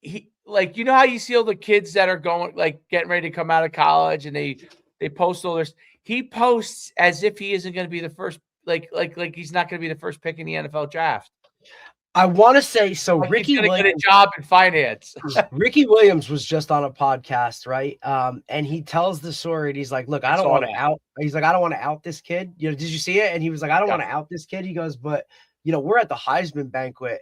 Speaker 1: He like how you see all the kids that are going like getting ready to come out of college and they post all this. He posts as if he isn't going to be the first like he's not going to be the first pick in the NFL draft.
Speaker 3: I want to say so.
Speaker 1: Like
Speaker 3: Ricky
Speaker 1: he's going to get a
Speaker 3: Williams.
Speaker 1: job in finance.
Speaker 3: Ricky Williams was just on a podcast, right? And he tells the story. And he's like, "Look, I don't
Speaker 1: saw
Speaker 3: want to
Speaker 1: that.
Speaker 3: out." He's like, "I don't want to out this kid." Did you see it? And he was like, "I don't
Speaker 1: Yeah.
Speaker 3: want to out this kid." He goes, "But we're at the Heisman banquet,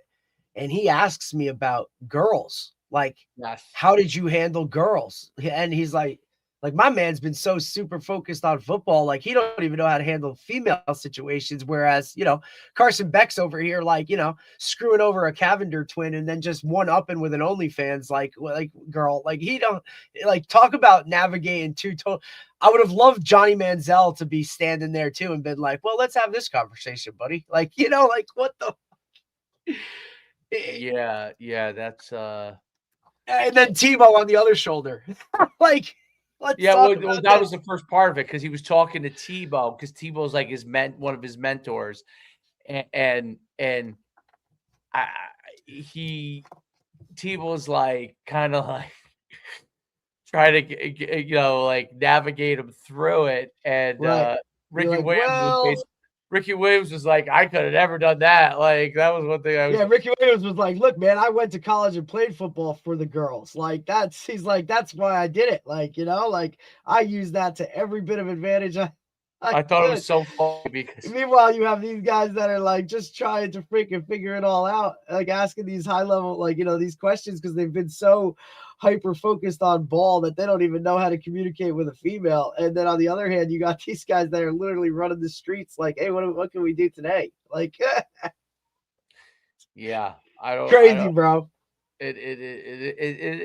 Speaker 3: and he asks me about girls. Like,
Speaker 1: Yes.
Speaker 3: how did you handle girls?" And he's like my man's been so super focused on football, like he don't even know how to handle female situations. Whereas, Carson Beck's over here, like, screwing over a Cavender twin and then just one upping with an OnlyFans, like girl, like he don't like talk about navigating two total. I would have loved Johnny Manziel to be standing there too and been like, well, let's have this conversation, buddy. Like, like what the.
Speaker 1: Yeah, that's
Speaker 3: And then Tebow on the other shoulder. Like, let's talk about
Speaker 1: that
Speaker 3: this.
Speaker 1: was the first part of it because he was talking to Tebow because Tebow's like one of his mentors, and Tebow's like kind of like try to like navigate him through it, and
Speaker 3: Right.
Speaker 1: Ricky Williams was like, I could have never done that. Like that was one thing I was.
Speaker 3: Yeah, Ricky Williams was like, look, man, I went to college and played football for the girls. Like he's like, that's why I did it. Like, like I use that to every bit of advantage.
Speaker 1: I thought it was so funny because
Speaker 3: meanwhile, you have these guys that are like just trying to freaking figure it all out, like asking these high level, like, these questions because they've been so hyper focused on ball that they don't even know how to communicate with a female. And then on the other hand, you got these guys that are literally running the streets like, hey, what can we do today? Like,
Speaker 1: yeah,
Speaker 3: crazy, bro.
Speaker 1: It's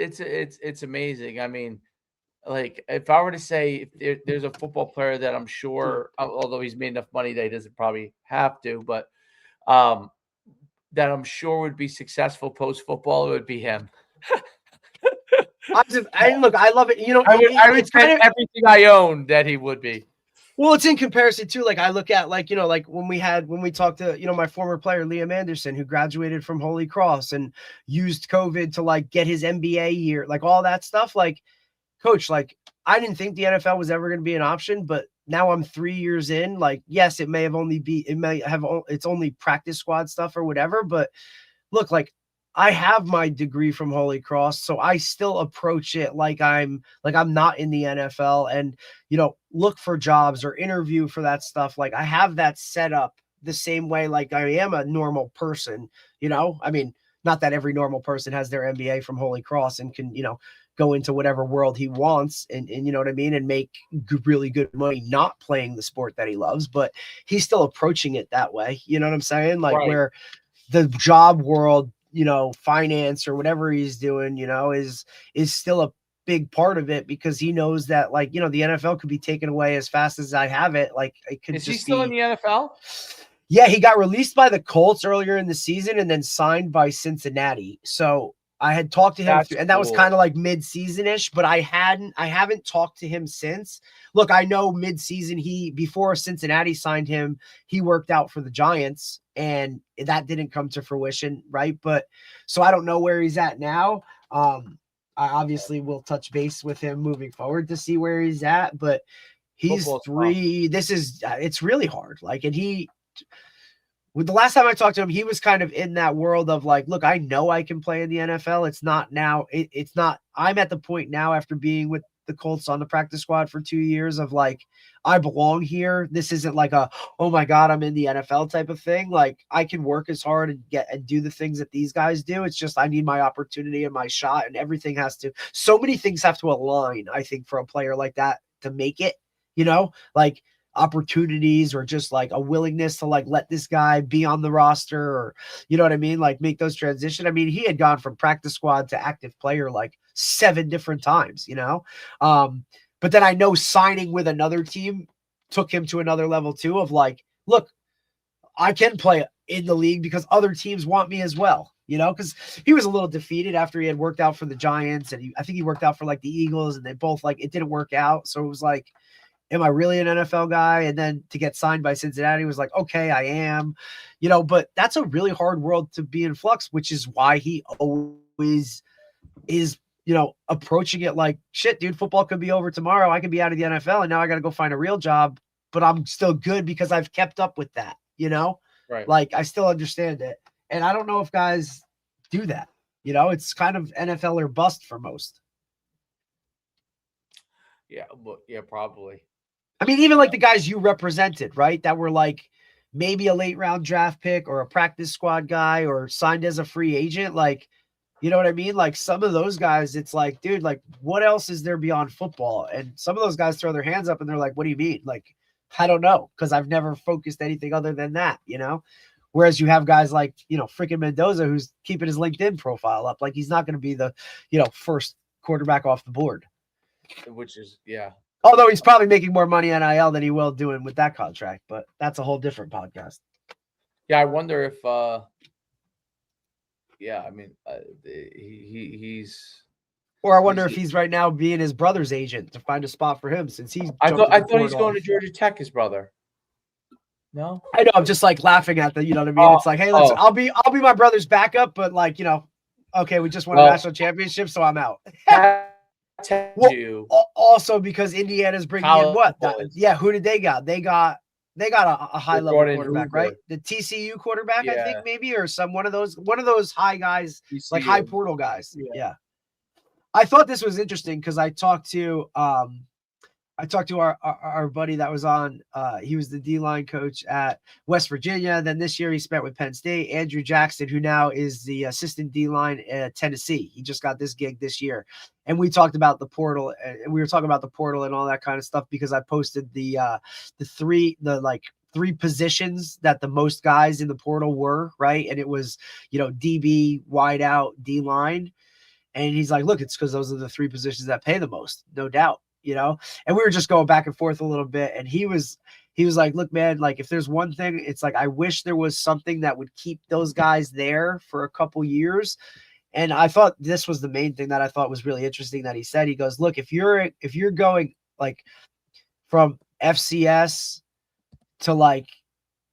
Speaker 1: amazing. I mean, like if I were to say if there's a football player that I'm sure, although he's made enough money that he doesn't probably have to, but that I'm sure would be successful post football, it would be him.
Speaker 3: Look, I love it.
Speaker 1: I would bet everything I own that he would be.
Speaker 3: Well, it's in comparison to like I look at like when we talked to my former player Liam Anderson, who graduated from Holy Cross and used COVID to like get his MBA year, like all that stuff. Like, coach, like I didn't think the NFL was ever going to be an option, but now I'm 3 years in. Like, yes, it's only practice squad stuff or whatever, but look, like I have my degree from Holy Cross, so I still approach it like I'm not in the NFL and, look for jobs or interview for that stuff. Like I have that set up the same way like I am a normal person, I mean, not that every normal person has their MBA from Holy Cross and can, go into whatever world he wants and you know what I mean, and make really good money not playing the sport that he loves, but he's still approaching it that way. You know what I'm saying? Like right. Where the job world, finance or whatever he's doing, is still a big part of it because he knows that like, the NFL could be taken away as fast as I have it. Like it could. Is
Speaker 1: he still in the NFL?
Speaker 3: Yeah, he got released by the Colts earlier in the season and then signed by Cincinnati. So I had talked to him and that was kind of like mid-season-ish, but I haven't talked to him since. Look, I know mid-season before Cincinnati signed him, he worked out for the Giants and that didn't come to fruition, right? But so I don't know where he's at now. I obviously will touch base with him moving forward to see where he's at, but he's three. It's really hard. Like, and with the last time I talked to him, he was kind of in that world of like, look, I know I can play in the NFL. It's not now. It's not. I'm at the point now after being with the Colts on the practice squad for 2 years of like, I belong here. This isn't like a, oh my God, I'm in the NFL type of thing. Like I can work as hard and do the things that these guys do. It's just, I need my opportunity and my shot, and everything so many things have to align, I think, for a player like that to make it, like opportunities or just like a willingness to like let this guy be on the roster, or you know what I mean, like make those transition. I mean, he had gone from practice squad to active player like 7 different times, but then I know signing with another team took him to another level too, of like, look, I can play in the league because other teams want me as well, because he was a little defeated after he had worked out for the Giants, and I think he worked out for like the Eagles, and they both like, it didn't work out. So it was like, am I really an NFL guy? And then to get signed by Cincinnati was like, okay, I am, but that's a really hard world to be in flux, which is why he always is, approaching it like, shit, dude, football could be over tomorrow. I could be out of the NFL and now I got to go find a real job, but I'm still good because I've kept up with that,
Speaker 1: Right.
Speaker 3: Like I still understand it. And I don't know if guys do that, it's kind of NFL or bust for most.
Speaker 1: Yeah. Yeah, probably.
Speaker 3: I mean, even like the guys you represented, right? That were like maybe a late round draft pick or a practice squad guy or signed as a free agent. Like, you know what I mean? Like some of those guys, it's like, dude, like what else is there beyond football? And some of those guys throw their hands up and they're like, what do you mean? Like, I don't know. Cause I've never focused anything other than that, Whereas you have guys like, freaking Mendoza, who's keeping his LinkedIn profile up. Like he's not going to be the, first quarterback off the board.
Speaker 1: Which is, yeah.
Speaker 3: Although he's probably making more money NIL than he will doing with that contract, but that's a whole different podcast.
Speaker 1: Yeah, I wonder if, I mean, he's.
Speaker 3: Or I wonder if he's right now being his brother's agent to find a spot for him, since he's.
Speaker 1: I thought he's going to Georgia Tech, his brother. No,
Speaker 3: I know. I'm just like laughing at the, you know what I mean? It's like, hey, I'll be my brother's backup, but like, okay, we just won a national championship, so I'm out. Also because Indiana's bringing in what? Who did they got? They got a high level quarterback, right? The TCU quarterback, I think maybe, or one of those high guys, TCU. Like high portal guys. Yeah. I thought this was interesting because I talked to our buddy that was on. He was the D-line coach at West Virginia. Then this year he spent with Penn State. Andrew Jackson, who now is the assistant D-line at Tennessee. He just got this gig this year. And we talked about the portal, and we were talking about the portal and all that kind of stuff because I posted the three positions that the most guys in the portal were, right? And it was, DB, wide out, D-line. And he's like, look, it's because those are the 3 positions that pay the most, no doubt. And we were just going back and forth a little bit. And he was like, look, man, like if there's one thing, it's like, I wish there was something that would keep those guys there for a couple years. And I thought this was the main thing that I thought was really interesting that he said. He goes, look, if you're going like from FCS to like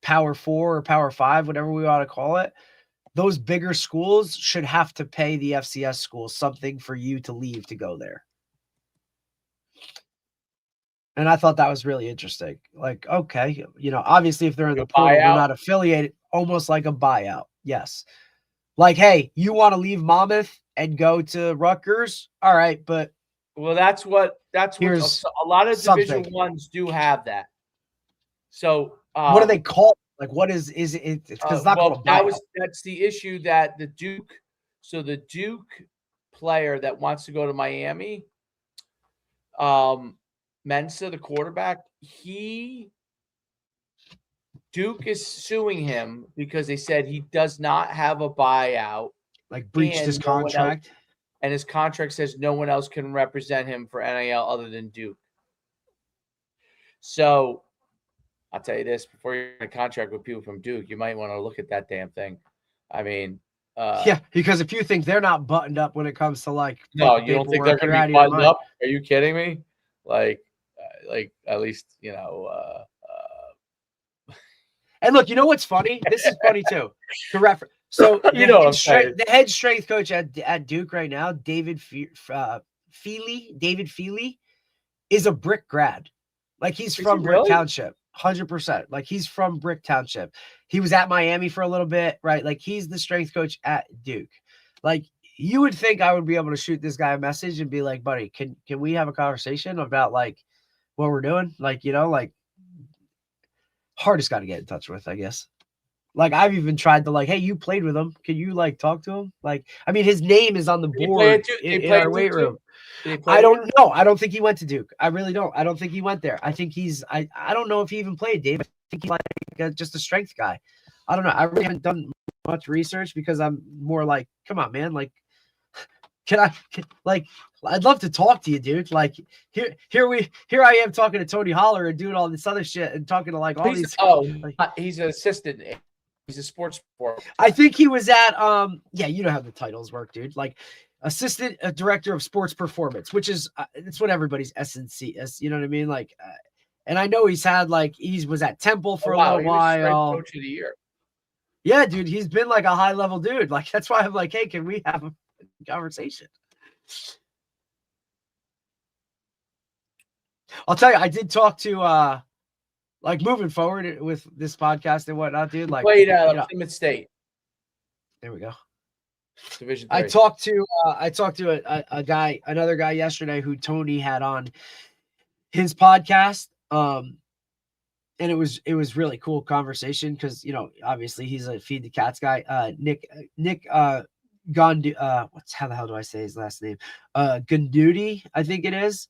Speaker 3: Power 4 or Power 5, whatever we want to call it, those bigger schools should have to pay the FCS schools something for you to leave to go there. And I thought that was really interesting. Like, okay, obviously if they're in the portal, they're not affiliated, almost like a buyout. Yes. Like, hey, you want to leave Monmouth and go to Rutgers? All right, but
Speaker 1: that's what a lot of Division I's do have that. So
Speaker 3: what do they call it? Like, what is it? Because it's not called a buyout.
Speaker 1: That's the issue that the Duke player that wants to go to Miami, Mensa, the quarterback, Duke is suing him because they said he does not have a buyout,
Speaker 3: like breached his contract,
Speaker 1: and his contract says no one else can represent him for NIL other than Duke. So I'll tell you this: before you're in a contract with people from Duke, you might want to look at that damn thing. I mean,
Speaker 3: because if you think they're not buttoned up when it comes to like,
Speaker 1: no, you don't think they're going to be buttoned up? Are you kidding me? Like at least
Speaker 3: And look, you know what's funny? This is funny too. To reference, so the head strength coach at Duke right now, David Feely, is a Brick grad. Like he's from Brick Township, 100%. Like he's from Brick Township. He was at Miami for a little bit, right? Like he's the strength coach at Duke. Like you would think I would be able to shoot this guy a message and be like, buddy, can we have a conversation about like what we're doing? Like, like hardest guy to get in touch with, I guess. Like I've even tried to like, hey, you played with him. Can you like talk to him? Like, I mean, his name is on the board in our weight room. I don't know. I don't think he went to Duke. I really don't. I don't think he went there. I think I don't know if he even played, Dave. I think he's like just a strength guy. I don't know. I really haven't done much research because I'm more like, come on, man. Like, I'd love to talk to you, dude. Like here I am talking to Tony Holler and doing all this other shit and talking to like all these.
Speaker 1: Like, he's an assistant. He's a sports report.
Speaker 3: I think he was at yeah, you know how the titles work, dude. Like assistant director of sports performance, which is it's what everybody's S&C is. You know what I mean? Like, and I know he's had like he was at Temple for a little while.
Speaker 1: Coach of the year.
Speaker 3: Yeah, dude, he's been like a high level dude. Like that's why I'm like, hey, can we have a conversation? I'll tell you, I did talk to like moving forward with this podcast and whatnot, dude. Like
Speaker 1: played at Plymouth State.
Speaker 3: There we go.
Speaker 1: Division 3.
Speaker 3: I talked to another guy yesterday who Tony had on his podcast. And it was really cool conversation because obviously he's a Feed the Cats guy. Nick Gondu, how the hell do I say his last name? Gundudi, I think it is.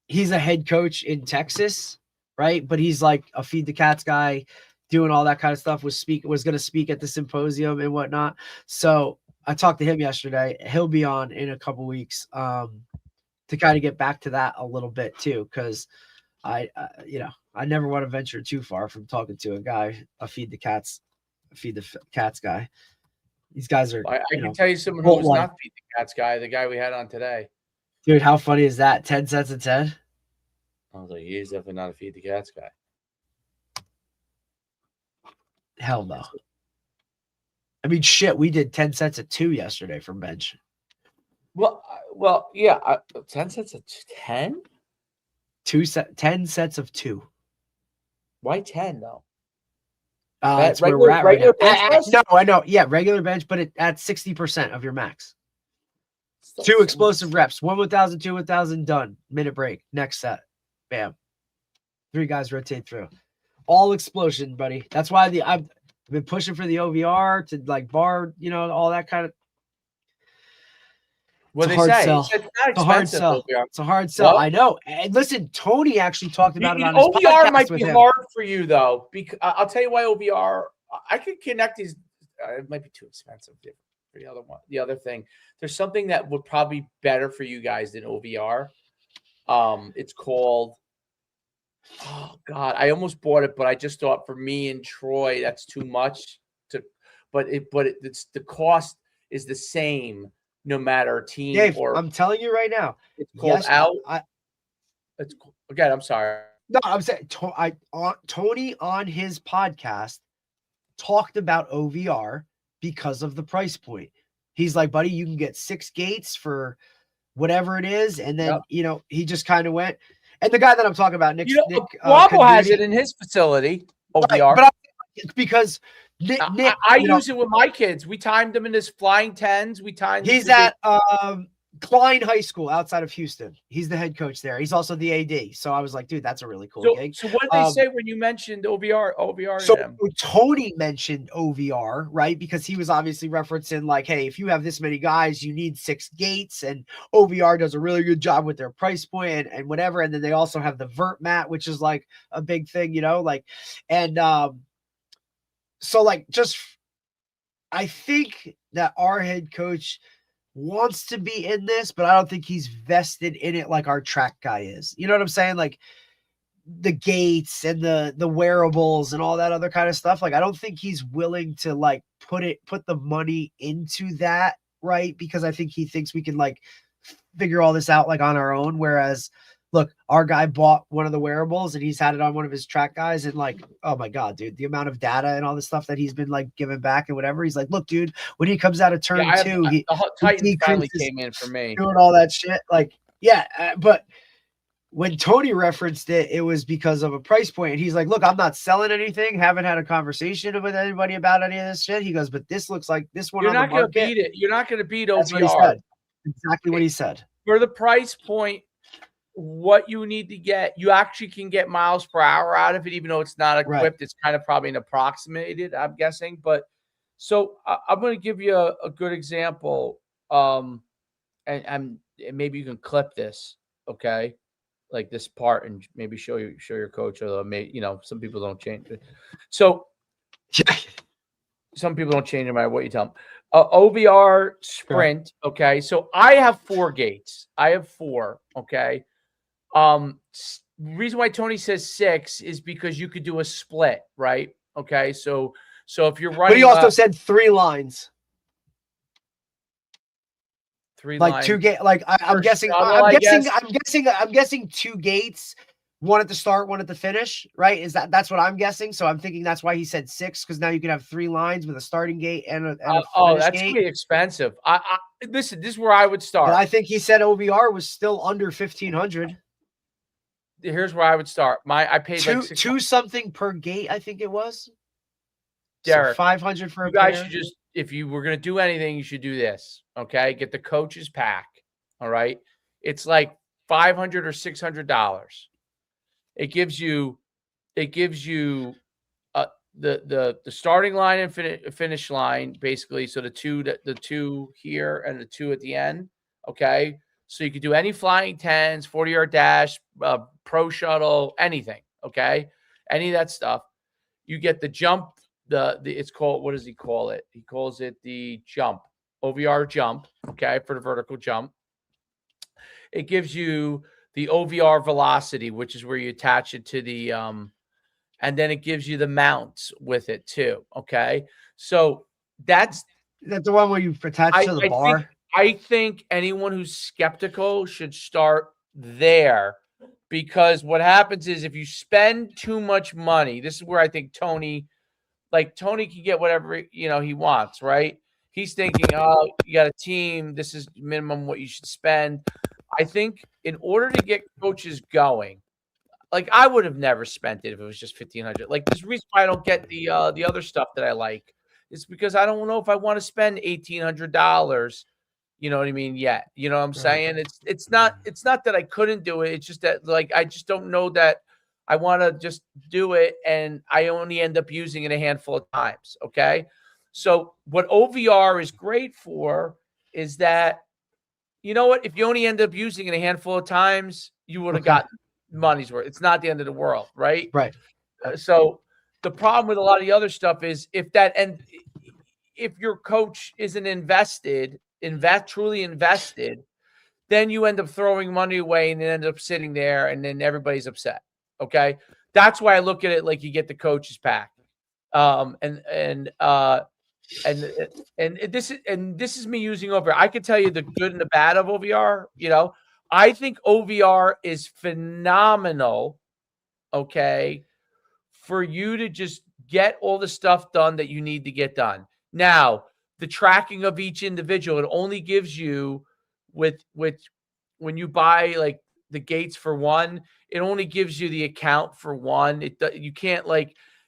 Speaker 3: He's a head coach in Texas, right? But he's like a Feed the Cats guy, doing all that kind of stuff. Was going to speak at the symposium and whatnot. So I talked to him yesterday. He'll be on in a couple weeks to kind of get back to that a little bit too, because I never want to venture too far from talking to a guy, a Feed the Cats guy. These guys are.
Speaker 1: I can tell you someone who was not Feed the Cats guy. The guy we had on today.
Speaker 3: Dude, how funny is that? 10 cents a 10.
Speaker 1: I was like, he's definitely not a Feed the Cats guy.
Speaker 3: Hell no. I mean, shit, we did 10 cents at 2 yesterday from bench.
Speaker 1: Well, yeah. 10 cents at 10?
Speaker 3: 10 sets of 2.
Speaker 1: Why 10 though?
Speaker 3: That's where we're at right now. No, I know. Yeah, regular bench, but at 60% of your max. 2 explosive reps. 1 1,000, 2 1,000, done. Minute break. Next set. Bam. 3 guys rotate through. All explosion, buddy. That's why I've been pushing for the OVR to like bar, all that kind of.
Speaker 1: What
Speaker 3: it's
Speaker 1: they say?
Speaker 3: Sell. It's a hard sell. OVR. It's a hard sell. Well, I know. And listen, Tony actually talked about it on his podcast.
Speaker 1: OVR might be hard for you though, because I'll tell you why OVR. I could connect these. It might be too expensive for the other one. The other thing, there's something that would probably be better for you guys than OVR. It's called. Oh God, I almost bought it, but I just thought for me and Troy that's too much. It's the cost is the same no matter team.
Speaker 3: Dave, I'm telling you right now,
Speaker 1: it's called It's again. I'm sorry.
Speaker 3: No, I'm saying Tony on his podcast talked about OVR because of the price point. He's like, buddy, you can get 6 gates for whatever it is, and then he just kind of went. And the guy that I'm talking about, Nick
Speaker 1: Guapo has it in his facility, OVR.
Speaker 3: Right, but because Nick,
Speaker 1: I use it with my kids. We timed them in his flying 10s.
Speaker 3: He's at Klein High School outside of Houston. He's the head coach there. He's also the AD. So I was like, dude, that's a really cool gig.
Speaker 1: So what did they say when you mentioned OVR?
Speaker 3: So Tony mentioned OVR, right? Because he was obviously referencing like, hey, if you have this many guys, you need 6 gates, and OVR does a really good job with their price point and whatever. And then they also have the vert mat, which is like a big thing, so like just I think that our head coach wants to be in this, but I don't think he's vested in it like our track guy is. You know what I'm saying? Like the gates and the wearables and all that other kind of stuff. Like I don't think he's willing to like put the money into that, right? Because I think he thinks we can like figure all this out like on our own. Whereas look, our guy bought one of the wearables and he's had it on one of his track guys. And like, oh my God, dude, the amount of data and all this stuff that he's been like giving back and whatever. He's like, look, dude, when he comes out of turn 2,
Speaker 1: the Titan finally came in for me
Speaker 3: doing all that shit. Like, yeah, but when Tony referenced it, it was because of a price point. And he's like, look, I'm not selling anything. Haven't had a conversation with anybody about any of this shit. He goes, but this looks like this one
Speaker 1: You're
Speaker 3: on the
Speaker 1: not going to
Speaker 3: market.
Speaker 1: beat it. You're not going to beat
Speaker 3: That's what he
Speaker 1: OVR.
Speaker 3: said. Exactly what he said.
Speaker 1: For the price point, what you need to get, you actually can get miles per hour out of it, even though it's not equipped.
Speaker 3: Right.
Speaker 1: It's kind of probably an approximated, I'm guessing. But so I'm going to give you a good example. And maybe you can clip this, okay? Like this part, and maybe show your coach, or some people don't change it. So some people don't change no matter what you tell them. OVR sprint, okay. So I have 4 gates. I have 4, okay. Reason why Tony says 6 is because you could do a split, right? Okay, so if you're running,
Speaker 3: but he also said 3 lines.
Speaker 1: 3
Speaker 3: like
Speaker 1: lines.
Speaker 3: 2 gate. Like I'm guessing. I'm guessing 2 gates. 1 at the start, 1 at the finish. Right? That's what I'm guessing. So I'm thinking that's why he said 6, because now you can have 3 lines with a starting gate and a finish
Speaker 1: that's
Speaker 3: gate.
Speaker 1: gonna be expensive. Listen, this is where I would start.
Speaker 3: But I think he said OVR was still under 1,500.
Speaker 1: Here's where I would start. I paid
Speaker 3: two something per gate. I think it was.
Speaker 1: Derek,
Speaker 3: so 500 for a
Speaker 1: you guys
Speaker 3: pair.
Speaker 1: should just, if you were going to do anything, you should do this. Okay, get the coach's pack. All right, it's like $500 or $600. It gives you the starting line and finish line, basically. So the two here and the 2 at the end. Okay, so you could do any flying 10s, 40-yard dash, pro shuttle, anything. Okay, any of that stuff. You get the jump. It's called, what does he call it? He calls it the jump, OVR jump, okay, for the vertical jump. It gives you the OVR velocity, which is where you attach it to the and then it gives you the mounts with it too, okay? So that's
Speaker 3: the one where you attach to the bar.
Speaker 1: I think anyone who's skeptical should start there, because what happens is if you spend too much money, this is where I think Tony can get whatever he wants, right? He's thinking, oh, you got a team, this is minimum what you should spend. I think in order to get coaches going, like I would have never spent it if it was just $1,500. Like this reason why I don't get the other stuff that I like is because I don't know if I want to spend $1,800. You know what I mean? Yeah, you know what I'm saying? It's not that I couldn't do it. It's just that I just don't know that I want to just do it, and I only end up using it a handful of times. Okay, so what OVR is great for is that, you know what? If you only end up using it a handful of times, you would have gotten money's worth. It's not the end of the world, right?
Speaker 3: Right.
Speaker 1: So the problem with a lot of the other stuff is if your coach isn't truly invested, then you end up throwing money away and it ends up sitting there, and then everybody's upset. Okay, that's why I look at it like you get the coach's pack, and this is me using OVR. I can tell you the good and the bad of OVR. I think OVR is phenomenal. Okay, for you to just get all the stuff done that you need to get done. Now, the tracking of each individual, it only gives you with when you buy like the gates for one, it only gives you the account for one. You can't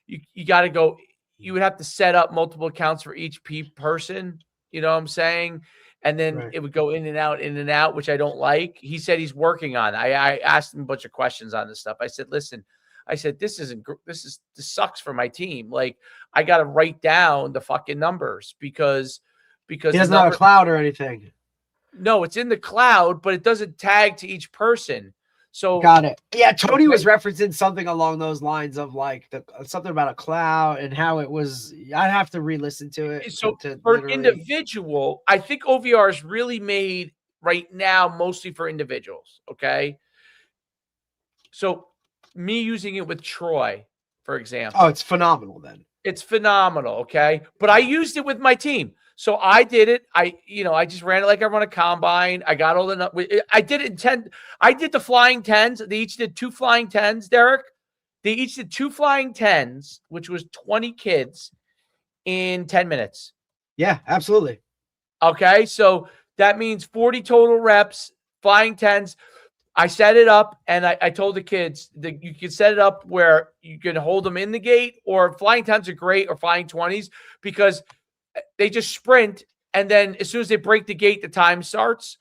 Speaker 1: you got to go. You would have to set up multiple accounts for each person. You know what I'm saying? And then it would go in and out, which I don't like. He said he's working on it. I asked him a bunch of questions on this stuff. I said, listen, this sucks for my team. Like I got to write down the fucking numbers because
Speaker 3: he doesn't have a cloud or anything.
Speaker 1: No, it's in the cloud, but it doesn't tag to each person. So
Speaker 3: got it. Yeah, Tony was referencing something along those lines of something about a cloud and how it was. I'd have to re-listen to it.
Speaker 1: So for an individual, I think OVR is really made right now mostly for individuals. Okay, so me using it with Troy, for example.
Speaker 3: Oh, it's phenomenal then.
Speaker 1: It's phenomenal, okay? But I used it with my team. So I did it. I just ran it like I run a combine. I got all the I did it in 10. I did the flying 10s. They each did 2 flying 10s, Derek. They each did 2 flying 10s, which was 20 kids in 10 minutes.
Speaker 3: Yeah, absolutely.
Speaker 1: Okay, so that means 40 total reps, flying 10s. I set it up, and I told the kids that you can set it up where you can hold them in the gate, or flying 10s are great, or flying 20s, because they just sprint, and then as soon as they break the gate, the time starts,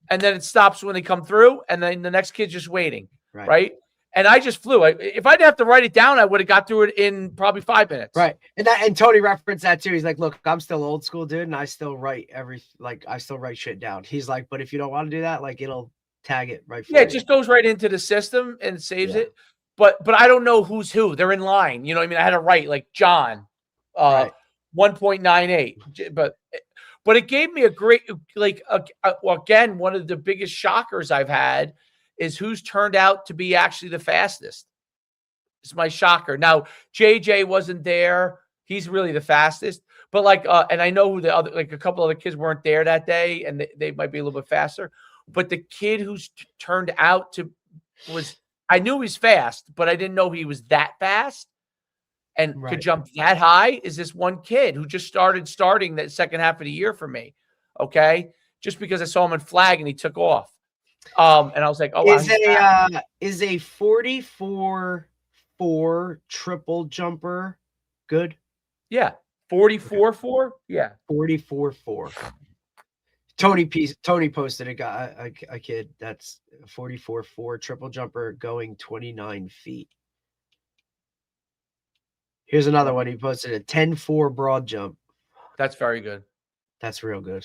Speaker 1: and then it stops when they come through, and then the next kid's just waiting, right? And I just flew. If I didn't have to write it down, I would have got through it in probably 5 minutes.
Speaker 3: Right. And Tony referenced that too. He's like, look, I'm still old school, dude, and I still write I still write shit down. He's like, but if you don't want to do that, like, it'll tag it right for you.
Speaker 1: It just goes right into the system and saves it. But I don't know who's who. They're in line. You know what I mean? I had to write like John 1.98. But it gave me a great, again, one of the biggest shockers I've had is who's turned out to be actually the fastest. It's my shocker. Now, JJ wasn't there. He's really the fastest. But and I know who the other, a couple other kids weren't there that day, and they might be a little bit faster. But the kid who's turned out to I knew he's fast, but I didn't know he was that fast and could jump that high, is this one kid who just starting that second half of the year for me. Okay. Just because I saw him in flag and he took off. And I was like, oh,
Speaker 3: is a 44.4 triple jumper good?
Speaker 1: Yeah. 44.4. Yeah.
Speaker 3: 44.4. Tony posted a kid that's 44.4 triple jumper going 29 feet. Here's another one. He posted a 10.4 broad jump.
Speaker 1: That's very good.
Speaker 3: That's real good.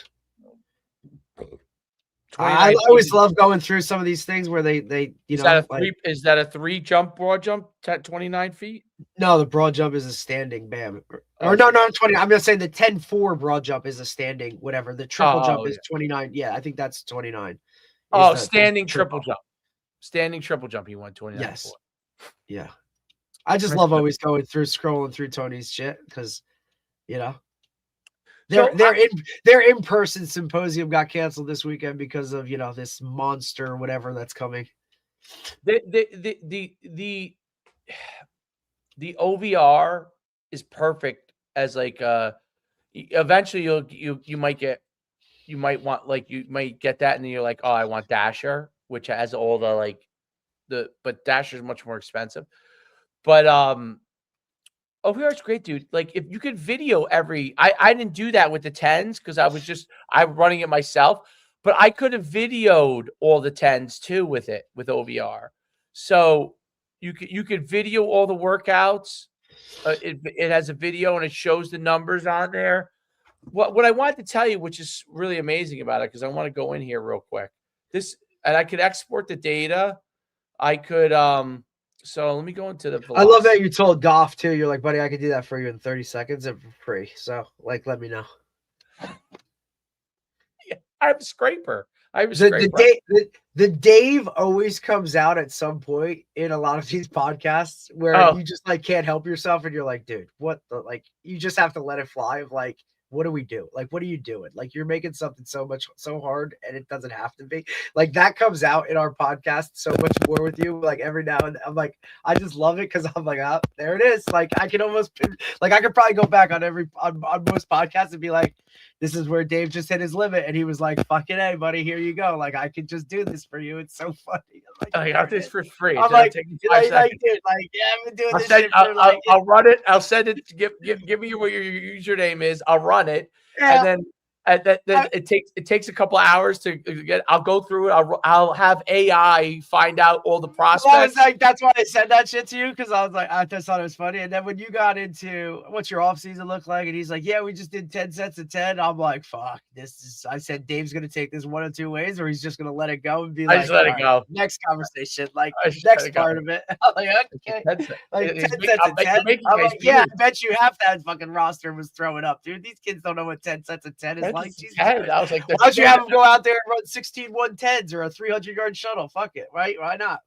Speaker 3: I always love going through some of these things where they is
Speaker 1: that a 3 jump broad jump 29 feet?
Speaker 3: No, the broad jump is a standing bam. Or no, 20. I'm gonna say the 10.4 broad jump is a standing whatever. The triple jump is 29. Yeah, I think that's 29.
Speaker 1: Standing triple jump. Standing triple jump. He won 29.
Speaker 3: Yes. Yeah. I just love always scrolling through Tony's shit because, their in-person symposium got canceled this weekend because of this monster whatever that's coming.
Speaker 1: The OVR is perfect as eventually you might get that, and then you're like, oh, I want Dasher, which has all but Dasher is much more expensive. But OVR is great, dude. If you could video I didn't do that with the 10s because I'm running it myself, but I could have videoed all the 10s too with OVR. So you could video all the workouts. It has a video and it shows the numbers on there. What I wanted to tell you, which is really amazing about it, because I want to go in here real quick. And I could export the data. I could So let me go into the velocity.
Speaker 3: I love that you told Goff too. You're like, buddy, I could do that for you in 30 seconds and for free. So let me know.
Speaker 1: Yeah, I have a scraper.
Speaker 3: The Dave always comes out at some point in a lot of these podcasts where you just can't help yourself and you're like, dude, what the you just have to let it fly of what do we do? What are you doing? You're making something so hard and it doesn't have to be. That comes out in our podcast so much more with you. Every now and then, I'm like, I just love it because I'm like, oh, there it is. I can almost I could probably go back on most podcasts and be like, this is where Dave just hit his limit. And he was like, fucking hey, buddy, here you go. I could just do this for you. It's so funny.
Speaker 1: I got this for free.
Speaker 3: I'm like, dude, I've been doing this shit for
Speaker 1: I'll run it. I'll send it. Give me what your username is. I'll run it. Yeah. And then it takes a couple hours to get. I'll go through it. I'll have AI find out all the prospects.
Speaker 3: That's why I said that shit to you, because I was like, I just thought it was funny. And then when you got into what's your off season look like, and he's like, yeah, we just did 10 sets of 10. I'm like, fuck, I said Dave's gonna take this one of two ways, or he's just gonna let it go and be
Speaker 1: I just let it go.
Speaker 3: Next conversation, next part of it. I'm like, okay, 10 sets of 10. I'm like, yeah, I bet you half that fucking roster was throwing up, dude. These kids don't know what 10 sets of 10 is.
Speaker 1: I was like,
Speaker 3: why don't you have them go out there and run 16 110s or a 300-yard shuttle? Fuck it, right? Why not?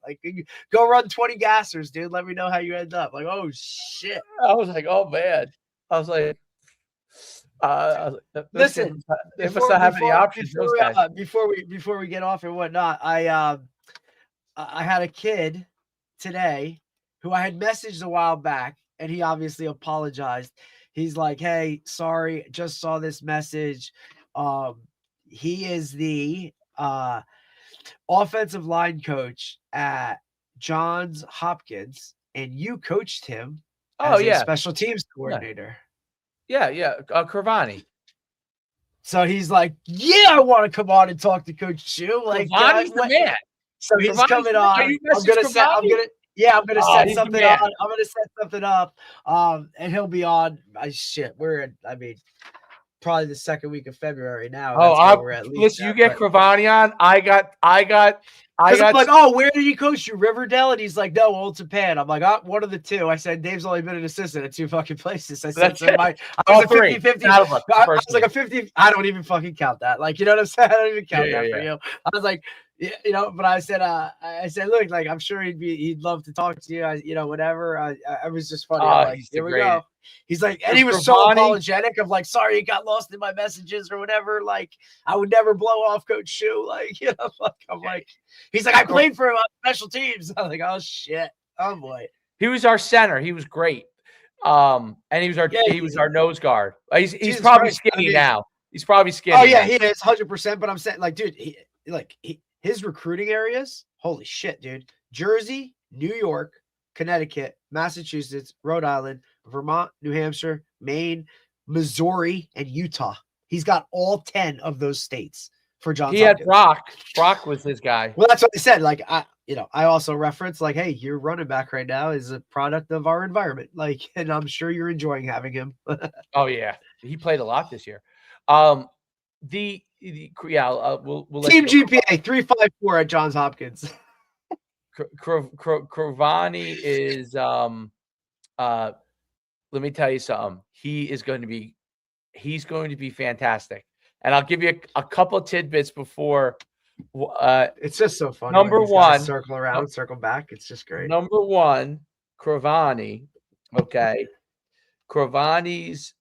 Speaker 3: Go run 20 gassers, dude. Let me know how you end up. Oh shit.
Speaker 1: I was like, oh man. I was like,
Speaker 3: listen.
Speaker 1: They must not have any options.
Speaker 3: Before we get off and whatnot, I had a kid today who I had messaged a while back, and he obviously apologized. He's like, hey, sorry, just saw this message. He is the offensive line coach at Johns Hopkins, and you coached him as a special teams coordinator.
Speaker 1: Yeah. Cravani.
Speaker 3: So he's like, yeah, I want to come on and talk to Coach Chu. Like,
Speaker 1: Cravani's the man.
Speaker 3: So he's coming on. I'm gonna set something up. I'm gonna set something up. And he'll be on. Probably the second week of February now.
Speaker 1: We're at least. Listen, you get Cravani on. I got.
Speaker 3: I'm like, oh, where did he coach you? Riverdale? And he's like, no, Old Japan. I'm like, oh, one of the two. I said, Dave's only been an assistant at 2 fucking places. I said, I was a 50-50. I was like a 50. I don't even fucking count that. Like, you know what I'm saying? I don't even count that for you. I was like, you know, but I said, look, like, I'm sure he'd love to talk to you. Whatever. I was just funny. I'm like, here we go. He's like, and he was so apologetic of like, sorry, it got lost in my messages or whatever. Like, I would never blow off Coach Shu. Like, I'm like, he's like, I played for him on special teams. I'm like, oh shit, oh boy.
Speaker 1: He was our center. He was great. And he was our nose guard. He's probably skinny now. He's probably skinny.
Speaker 3: Oh yeah, he is 100%. But I'm saying, like, dude, his recruiting areas. Holy shit, dude. Jersey, New York, Connecticut, Massachusetts, Rhode Island, Vermont, New Hampshire, Maine, Missouri, and Utah. He's got all 10 of those states for Johns Hopkins.
Speaker 1: Had Brock. Brock was his guy.
Speaker 3: Well, that's what I said. Like, I also referenced, like, hey, your running back right now is a product of our environment. Like, and I'm sure you're enjoying having him.
Speaker 1: Oh yeah, he played a lot this year. We'll
Speaker 3: Team GPA 354 at Johns Hopkins.
Speaker 1: Cravani is let me tell you something. He's going to be fantastic. And I'll give you a couple of tidbits before
Speaker 3: it's just so funny.
Speaker 1: Number one,
Speaker 3: circle around, circle back. It's just great.
Speaker 1: Number one, Cravani. Okay. Cravani's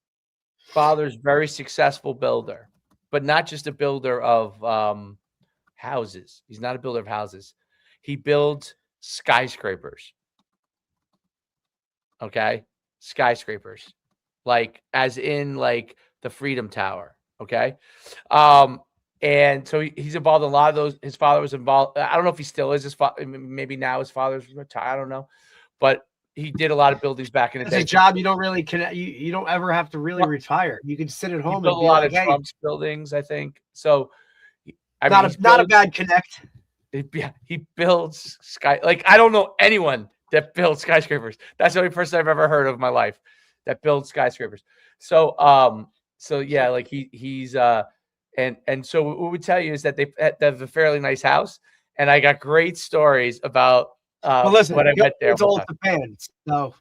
Speaker 1: father's very successful builder, but not just a builder of houses. He's not a builder of houses. He builds skyscrapers. Okay. Skyscrapers. Like, as in, like, the Freedom Tower. Okay. And so he's involved in a lot of those. His father was involved. I don't know if he still is. Maybe now his father's retired. I don't know. But he did a lot of buildings back in the day.
Speaker 3: It's a job you don't really connect. You don't ever have to really retire. You can sit at home and
Speaker 1: build a lot of Trump's buildings, I think. So,
Speaker 3: not a bad connect.
Speaker 1: He builds like, I don't know anyone that builds skyscrapers. That's the only person I've ever heard of in my life that builds skyscrapers. So yeah, like he's and so what we would tell you is that they have a fairly nice house, and I got great stories about
Speaker 3: listen,
Speaker 1: what I met there.
Speaker 3: It's Old Japan, so.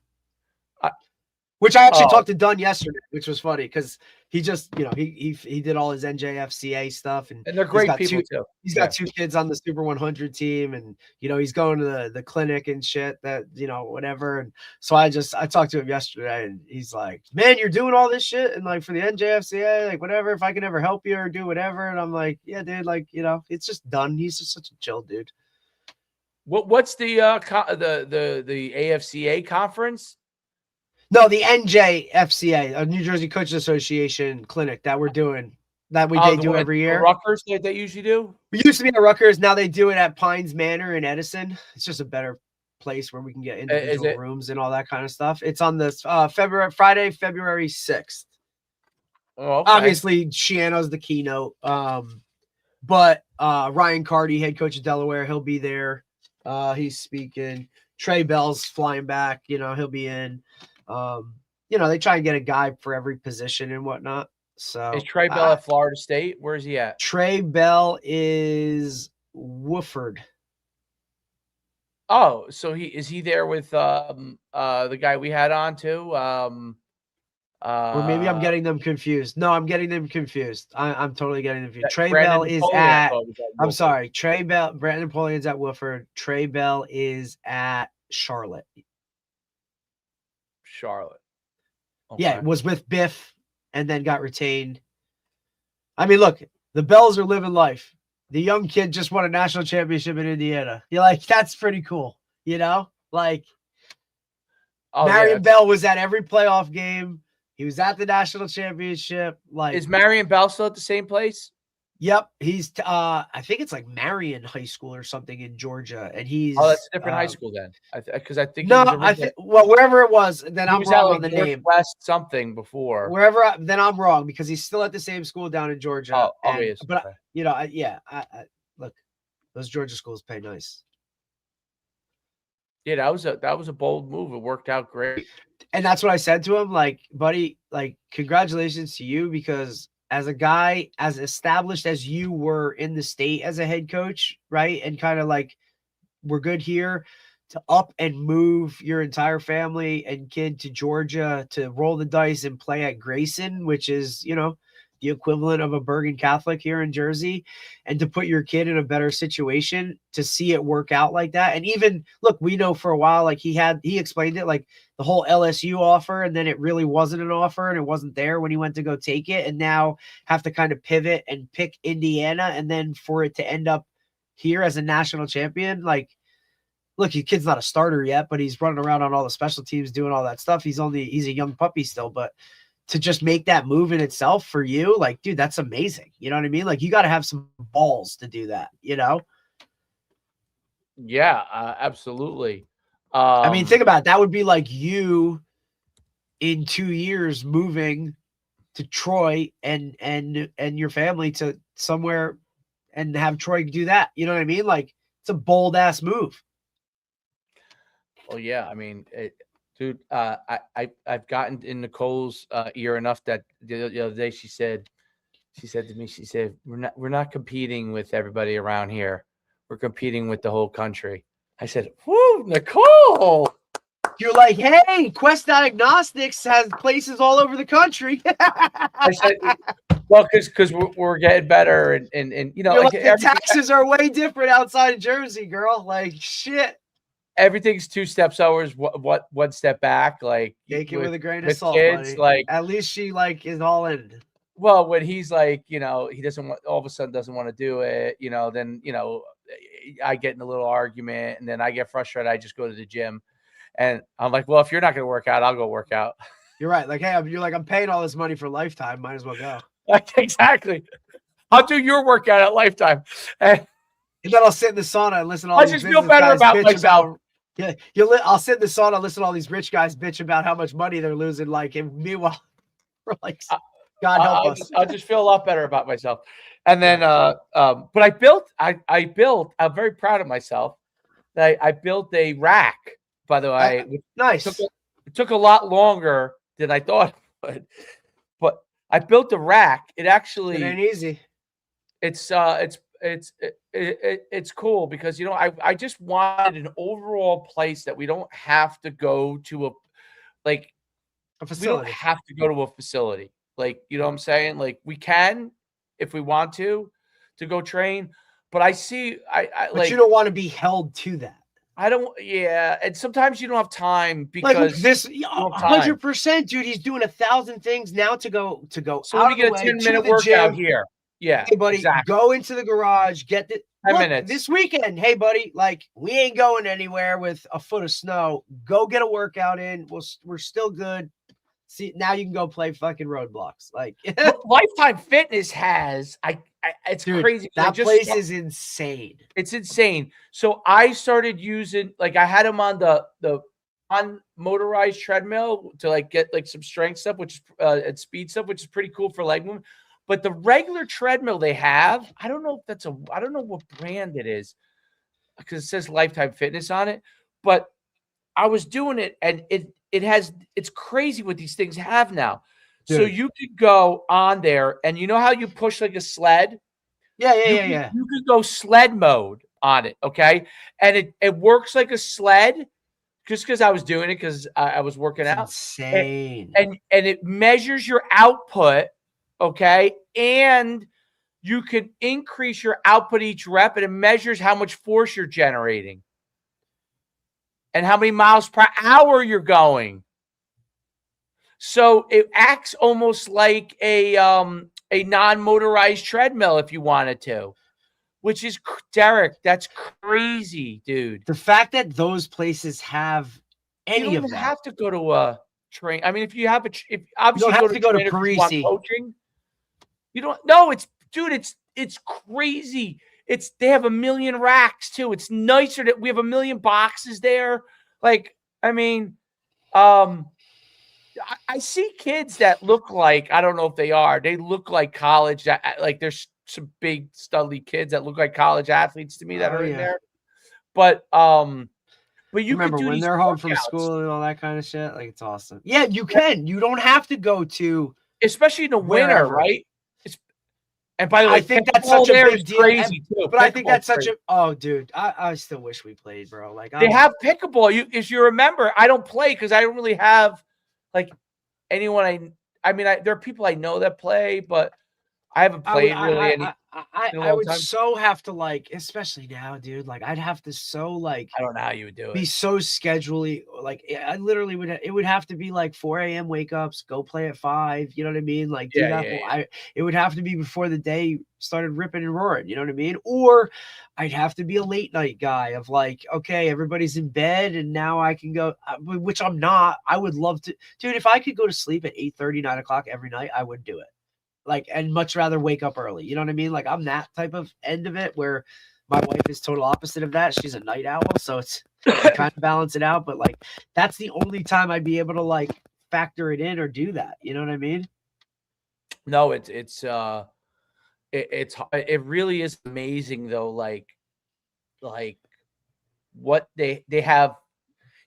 Speaker 3: Which I actually talked to Dunn yesterday, which was funny because he just, he did all his NJFCA stuff, and
Speaker 1: they're great people too.
Speaker 3: He's got 2 kids on the Super 100 team, and he's going to the clinic and shit that whatever. And so I talked to him yesterday, and he's like, "Man, you're doing all this shit, and like for the NJFCA, like whatever. If I can ever help you or do whatever." And I'm like, "Yeah, dude, like it's just done." He's just such a chill dude.
Speaker 1: What's the AFCA conference?
Speaker 3: No, the NJFCA, New Jersey Coaches Association clinic that we're doing, that they do every year.
Speaker 1: Rutgers, they usually do?
Speaker 3: We used to be at Rutgers. Now they do it at Pines Manor in Edison. It's just a better place where we can get individual rooms and all that kind of stuff. It's on this Friday, February 6th.
Speaker 1: Oh, okay.
Speaker 3: Obviously, Shiano's the keynote. But Ryan Carty, head coach of Delaware, he'll be there. He's speaking. Trey Bell's flying back. He'll be in. They try and get a guy for every position and whatnot. So
Speaker 1: is Trey Bell at Florida State? Where is he at?
Speaker 3: Trey Bell is Wofford.
Speaker 1: Oh, so is he there with the guy we had on too?
Speaker 3: Or maybe I'm getting them confused. No, I'm getting them confused. I'm totally getting them confused. Trey Bell is at. I'm sorry, Trey Bell. Brandon Napoleon's at Wofford. Trey Bell is at Charlotte. Okay. Yeah, it was with Biff and then got retained. I mean, look, the Bells are living life. The young kid just won a national championship in Indiana. You're like, that's pretty cool, Like, Marion Bell was at every playoff game. He was at the national championship. Like,
Speaker 1: is Marion Bell still at the same place?
Speaker 3: Yep, he's I think it's like Marion High School or something in Georgia, and he's
Speaker 1: Oh, that's a different high school then. Because I think he
Speaker 3: no,
Speaker 1: was
Speaker 3: I think wherever it was, then
Speaker 1: he
Speaker 3: I'm
Speaker 1: was at
Speaker 3: wrong
Speaker 1: like
Speaker 3: on the name.
Speaker 1: Northwest something before.
Speaker 3: Then I'm wrong because he's still at the same school down in Georgia.
Speaker 1: Oh,
Speaker 3: And,
Speaker 1: okay.
Speaker 3: but you know, I look, those Georgia schools pay nice.
Speaker 1: Yeah, that was a bold move. It worked out great.
Speaker 3: And that's what I said to him, like, buddy, like, congratulations to you, because as a guy as established as you were in the state as a head coach, right? And kind of like, we're good here, to up and move your entire family and kid to Georgia to roll the dice and play at Grayson, which is, you know, the equivalent of a Bergen Catholic here in Jersey, and to put your kid in a better situation, to see it work out like that. And even look, we know for a while, like he explained it, like the whole LSU offer, and then it really wasn't an offer and it wasn't there when he went to go take it, and now have to kind of pivot and pick Indiana, and then for it to end up here as a national champion. Like, look, your kid's not a starter yet, but he's running around on all the special teams doing all that stuff. He's a young puppy still, but to just make that move in itself for you, like, dude, that's amazing. You know what I mean? Like, you got to have some balls to do that, you know?
Speaker 1: Yeah, absolutely.
Speaker 3: I mean, think about it. That would be like you in 2 years moving to Troy and your family to somewhere and have Troy do that. You know what I mean? Like, it's a bold ass move.
Speaker 1: Well, yeah, I mean, dude, I've gotten in Nicole's ear enough that the other day she said to me, she said, we're not competing with everybody around here. We're competing with the whole country. I said, whoo, Nicole.
Speaker 3: You're like, hey, Quest Diagnostics has places all over the country.
Speaker 1: I said, well, because we're getting better, and you know,
Speaker 3: like the taxes are way different outside of Jersey, girl. Like, shit.
Speaker 1: Everything's 2 steps over, what 1 step back. Like,
Speaker 3: take it with a grain of salt,
Speaker 1: kids,
Speaker 3: buddy.
Speaker 1: like,
Speaker 3: at least she like is all in.
Speaker 1: Well, when he's like, you know, he doesn't want, all of a sudden doesn't want to do it, you know, then, you know, I get in a little argument, and then I get frustrated. I just go to the gym, and I'm like, well, if you're not going to work out, I'll go work out.
Speaker 3: You're right. Like, hey, I'm paying all this money for Lifetime. Might as well go.
Speaker 1: Like, exactly. I'll do your workout at Lifetime. And
Speaker 3: then I'll sit in the sauna and listen to all
Speaker 1: these just feel better about myself.
Speaker 3: Yeah, I'll sit in the sauna and listen to all these rich guys bitch about how much money they're losing. Like, and meanwhile, we're like, God help us.
Speaker 1: I'll just feel a lot better about myself. And then, but I built. I'm very proud of myself. I built a rack. By the way,
Speaker 3: nice.
Speaker 1: It took a lot longer than I thought it would, but I built a rack. It actually
Speaker 3: it ain't easy.
Speaker 1: It's cool because, you know, I just wanted an overall place that we don't have to go to a facility. We don't have to go to a facility. Like, you know what I'm saying? Like, we can, if we want to go train. But I see,
Speaker 3: but like, you don't want to be held to that.
Speaker 1: I don't. Yeah, and sometimes you don't have time because
Speaker 3: like this 100%, dude. He's doing 1,000 things now to go. So
Speaker 1: let me get a 10-minute workout here. Yeah,
Speaker 3: hey, buddy, go into the garage, get the
Speaker 1: 10 minutes
Speaker 3: this weekend. Hey, buddy, like, we ain't going anywhere with a foot of snow. Go get a workout in. We're still good. See, now you can go play fucking roadblocks. Like,
Speaker 1: Lifetime Fitness has, it's
Speaker 3: dude,
Speaker 1: crazy.
Speaker 3: That place is insane.
Speaker 1: It's insane. So I started using, like, I had him on the motorized treadmill to like get like some strength stuff, which is and speed stuff, which is pretty cool for leg movement. But the regular treadmill they have, I don't know what brand it is, because it says Lifetime Fitness on it. But I was doing it, and it's crazy what these things have now. Dude. So you could go on there, and you know how you push like a sled?
Speaker 3: Yeah.
Speaker 1: You could go sled mode on it, okay? And it works like a sled, just because I was doing it because I was working out.
Speaker 3: Insane.
Speaker 1: And it measures your output, okay? And you can increase your output each rep, and it measures how much force you're generating and how many miles per hour you're going. So it acts almost like a non-motorized treadmill if you wanted to, which is, Derek, that's crazy, dude.
Speaker 3: The fact that those places have any of that.
Speaker 1: You don't have to go to a train. I mean, if you have you
Speaker 3: don't have to go to Parisi.
Speaker 1: coaching, you don't. No, it's dude, it's crazy. They have 1 million racks too. It's nicer that we have 1 million boxes there. Like, I mean, I see kids that look like, I don't know if they look like college, like there's some big studly kids that look like college athletes to me that are in there. But you could
Speaker 3: remember
Speaker 1: do
Speaker 3: when
Speaker 1: these
Speaker 3: they're home from
Speaker 1: workouts,
Speaker 3: school and all that kind of shit. Like, it's awesome. Yeah, you can. You don't have to go to,
Speaker 1: especially in the winter,
Speaker 3: wherever.
Speaker 1: right? And by the way,
Speaker 3: I think that's such a big deal.
Speaker 1: Crazy too.
Speaker 3: But I think that's such a, oh, dude, I still wish we played, bro. Like,
Speaker 1: they have pickleball. If you remember, I don't play because I don't really have like anyone. I mean, there are people I know that play, but I haven't played really any.
Speaker 3: I would so have to, like, especially now, dude. Like, I'd have to like,
Speaker 1: I don't know how you would do it.
Speaker 3: Be so schedulely. Like, I literally would. It would have to be like 4 a.m. wake ups, go play at 5. You know what I mean? Like, do that. Yeah. It would have to be before the day started ripping and roaring. You know what I mean? Or I'd have to be a late night guy of like, okay, everybody's in bed and now I can go, which I'm not. I would love to, dude. If I could go to sleep at 8:30, 9 o'clock every night, I would do it. Like, and much rather wake up early. You know what I mean? Like, I'm that type of end of it where my wife is total opposite of that. She's a night owl. So it's kind of balance it out. But like, that's the only time I'd be able to like factor it in or do that. You know what I mean?
Speaker 1: No, it really is amazing though. Like what they have,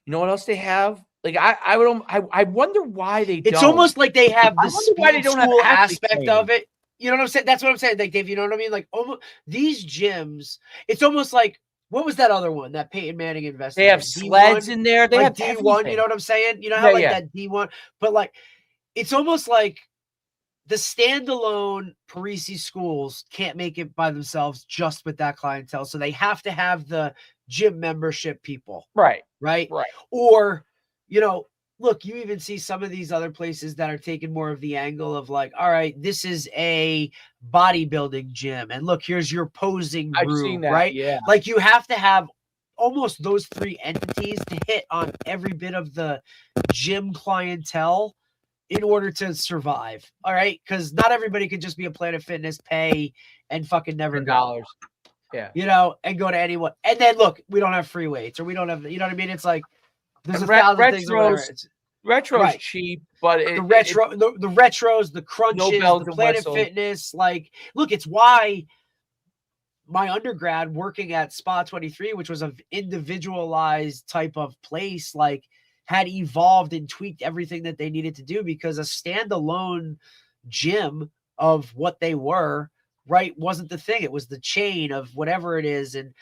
Speaker 1: you know what else they have? Like I wonder why they don't.
Speaker 3: It's almost like they have the speed school aspect of it. You know what I'm saying? That's what I'm saying. Like, Dave, you know what I mean? Like, almost these gyms, it's almost like, what was that other one that Peyton Manning invested in?
Speaker 1: They have sleds in there. They have
Speaker 3: D1,
Speaker 1: everything.
Speaker 3: you know what I'm saying? You know how that D1, but like, it's almost like the standalone Parisi schools can't make it by themselves just with that clientele. So they have to have the gym membership people.
Speaker 1: Right.
Speaker 3: Or, you know, look, you even see some of these other places that are taking more of the angle of like, all right, this is a bodybuilding gym. And look, here's your posing room. I've seen that, right? Yeah. Like, you have to have almost those 3 entities to hit on every bit of the gym clientele in order to survive. All right. Because not everybody could just be a Planet Fitness, pay and fucking never
Speaker 1: $10. Yeah.
Speaker 3: You know, and go to anyone. And then look, we don't have free weights or we don't have, you know what I mean? It's like, there's a thousand things.
Speaker 1: Retro's cheap, but
Speaker 3: the retros, the crunches, the Planet Fitness. Like, look, it's why my undergrad working at Spa 23, which was an individualized type of place, like, had evolved and tweaked everything that they needed to do, because a standalone gym of what they were, right, wasn't the thing. It was the chain of whatever it is. And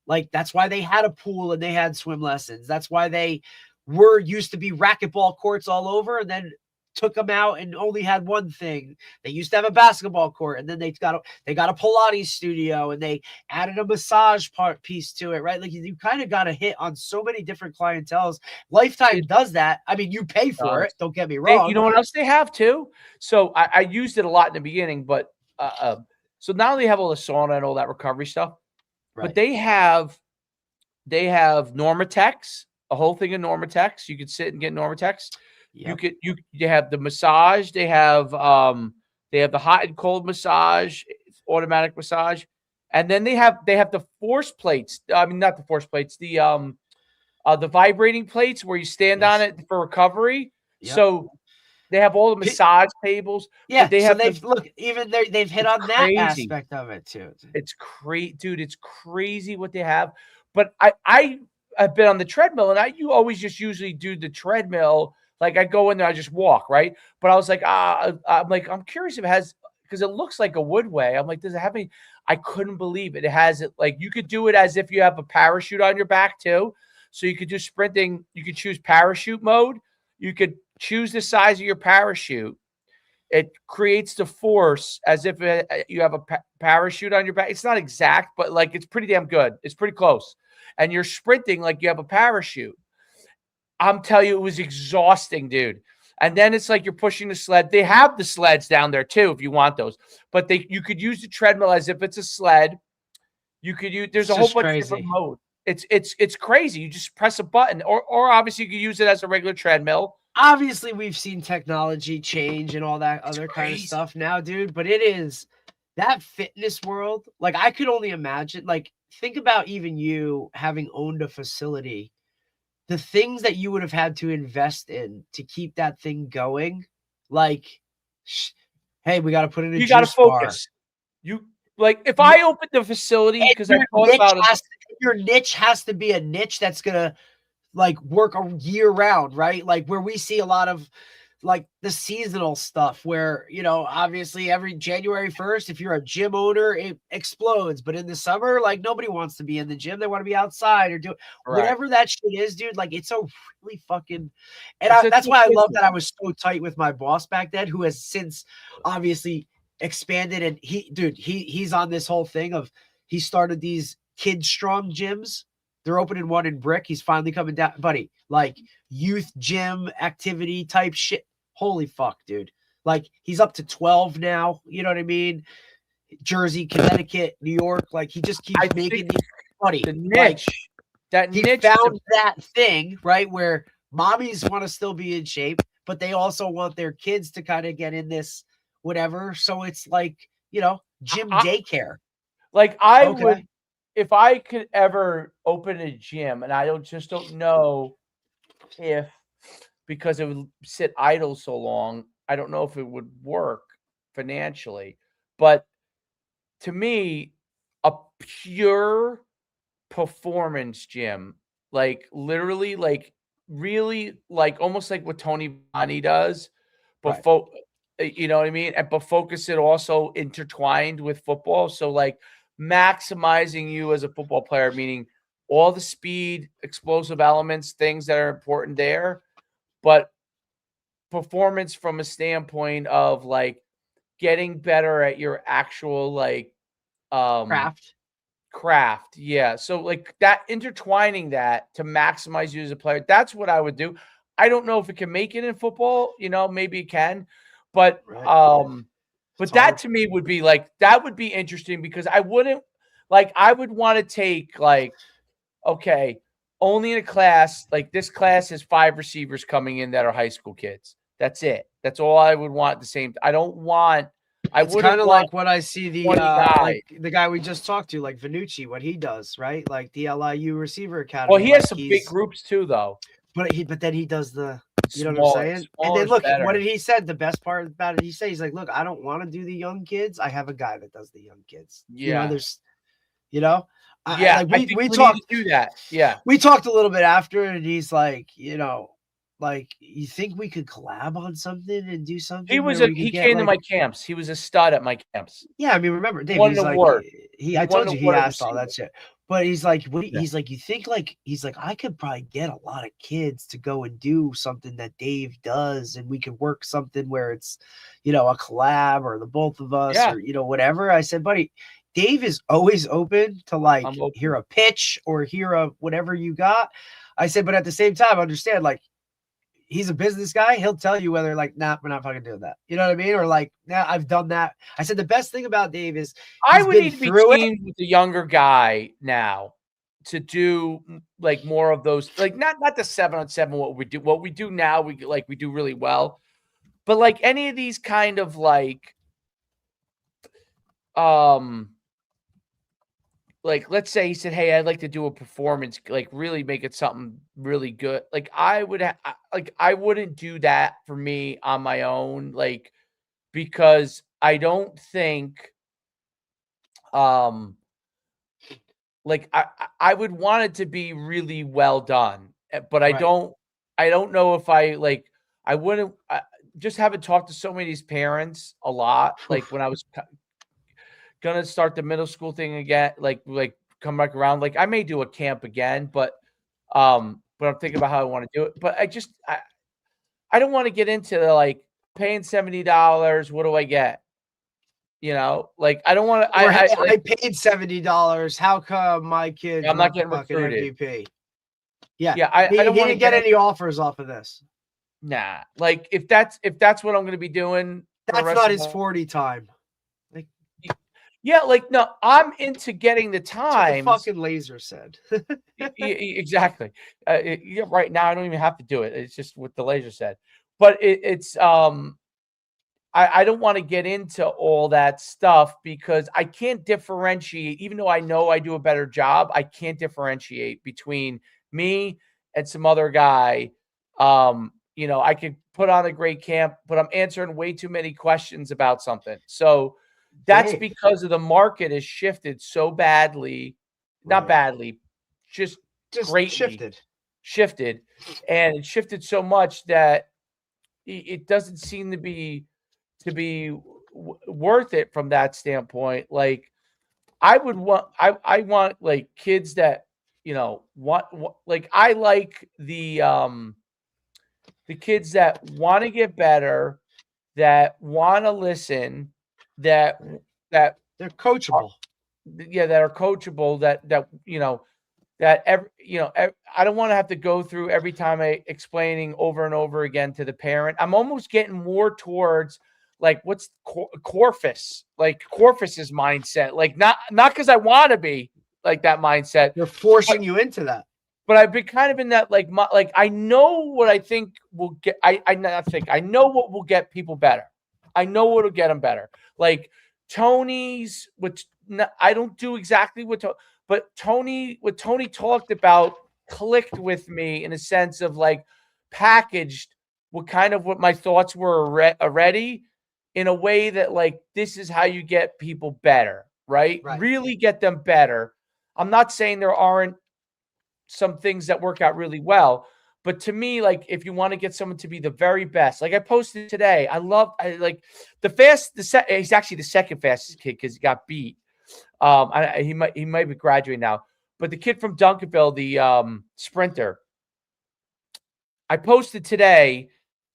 Speaker 3: like, that's why they had a pool and they had swim lessons. That's why they used to be racquetball courts all over, and then took them out and only had one thing. They used to have a basketball court, and then they got a Pilates studio, and they added a massage piece to it, right? Like, you kind of got to hit on so many different clienteles. Lifetime does that. I mean, you pay for it. Don't get me wrong.
Speaker 1: You know what else they have too? So I used it a lot in the beginning, but so not only have all the sauna and all that recovery stuff, right, but they have Normatex, a whole thing of Normatex. You could sit and get Normatex. Yep. You have the massage. They have the hot and cold massage, automatic massage, and then they have the force plates. I mean, not the force plates. The vibrating plates where you stand on it for recovery. Yep. So they have all the massage tables.
Speaker 3: Yeah, they have. They've hit on that aspect of it too.
Speaker 1: It's crazy, dude. It's crazy what they have. But I've been on the treadmill, and you always just usually do the treadmill. Like, I go in there, I just walk, right? But I was like, I'm curious if it has, because it looks like a Woodway. I'm like, does it have any? I couldn't believe it. It has it. Like, you could do it as if you have a parachute on your back too. So you could do sprinting. You could choose parachute mode. You could choose the size of your parachute. It creates the force as if you have a parachute on your back. It's not exact, but like, it's pretty damn good. It's pretty close. And you're sprinting like you have a parachute. I'm telling you, it was exhausting, dude. And then it's like you're pushing the sled. They have the sleds down there too, if you want those. But you could use the treadmill as if it's a sled. You could use. There's a whole bunch of different modes. It's crazy. You just press a button, or obviously you could use it as a regular treadmill.
Speaker 3: Obviously, we've seen technology change and all that other kind of stuff now, dude. But that fitness world, like I could only imagine, like think about even you having owned a facility, the things that you would have had to invest in to keep that thing going. Like, hey, we got to put in a
Speaker 1: You got to
Speaker 3: juice bar.
Speaker 1: focus. You like if I opened the facility
Speaker 3: And
Speaker 1: because I thought about it.
Speaker 3: your niche has to be a niche that's gonna like work a year round, right? Like where we see a lot of like the seasonal stuff where, you know, obviously every January 1st, if you're a gym owner, it explodes. But in the summer, like nobody wants to be in the gym. They want to be outside or do whatever that shit is, dude. Like it's a really fucking, and that's why I love that I was so tight with my boss back then, who has since obviously expanded. And he's on this whole thing of, he started these Kid Strong gyms. They're opening one in Brick. He's finally coming down, buddy. Like youth gym activity type shit. Holy fuck, dude. Like he's up to 12 now. You know what I mean? Jersey, Connecticut, New York. Like he just keeps making these, buddy.
Speaker 1: The niche.
Speaker 3: Like, he found that thing, right? Where mommies want to still be in shape, but they also want their kids to kind of get in this whatever. So it's like, you know, gym daycare.
Speaker 1: Like I would, if I could ever open a gym, and I don't know if, because it would sit idle so long, I don't know if it would work financially. But to me, a pure performance gym, like literally, like really, like almost like what Tony Bonnie does, but you know what I mean? But focus it also intertwined with football. So like maximizing you as a football player, meaning all the speed, explosive elements, things that are important there, but performance from a standpoint of like getting better at your actual like craft. Yeah. So like that, intertwining that to maximize you as a player, that's what I would do. I don't know if it can make it in football, you know, maybe it can, but but that to me would be like, that would be interesting, because I wouldn't, like, I would want to take like, okay, only in a class, like this class has 5 receivers coming in that are high school kids. That's it. That's all I would want. I don't want,
Speaker 3: it's kind of like what I see the like the guy we just talked to, like Vanucci, what he does, right? Like the LIU receiver academy.
Speaker 1: Well, he has some big groups too, though.
Speaker 3: But then he does the, you know what I'm saying? And then look, what did he said? The best part about it, he's like, look, I don't want to do the young kids. I have a guy that does the young kids.
Speaker 1: Yeah.
Speaker 3: You know, there's, you know,
Speaker 1: yeah, like we talked to do that. Yeah,
Speaker 3: we talked a little bit after, and he's like, you know, like, you think we could collab on something and do something?
Speaker 1: He came to my camps. He was a stud at my camps.
Speaker 3: Yeah, I mean, remember, Dave, he's like, I told you he asked all that shit. But he's like, he's like, you think like, he's like, I could probably get a lot of kids to go and do something that Dave does, and we could work something where it's, you know, a collab or the both of us or, you know, whatever. I said, buddy, Dave is always open to like hear a pitch or hear a whatever you got. I said, but at the same time, understand, like, he's a business guy. He'll tell you whether like, nah, we're not fucking doing that. You know what I mean? Or like, nah, I've done that. I said, the best thing about Dave is
Speaker 1: I would need to be teamed with the younger guy now to do like more of those, like not the 7-on-7, what we do now, we do really well. But like any of these kind of like let's say he said, hey, I'd like to do a performance, like really make it something really good. Like I wouldn't do that for me on my own, like, because I don't think, like I would want it to be really well done, but I don't know if I wouldn't, just haven't talked to so many of these parents a lot. Like when I was gonna start the middle school thing again, like come back around, like I may do a camp again, but I'm thinking about how I want to do it. But I don't want to get into the like paying $70. What do I get? You know, like I don't want to.
Speaker 3: I paid $70. How come my kid?
Speaker 1: I'm not getting recruited.
Speaker 3: MVP. Yeah,
Speaker 1: yeah. I don't want to
Speaker 3: get any offers off of this.
Speaker 1: Nah, like if that's what I'm going to be doing,
Speaker 3: that's not his 40 time. Like,
Speaker 1: yeah, like no, I'm into getting the time.
Speaker 3: Fucking laser said.
Speaker 1: Exactly. Right now I don't even have to do it. It's just what the laser said. But it's I don't want to get into all that stuff because I can't differentiate, even though I know I do a better job, I can't differentiate between me and some other guy. I could put on a great camp, but I'm answering way too many questions about something. So that's
Speaker 3: Dave.
Speaker 1: because of the market has shifted so badly, not
Speaker 3: Right.
Speaker 1: badly, just greatly shifted. And it shifted so much that it doesn't seem to be worth it from that standpoint. Like I want like kids that want like I like the kids that want to get better, that want to listen, that
Speaker 3: They're coachable.
Speaker 1: that are coachable, that I don't want to have to go through every time I explaining over and over again to the parent. I'm almost getting more towards like what's Corfus, like Corfus's mindset, like not because I want to be like that mindset.
Speaker 3: They're forcing you into that.
Speaker 1: But I've been kind of in that like I know what I think will get. I know what will get people better. I know what will get them better. Like Tony's, which I don't do exactly but what Tony talked about clicked with me in a sense of like packaged what my thoughts were already in a way that like this is how you get people better, right? Really get them better. I'm not saying there aren't some things that work out really well. But to me, like if you want to get someone to be the very best, like I posted today, I like he's actually the second fastest kid because he got beat. He might be graduating now, but the kid from Duncanville, the sprinter, I posted today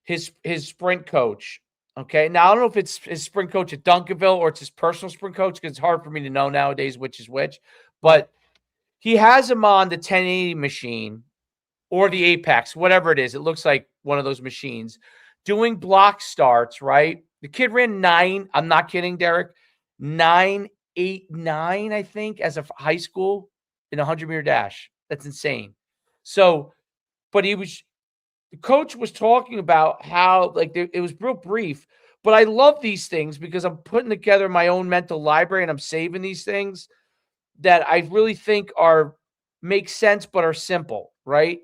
Speaker 1: his sprint coach. Okay, now I don't know if it's his sprint coach at Duncanville or it's his personal sprint coach because it's hard for me to know nowadays which is which, but he has him on the 1080 machine or the Apex, whatever it is. It looks like one of those machines doing block starts, right? The kid ran 9. I'm not kidding, Derek. 9.89, I think, as a high school in a 100-meter dash. That's insane. So, but the coach was talking about how it was real brief, but I love these things because I'm putting together my own mental library and I'm saving these things that I really think make sense but are simple, right?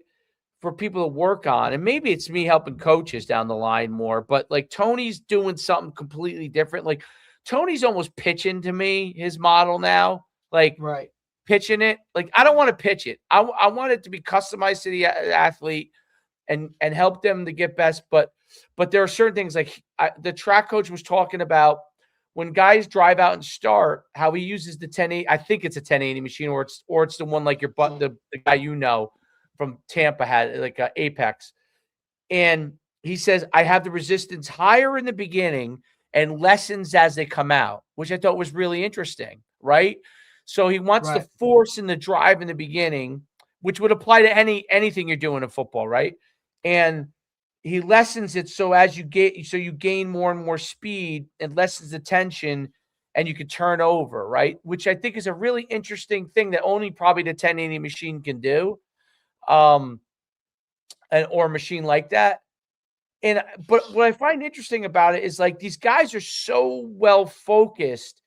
Speaker 1: For people to work on. And maybe it's me helping coaches down the line more, but like Tony's doing something completely different. Like Tony's almost pitching to me his model now, like pitching it. Like I don't want to pitch it. I want it to be customized to the athlete and help them to get best. But there are certain things like the track coach was talking about when guys drive out and start, how he uses the 1080. I think it's a 1080 machine, or it's the one like the guy from Tampa had like Apex. And he says, I have the resistance higher in the beginning and lessens as they come out, which I thought was really interesting, right? So he wants the force and the drive in the beginning, which would apply to anything you're doing in football, right? And he lessens it so you gain more and more speed and lessens the tension and you can turn over, right? Which I think is a really interesting thing that only probably the 1080 machine can do. Or a machine like that. But what I find interesting about it is like these guys are so well focused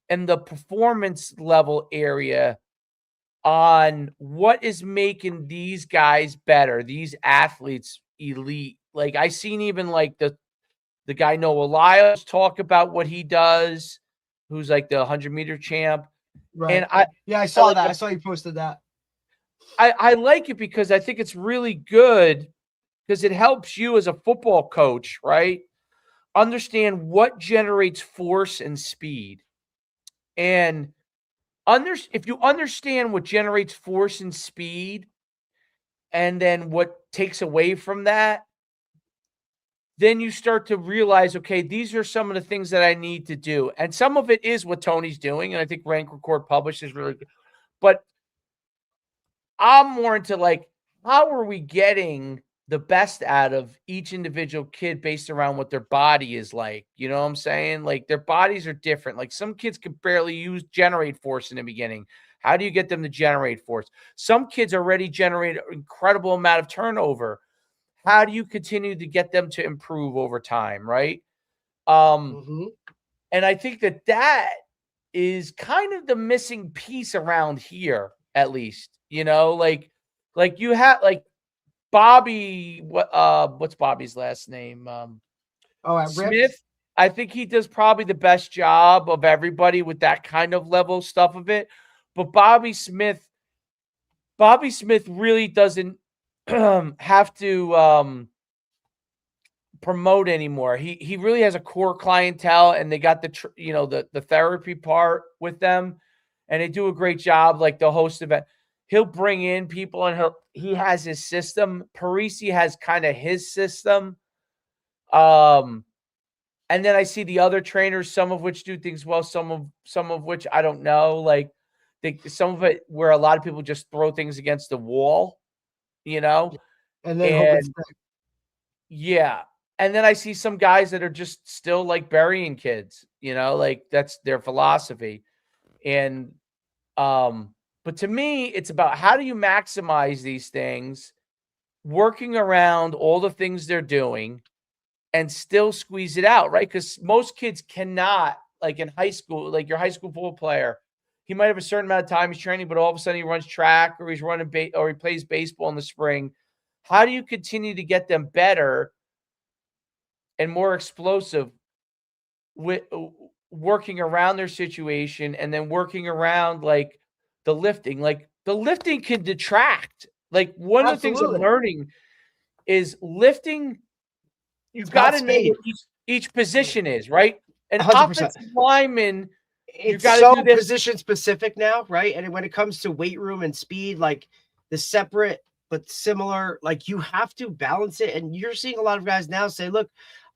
Speaker 1: in the performance level area on what is making these guys better, these athletes elite. Like I seen even like the guy Noah Lyles talk about what he does, who's like the 100-meter champ.
Speaker 3: Right.
Speaker 1: And
Speaker 3: I saw that. I saw you posted that.
Speaker 1: I like it because I think it's really good because it helps you as a football coach, right? Understand what generates force and speed. And if you understand what generates force and speed and then what takes away from that, then you start to realize, okay, these are some of the things that I need to do. And some of it is what Tony's doing. And I think Rank Record Publish is really good. But I'm more into like, how are we getting the best out of each individual kid based around what their body is like? You know what I'm saying? Like their bodies are different. Like some kids can barely generate force in the beginning. How do you get them to generate force? Some kids already generate an incredible amount of turnover. How do you continue to get them to improve over time, right?
Speaker 3: Mhm.
Speaker 1: And I think that is kind of the missing piece around here, at least. Like you have like Bobby. What's Bobby's last name?
Speaker 3: Oh, at
Speaker 1: Smith.
Speaker 3: Rips?
Speaker 1: I think he does probably the best job of everybody with that kind of level stuff of it. But Bobby Smith really doesn't have to promote anymore. He really has a core clientele, and they got the therapy part with them, and they do a great job. Like the host event, he'll bring in people, and he has his system. Parisi has kind of his system. And then I see the other trainers, some of which do things well, some of which I don't know. Like some of it where a lot of people just throw things against the wall,
Speaker 3: And then hope it's
Speaker 1: and yeah. And then I see some guys that are just still like burying kids, like that's their philosophy. And but to me, it's about how do you maximize these things, working around all the things they're doing and still squeeze it out, right? Because most kids cannot, like in high school, like your high school football player, he might have a certain amount of time he's training, but all of a sudden he runs track or he's running or he plays baseball in the spring. How do you continue to get them better and more explosive with working around their situation and then working around like the lifting? Like the lifting can detract. Like one of the things I'm
Speaker 3: absolutely.
Speaker 1: learning is lifting. You've
Speaker 3: It's
Speaker 1: got
Speaker 3: not
Speaker 1: to know
Speaker 3: speed.
Speaker 1: what each position is, right? An
Speaker 3: 100%.
Speaker 1: offensive lineman, you
Speaker 3: It's
Speaker 1: got to
Speaker 3: so
Speaker 1: do this.
Speaker 3: position specific now, right? And when it comes to weight room and speed, like the separate but similar, like you have to balance it. And you're seeing a lot of guys now say, look,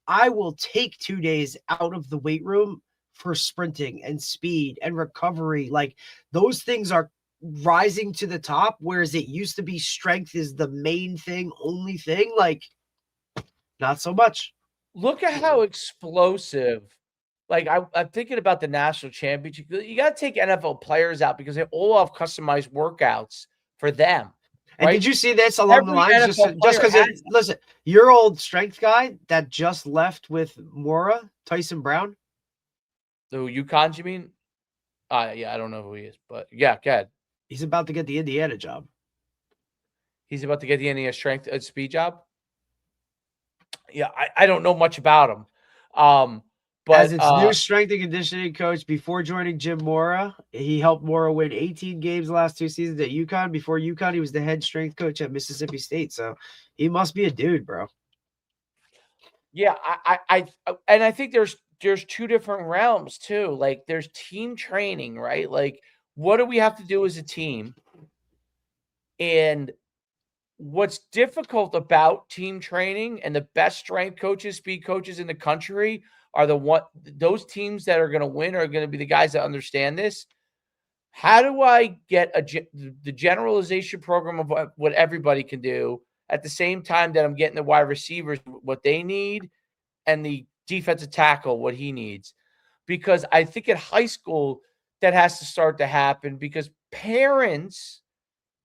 Speaker 3: I will take 2 days out of the weight room for sprinting and speed and recovery. Like those things are rising to the top, whereas it used to be strength is the main thing, only thing. Like, not so much.
Speaker 1: Look at how explosive. Like I'm thinking about the national championship. You got to take NFL players out because they all have customized workouts for them,
Speaker 3: And
Speaker 1: right?
Speaker 3: did you see this along the
Speaker 1: Every
Speaker 3: lines? Just
Speaker 1: NFL player
Speaker 3: because
Speaker 1: has
Speaker 3: listen, your old strength guy that just left with Mora, Tyson Brown.
Speaker 1: the UConn, you mean? Yeah, I don't know who he is, but yeah, go ahead.
Speaker 3: He's about to get the Indiana job.
Speaker 1: He's about to get the Indiana strength speed job. Yeah, I don't know much about him. But
Speaker 3: As its new strength and conditioning coach before joining Jim Mora, he helped Mora win 18 games the last 2 seasons at UConn. Before UConn, he was the head strength coach at Mississippi State. So he must be a dude, bro.
Speaker 1: yeah, I think there's two different realms too. Like there's team training, right? Like what do we have to do as a team? And what's difficult about team training and the best strength coaches, speed coaches in the country are those teams that are going to win are going to be the guys that understand this. How do I get the generalization program of what everybody can do at the same time that I'm getting the wide receivers what they need and the defensive tackle what he needs? Because I think at high school that has to start to happen because parents,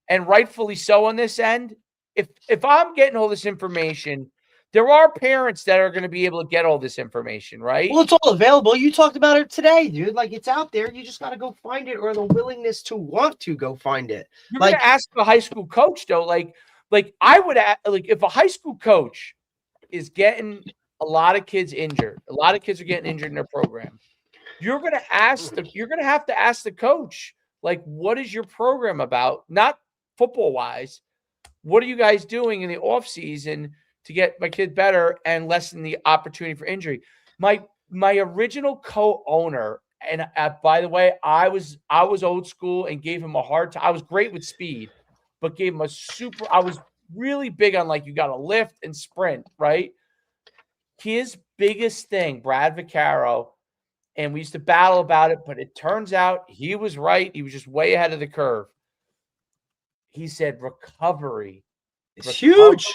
Speaker 1: and rightfully so on this end, if I'm getting all this information, there are parents that are going to be able to get all this information, right?
Speaker 3: Well, it's all available. You talked about it today, dude. Like it's out there. You just got to go find it or the willingness to want to go find it.
Speaker 1: You're
Speaker 3: Like,
Speaker 1: going to ask a high school coach though, like I would like if a high school coach is getting a lot of kids injured, a lot of kids are getting injured in their program. You're going to have to ask the coach, like, what is your program about? Not football wise. What are you guys doing in the off season to get my kid better and lessen the opportunity for injury? My original co-owner, and by the way, I was old school and gave him a hard time. I was great with speed, but gave him I was really big on like you got to lift and sprint, right? His biggest thing, Brad Vaccaro, and we used to battle about it, but it turns out he was right. He was just way ahead of the curve. He said recovery.
Speaker 3: it's huge.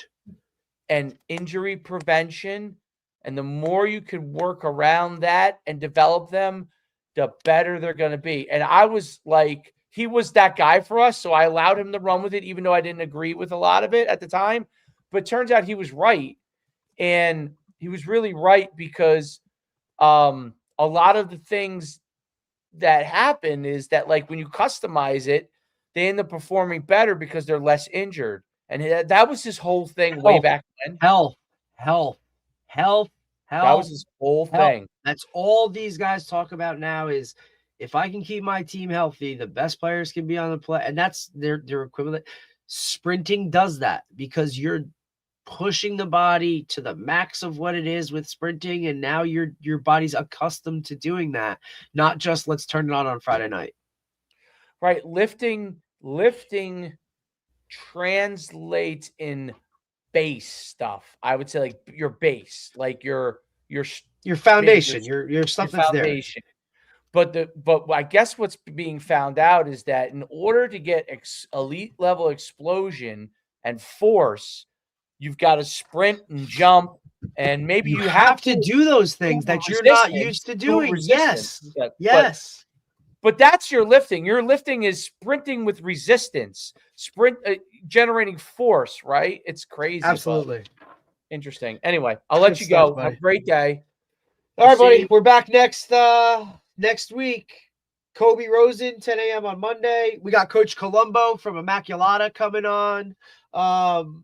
Speaker 1: And injury prevention. And the more you can work around that and develop them, the better they're going to be. And I was like, he was that guy for us. So I allowed him to run with it, even though I didn't agree with a lot of it at the time. But it turns out he was right. And he was really right because a lot of the things that happen is that, like, when you customize it, they end up performing better because they're less injured. And that was his whole thing way back when.
Speaker 3: Health.
Speaker 1: That was his whole thing.
Speaker 3: That's all these guys talk about now is, if I can keep my team healthy, the best players can be on the play. And that's their equivalent. Sprinting does that because you're pushing the body to the max of what it is with sprinting. And now your body's accustomed to doing that. Not just let's turn it on Friday night.
Speaker 1: Right. Lifting translates in base stuff. I would say, like, your base, like your
Speaker 3: foundation, your stuff that's there.
Speaker 1: But I guess what's being found out is that in order to get elite level explosion and force, you've got to sprint and jump, and maybe you have
Speaker 3: to do those things that you're not used to doing. Yes.
Speaker 1: But that's your lifting. Your lifting is sprinting with resistance, generating force, right? It's crazy.
Speaker 3: Absolutely.
Speaker 1: Interesting. Anyway, I'll let you go. Have a great day.
Speaker 3: All right, buddy. We're back next week. Kobe Rosen, 10 a.m. on Monday. We got Coach Colombo from Immaculata coming on. And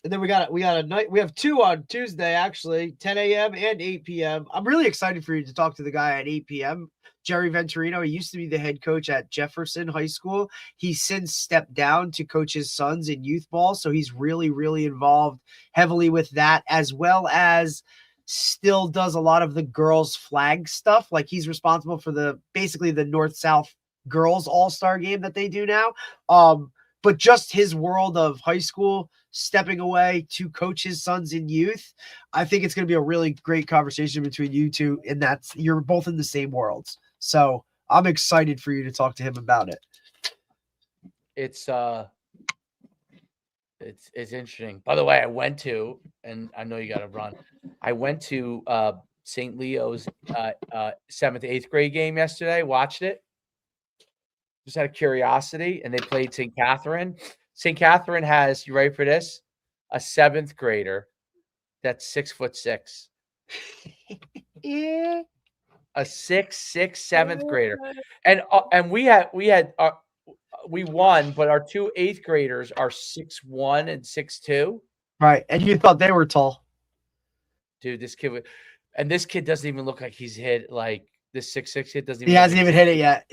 Speaker 3: then we got a night. We have 2 on Tuesday, actually, 10 a.m. and 8 p.m. I'm really excited for you to talk to the guy at 8 p.m. Jerry Venturino. He used to be the head coach at Jefferson High School. He's since stepped down to coach his sons in youth ball. So he's really, really involved heavily with that, as well as still does a lot of the girls' flag stuff. Like, he's responsible for basically the North-South girls all-star game that they do now. But just his world of high school, stepping away to coach his sons in youth. I think it's going to be a really great conversation between you two, and you're both in the same worlds. So I'm excited for you to talk to him about it.
Speaker 1: It's interesting. By the way, I went to, and I know you got to run. I went to St. Leo's 7th, 8th grade game yesterday. Watched it. Just out of curiosity, and they played St. Catherine. St. Catherine has, you ready for this? A 7th grader that's 6'6".
Speaker 3: Yeah.
Speaker 1: A 6'6", 7th grader, and we won, but our 2 8th graders are 6'1" and 6'2".
Speaker 3: Right, and you thought they were tall,
Speaker 1: dude. This kid doesn't even look like he's hit, like, this 6'6" kid doesn't.
Speaker 3: He hasn't even hit it yet.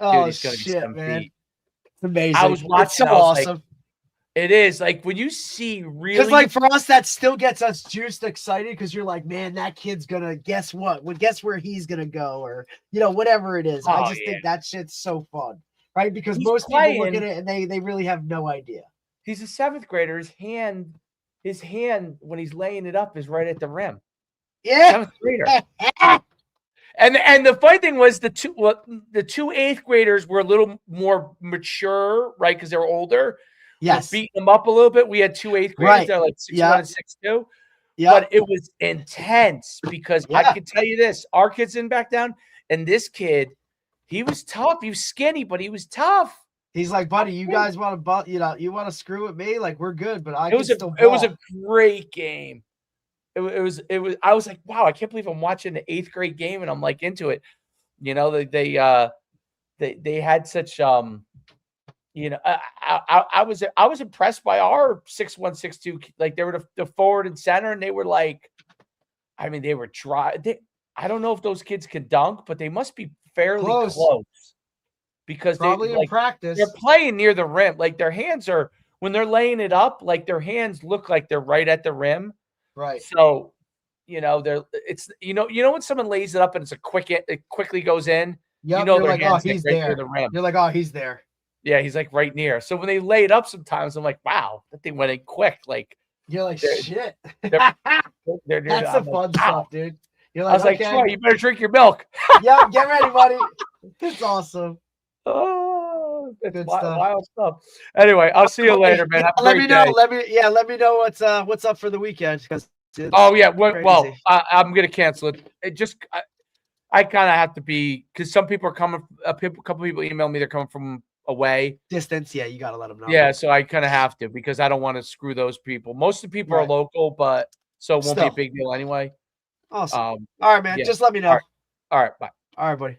Speaker 3: Oh,
Speaker 1: dude, he's gonna be 7 feet.
Speaker 3: It's amazing.
Speaker 1: I was watching.
Speaker 3: It's so awesome.
Speaker 1: Like, it is, like, when you see really,
Speaker 3: because, like, for us, that still gets us juiced excited, because you're like, man, that kid's gonna guess what? Well, guess where he's gonna go, or whatever it is. I just think that shit's so fun, right? Because most people look at it and they really have no idea.
Speaker 1: He's a 7th grader. His hand when he's laying it up is right at the rim.
Speaker 3: Yeah,
Speaker 1: 7th grader. And the funny thing was the 2 8th graders were a little more mature, right? Because they were older.
Speaker 3: Yes.
Speaker 1: Beating them up a little bit. We had 2 8th graders that are like 6'1" and 6'2". Yeah. But it was intense because I can tell you this: our kids didn't back down, and this kid, he was tough. He was skinny, but he was tough.
Speaker 3: He's like, buddy, you guys want to, you want to screw with me? Like, we're good, but
Speaker 1: it was a great game. It was. I was like, wow, I can't believe I'm watching the 8th grade game and I'm like into it. They had such I was impressed by our 6'1", 6'2". Like, they were the forward and center, and they were like, I mean, they were dry. I don't know if those kids can dunk, but they must be fairly close because
Speaker 3: probably in practice
Speaker 1: they're playing near the rim. Like, their hands are, when they're laying it up, like, their hands look like they're right at the rim.
Speaker 3: Right.
Speaker 1: So, it's when someone lays it up and it quickly goes in.
Speaker 3: Yep,
Speaker 1: their
Speaker 3: like,
Speaker 1: hands
Speaker 3: he's
Speaker 1: right
Speaker 3: there.
Speaker 1: near the rim.
Speaker 3: You're like, oh, he's there.
Speaker 1: Yeah, he's like right near. So when they lay it up, sometimes I'm like, wow, that thing went in quick. Like,
Speaker 3: you're like, shit.
Speaker 1: That's
Speaker 3: the fun stuff, dude. You're like,
Speaker 1: I was like, Troy, you better drink your milk.
Speaker 3: Yeah, get ready, buddy. It's awesome.
Speaker 1: Oh, it's wild stuff. Anyway, I'll see you later, man. Have a
Speaker 3: let
Speaker 1: great
Speaker 3: me know.
Speaker 1: day.
Speaker 3: Let me know what's up for the weekend.
Speaker 1: I'm gonna cancel it. I kind of have to be, because some people are coming. A couple people email me. They're coming from away
Speaker 3: distance. Yeah, you gotta let them know.
Speaker 1: Yeah, so I kind of have to, because I don't want to screw those people. Most of the people are local, but so it won't be a big deal anyway.
Speaker 3: Awesome. All right, man.
Speaker 1: Yeah.
Speaker 3: Just let me know.
Speaker 1: All right. Bye.
Speaker 3: All right, buddy.